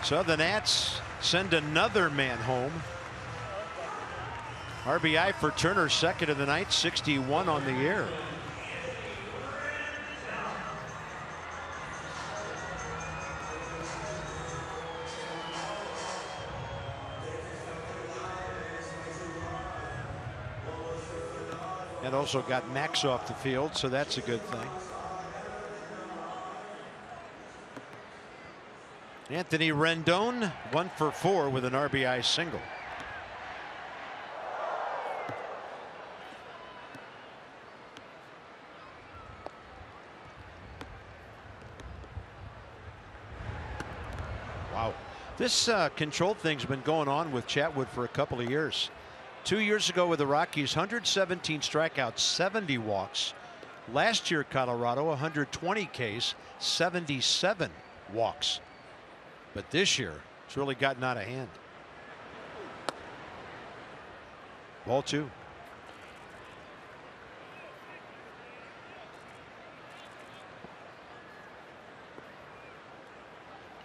So the Nats send another man home. RBI for Turner, second of the night, 61 on the year. And also got Max off the field, so that's a good thing. Anthony Rendon 1 for 4 with an RBI single. Wow, this control thing's been going on with Chatwood for a couple of years. 2 years ago with the Rockies, 117 strikeouts, 70 walks. Last year, Colorado, 120 Ks, 77 walks. But this year, it's really gotten out of hand. Ball 2.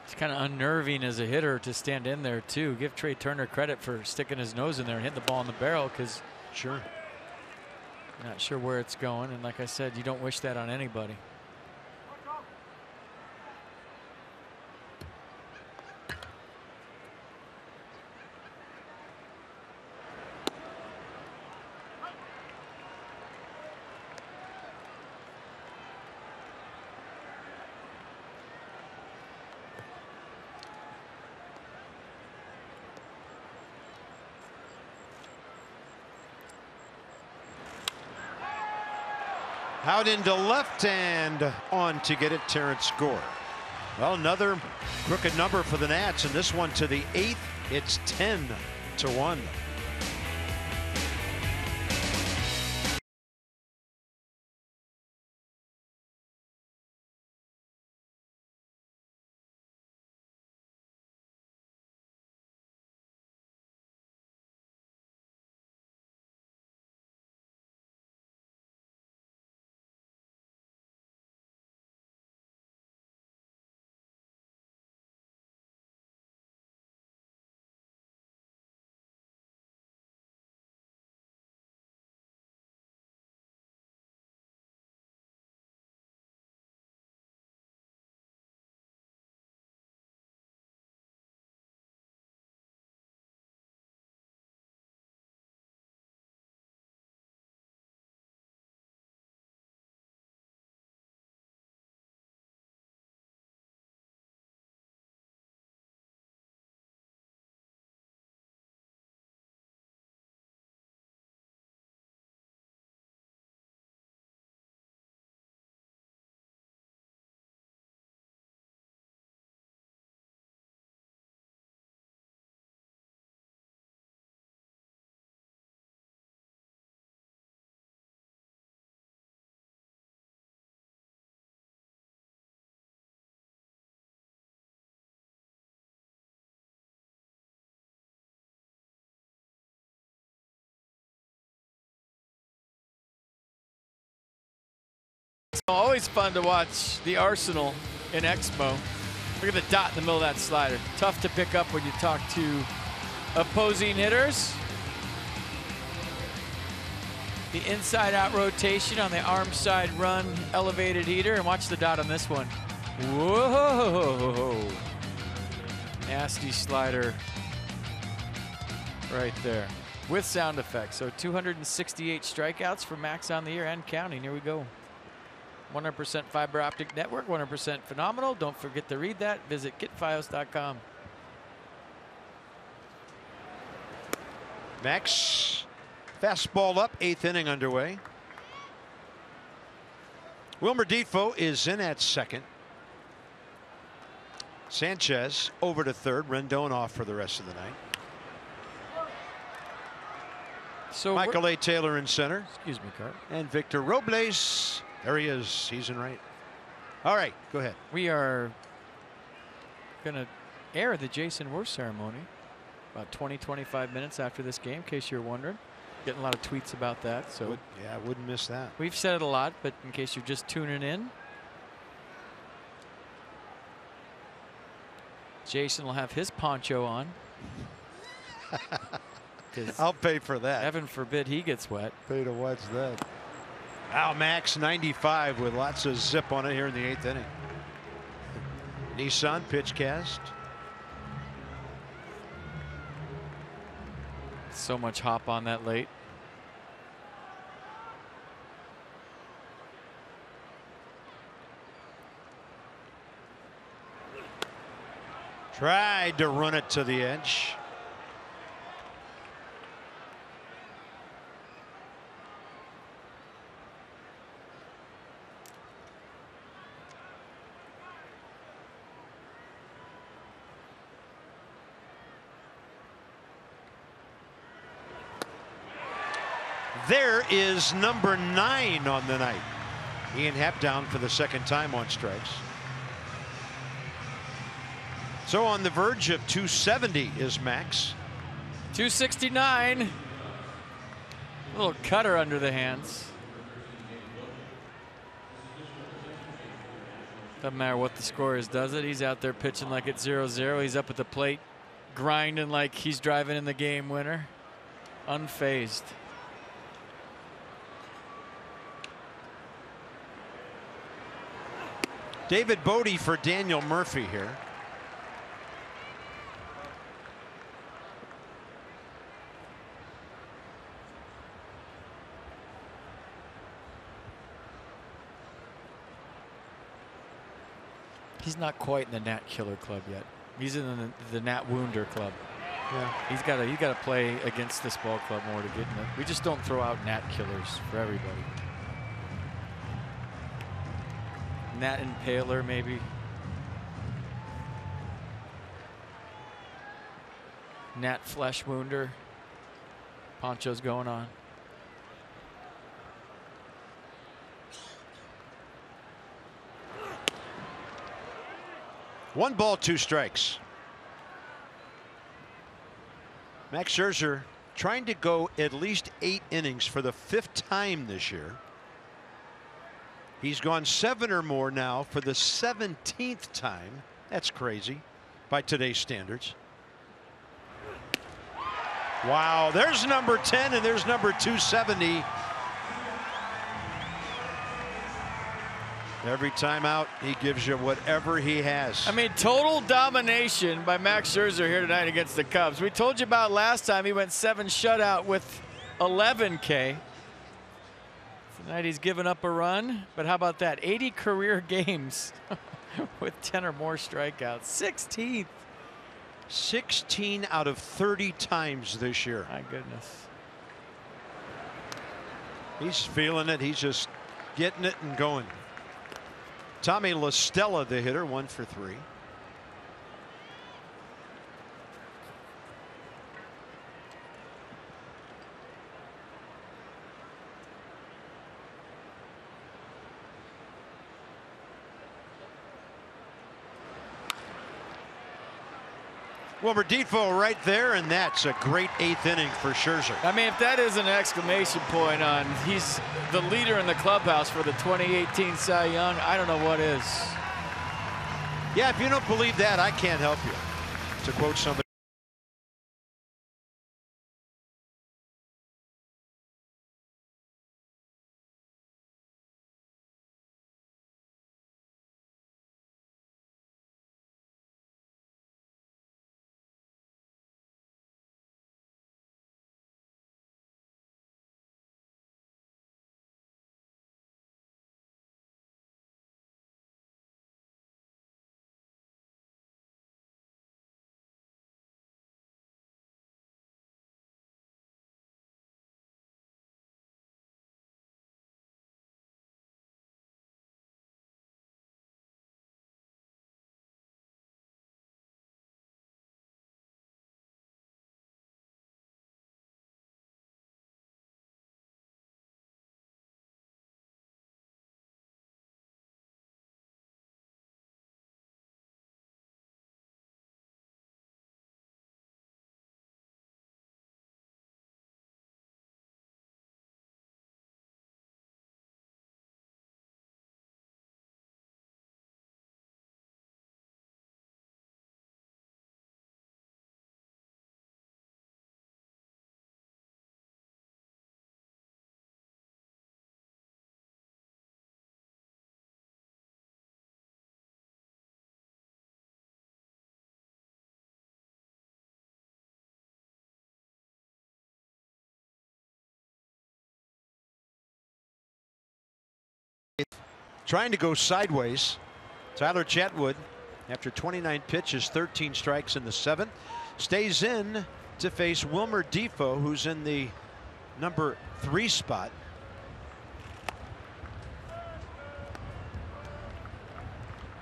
It's kind of unnerving as a hitter to stand in there too. Give Trey Turner credit for sticking his nose in there and hitting the ball in the barrel, because not sure where it's going, and like I said, you don't wish that on anybody. Out into left and on to get it, Terrence Gore. Well, another crooked number for the Nats, and this one to the 8th. It's 10-1. It's always fun to watch the Arsenal in Expo. Look at the dot in the middle of that slider. Tough to pick up when you talk to opposing hitters. The inside-out rotation on the arm side run elevated heater, and watch the dot on this one. Whoa! Nasty slider right there with sound effects. So 268 strikeouts for Max on the year and counting. Here we go. 100% fiber optic network, 100% phenomenal. Don't forget to read that. Visit getfios.com. Max, fastball up, 8th inning underway. Wilmer Defoe is in at second. Sanchez over to third. Rendon off for the rest of the night. So Michael A. Taylor in center. Excuse me, Cart. And Victor Robles. There he is. He's in right. All right, go ahead. We are going to air the Jason Worth ceremony about 20-25 minutes after this game, in case you're wondering. Getting a lot of tweets about that. So yeah, I wouldn't miss that. We've said it a lot, but in case you're just tuning in, Jason will have his poncho on. I'll pay for that. Heaven forbid he gets wet. Pay to watch that. Wow, Max 95 with lots of zip on it here in the 8th inning. Nissan pitch cast. So much hop on that late. Tried to run it to the edge. There is number 9 on the night. Ian Happ down for the second time on strikes. So on the verge of 270 is Max. 269. A little cutter under the hands. Doesn't matter what the score is, does it? He's out there pitching like it's 0-0. He's up at the plate, grinding like he's driving in the game winner. Unfazed. David Bodie for Daniel Murphy here. He's not quite in the Nat Killer Club yet. He's in the Nat Wounder Club. Yeah. He's got to play against this ball club more to get in it. We just don't throw out Nat Killers for everybody. Nat Impaler maybe. Nat Flesh Wounder. Poncho's going on. One ball, 2 strikes. Max Scherzer trying to go at least 8 innings for the 5th time this year. He's gone 7 or more now for the 17th time. That's crazy by today's standards. Wow, there's number 10 and there's number 270. Every time out, he gives you whatever he has. I mean, total domination by Max Scherzer here tonight against the Cubs. We told you about last time he went 7 shutout with 11 K. Tonight he's given up a run, but how about that? 80 career games with 10 or more strikeouts. 16th. 16 out of 30 times this year. My goodness. He's feeling it. He's just getting it and going. Tommy La Stella, the hitter, 1 for 3. Wilmer Defoe right there, and that's a great 8th inning for Scherzer. I mean, if that isn't an exclamation point on he's the leader in the clubhouse for the 2018 Cy Young, I don't know what is. Yeah, if you don't believe that, I can't help you. To quote somebody. Trying to go sideways. Tyler Chatwood, after 29 pitches, 13 strikes in the 7th, stays in to face Wilmer Defoe, who's in the number 3 spot.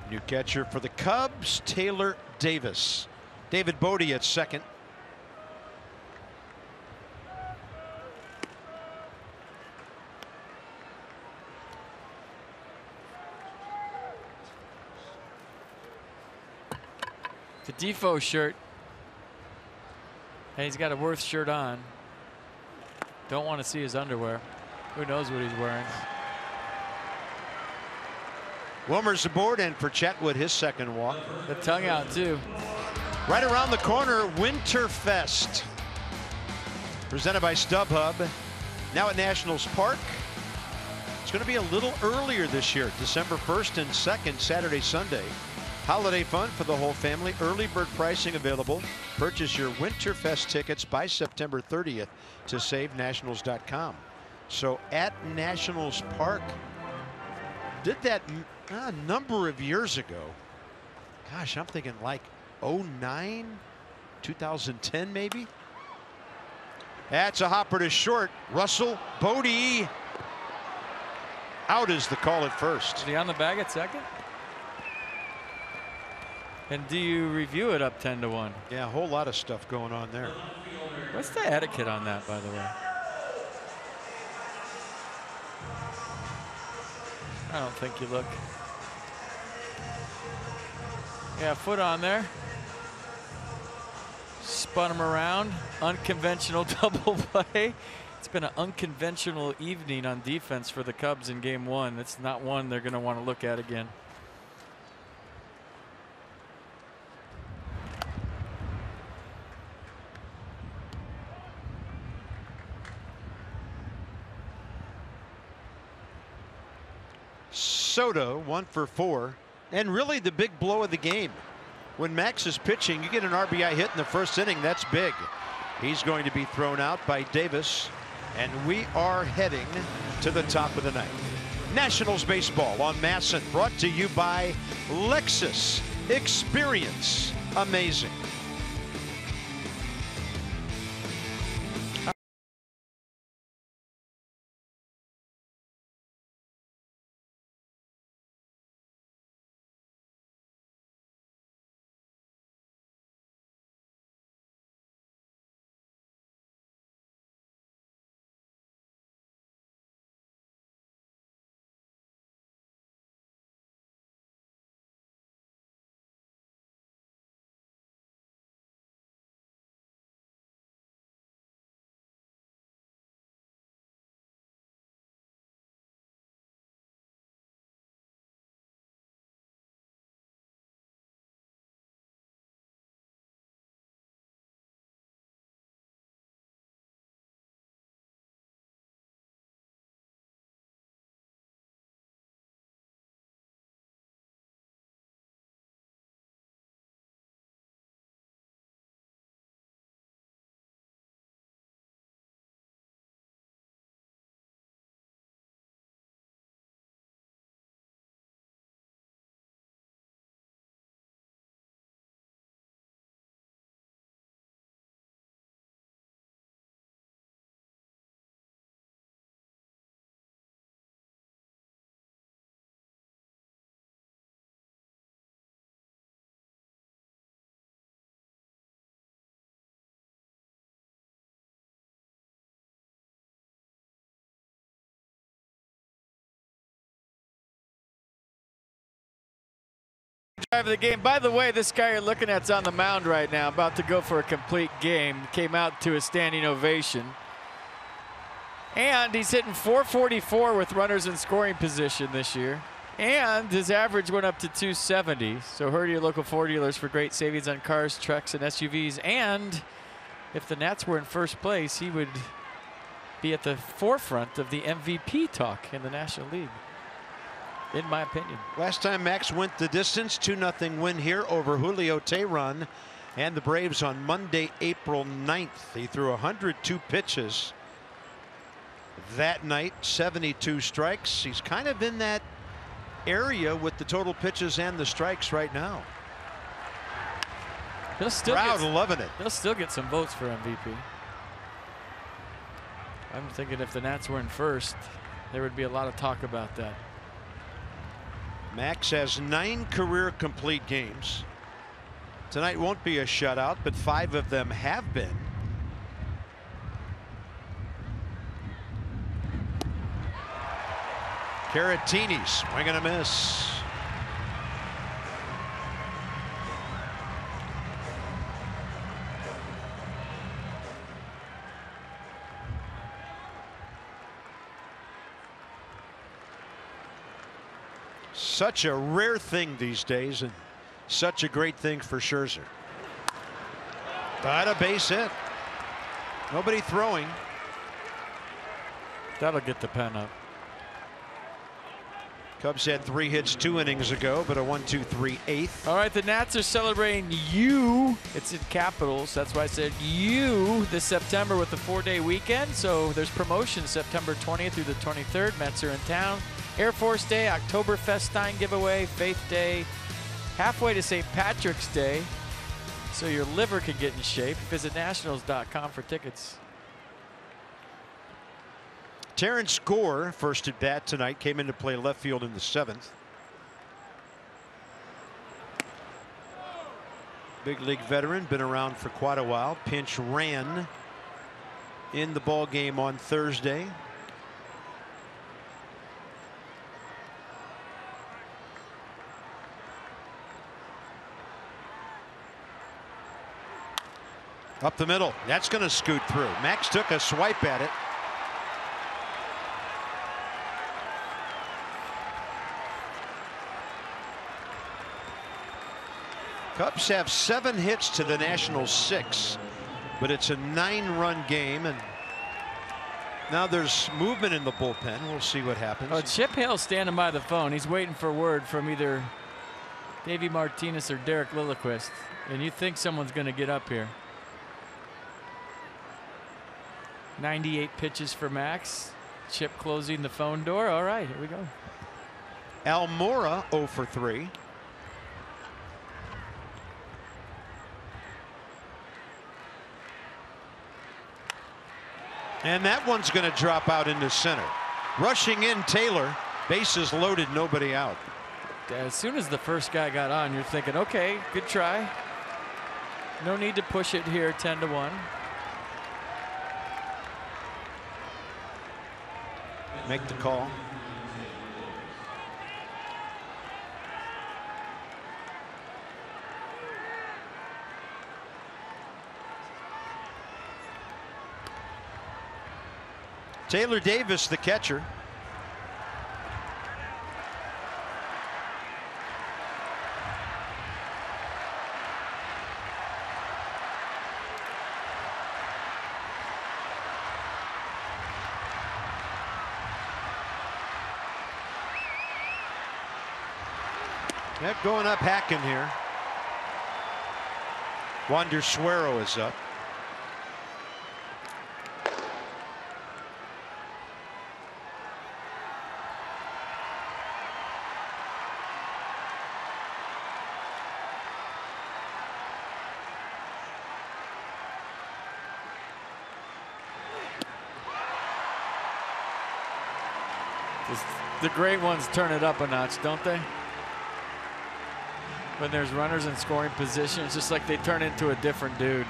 New catcher for the Cubs, Taylor Davis. David Bodie at second. The Defoe shirt. And he's got a Worth shirt on. Don't want to see his underwear. Who knows what he's wearing. Wilmer's aboard, and for Chatwood, his second walk. The tongue out, too. Right around the corner, Winterfest. Presented by StubHub. Now at Nationals Park. It's going to be a little earlier this year. December 1st and 2nd, Saturday, Sunday. Holiday fun for the whole family. Early bird pricing available. Purchase your Winterfest tickets by September 30th to SaveNationals.com. So at Nationals Park, did that a number of years ago. Gosh, I'm thinking like 09, 2010 maybe. That's a hopper to short. Russell Bodie. Out is the call at first. Is he on the bag at second? And do you review it up 10-1? Yeah, a whole lot of stuff going on there. What's the etiquette on that, by the way? I don't think you look. Yeah, foot on there. Spun him around. Unconventional double play. It's been an unconventional evening on defense for the Cubs in game 1. It's not one they're going to want to look at again. Soto 1 for 4, and really the big blow of the game. When Max is pitching, you get an RBI hit in the first inning. That's big. He's going to be thrown out by Davis, and we are heading to the top of the ninth. Nationals baseball on MASN, brought to you by Lexus. Experience amazing. Of the game. By the way, this guy you're looking at's on the mound right now, about to go for a complete game. Came out to a standing ovation. And he's hitting .444 with runners in scoring position this year. And his average went up to .270. So hurry to your local Ford dealers for great savings on cars, trucks, and SUVs. And if the Nats were in first place, he would be at the forefront of the MVP talk in the National League, in my opinion. Last time Max went the distance, 2-0 win here over Julio Teheran and the Braves on Monday, April 9th. He threw 102 pitches that night, 72 strikes. He's kind of in that area with the total pitches and the strikes right now. He'll still loving it. He'll still get some votes for MVP. I'm thinking if the Nats were in first, there would be a lot of talk about that. Max has 9 career complete games. Tonight won't be a shutout, but 5 of them have been. Caratini, swing and a miss. Such a rare thing these days, and such a great thing for Scherzer. But a base hit. Nobody throwing. That'll get the pen up. Cubs had 3 hits 2 innings ago, but a 1-2-3 8th. All right, the Nats are celebrating you. It's in capitals. That's why I said you this September with the 4-day weekend. So there's promotions September 20th through the 23rd. Mets are in town. Air Force Day, October Pastime giveaway, Faith Day, halfway to St. Patrick's Day, so your liver can get in shape. Visit nationals.com for tickets. Terrence Gore, first at bat tonight, came in to play left field in the 7th. Big league veteran, been around for quite a while. Pinch ran in the ball game on Thursday. Up the middle. That's going to scoot through. Max took a swipe at it. Cubs have 7 hits to the Nationals 6, but it's a 9-run game, and now there's movement in the bullpen. We'll see what happens. Oh, Chip Hale's standing by the phone. He's waiting for word from either Davey Martinez or Derek Lilliquist, and you think someone's going to get up here. 98 pitches for Max. Chip closing the phone door. All right, here we go. Almora 0 for 3. And that one's going to drop out into center. Rushing in Taylor. Bases loaded, nobody out. As soon as the first guy got on, you're thinking, okay, good try. No need to push it here 10-1. Make the call. Taylor Davis, the catcher. Yep, going up hacking here. Wander Suero is up. The great ones turn it up a notch, don't they? When there's runners in scoring position, it's just like they turn into a different dude.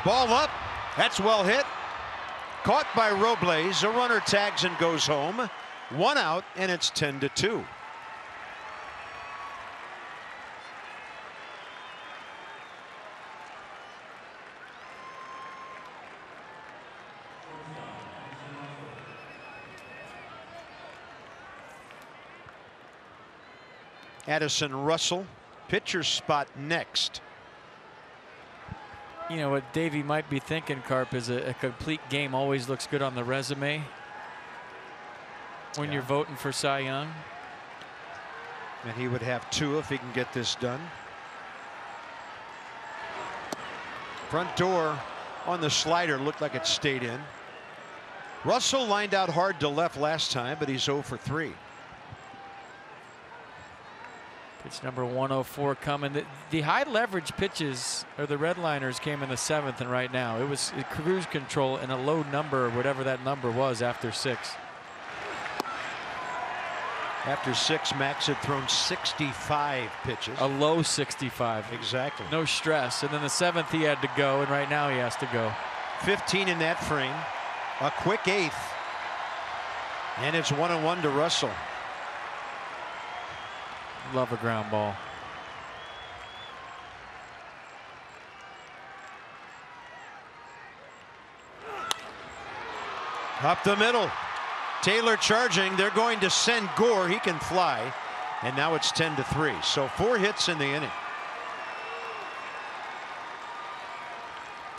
Ball up. That's well hit. Caught by Robles. A runner tags and goes home. 1 out, and it's 10-2. Addison Russell, pitcher spot next. You know what Davey might be thinking, Carp, is a complete game always looks good on the resume when you're voting for Cy Young. And he would have 2 if he can get this done. Front door on the slider looked like it stayed in. Russell lined out hard to left last time, but he's 0 for 3. Pitch number 104 coming. The high leverage pitches, or the redliners, came in the 7th, and right now it was cruise control and a low number, or whatever that number was, after 6. After 6, Max had thrown 65 pitches. A low 65. Exactly. No stress. And then the 7th he had to go, and right now he has to go. 15 in that frame. A quick 8th. And it's 1-1 to Russell. Love a ground ball. Up the middle. Taylor charging. They're going to send Gore. He can fly. And now it's 10-3. So 4 hits in the inning.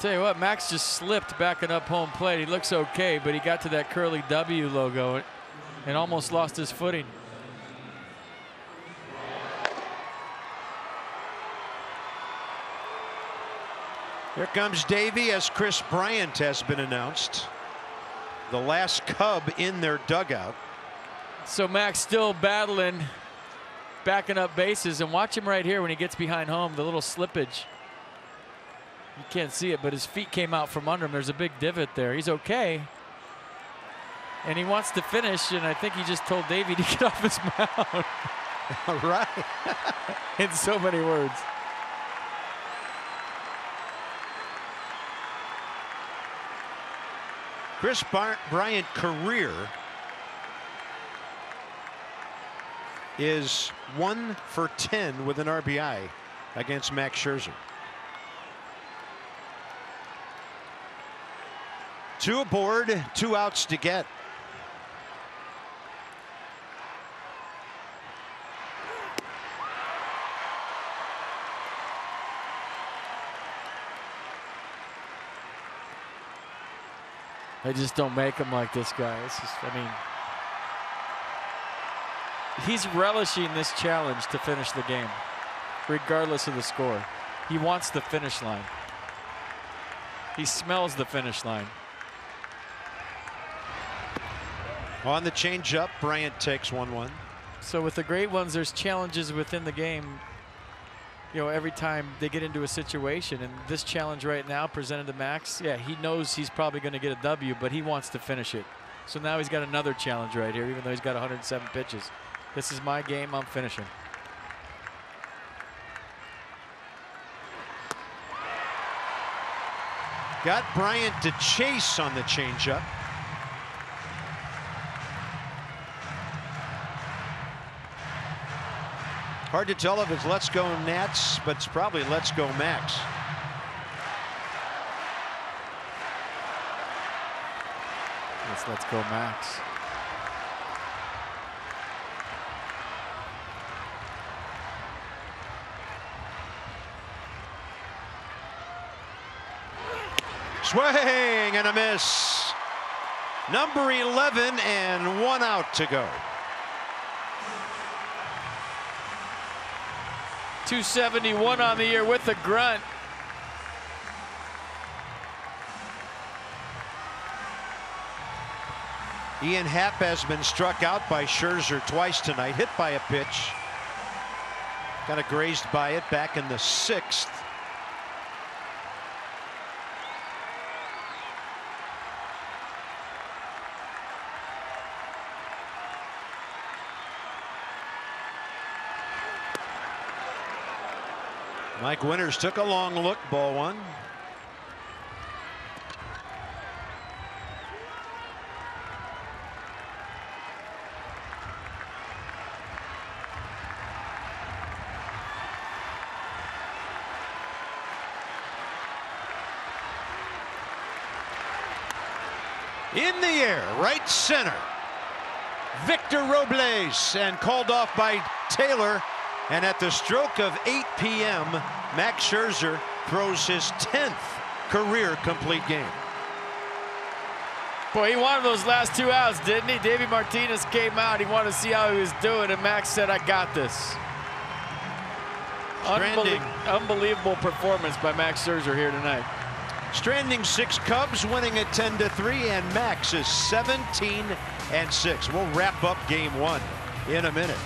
Tell you what, Max just slipped backing up home plate. He looks okay, but he got to that curly W logo and almost lost his footing. Here comes Davey as Chris Bryant has been announced. The last Cub in their dugout. So Max still battling, backing up bases, and watch him right here when he gets behind home, the little slippage. You can't see it, but his feet came out from under him. There's a big divot there. He's okay. And he wants to finish, and I think he just told Davey to get off his mound. All right. In so many words. Chris Bryant career is 1 for 10 with an RBI against Max Scherzer. 2 aboard, 2 outs to get. They just don't make him like this guy. It's just, I mean, he's relishing this challenge to finish the game, regardless of the score. He wants the finish line. He smells the finish line. On the changeup, Bryant takes 1-1. So with the great ones, there's challenges within the game. You know, every time they get into a situation, and this challenge right now presented to Max, yeah, he knows he's probably going to get a W, but he wants to finish it. So now he's got another challenge right here, even though he's got 107 pitches. This is my game, I'm finishing. Got Bryant to chase on the changeup. Hard to tell if it's let's go Nats, but it's probably let's go Max. Let's go Max. Swing and a miss. Number 11 and 1 out to go. 271 on the year with a grunt. Ian Happ has been struck out by Scherzer twice tonight, hit by a pitch. Kind of grazed by it back in the 6th. Mike Winters took a long look, ball 1. In the air, right center. Victor Robles, and called off by Taylor. And at the stroke of 8 p.m., Max Scherzer throws his 10th career complete game. Boy, he wanted those last 2 outs, didn't he? Davey Martinez came out. He wanted to see how he was doing, and Max said, I got this. Unbelievable performance by Max Scherzer here tonight. Stranding 6 Cubs, winning at 10-3, and Max is 17-6. We'll wrap up game 1 in a minute.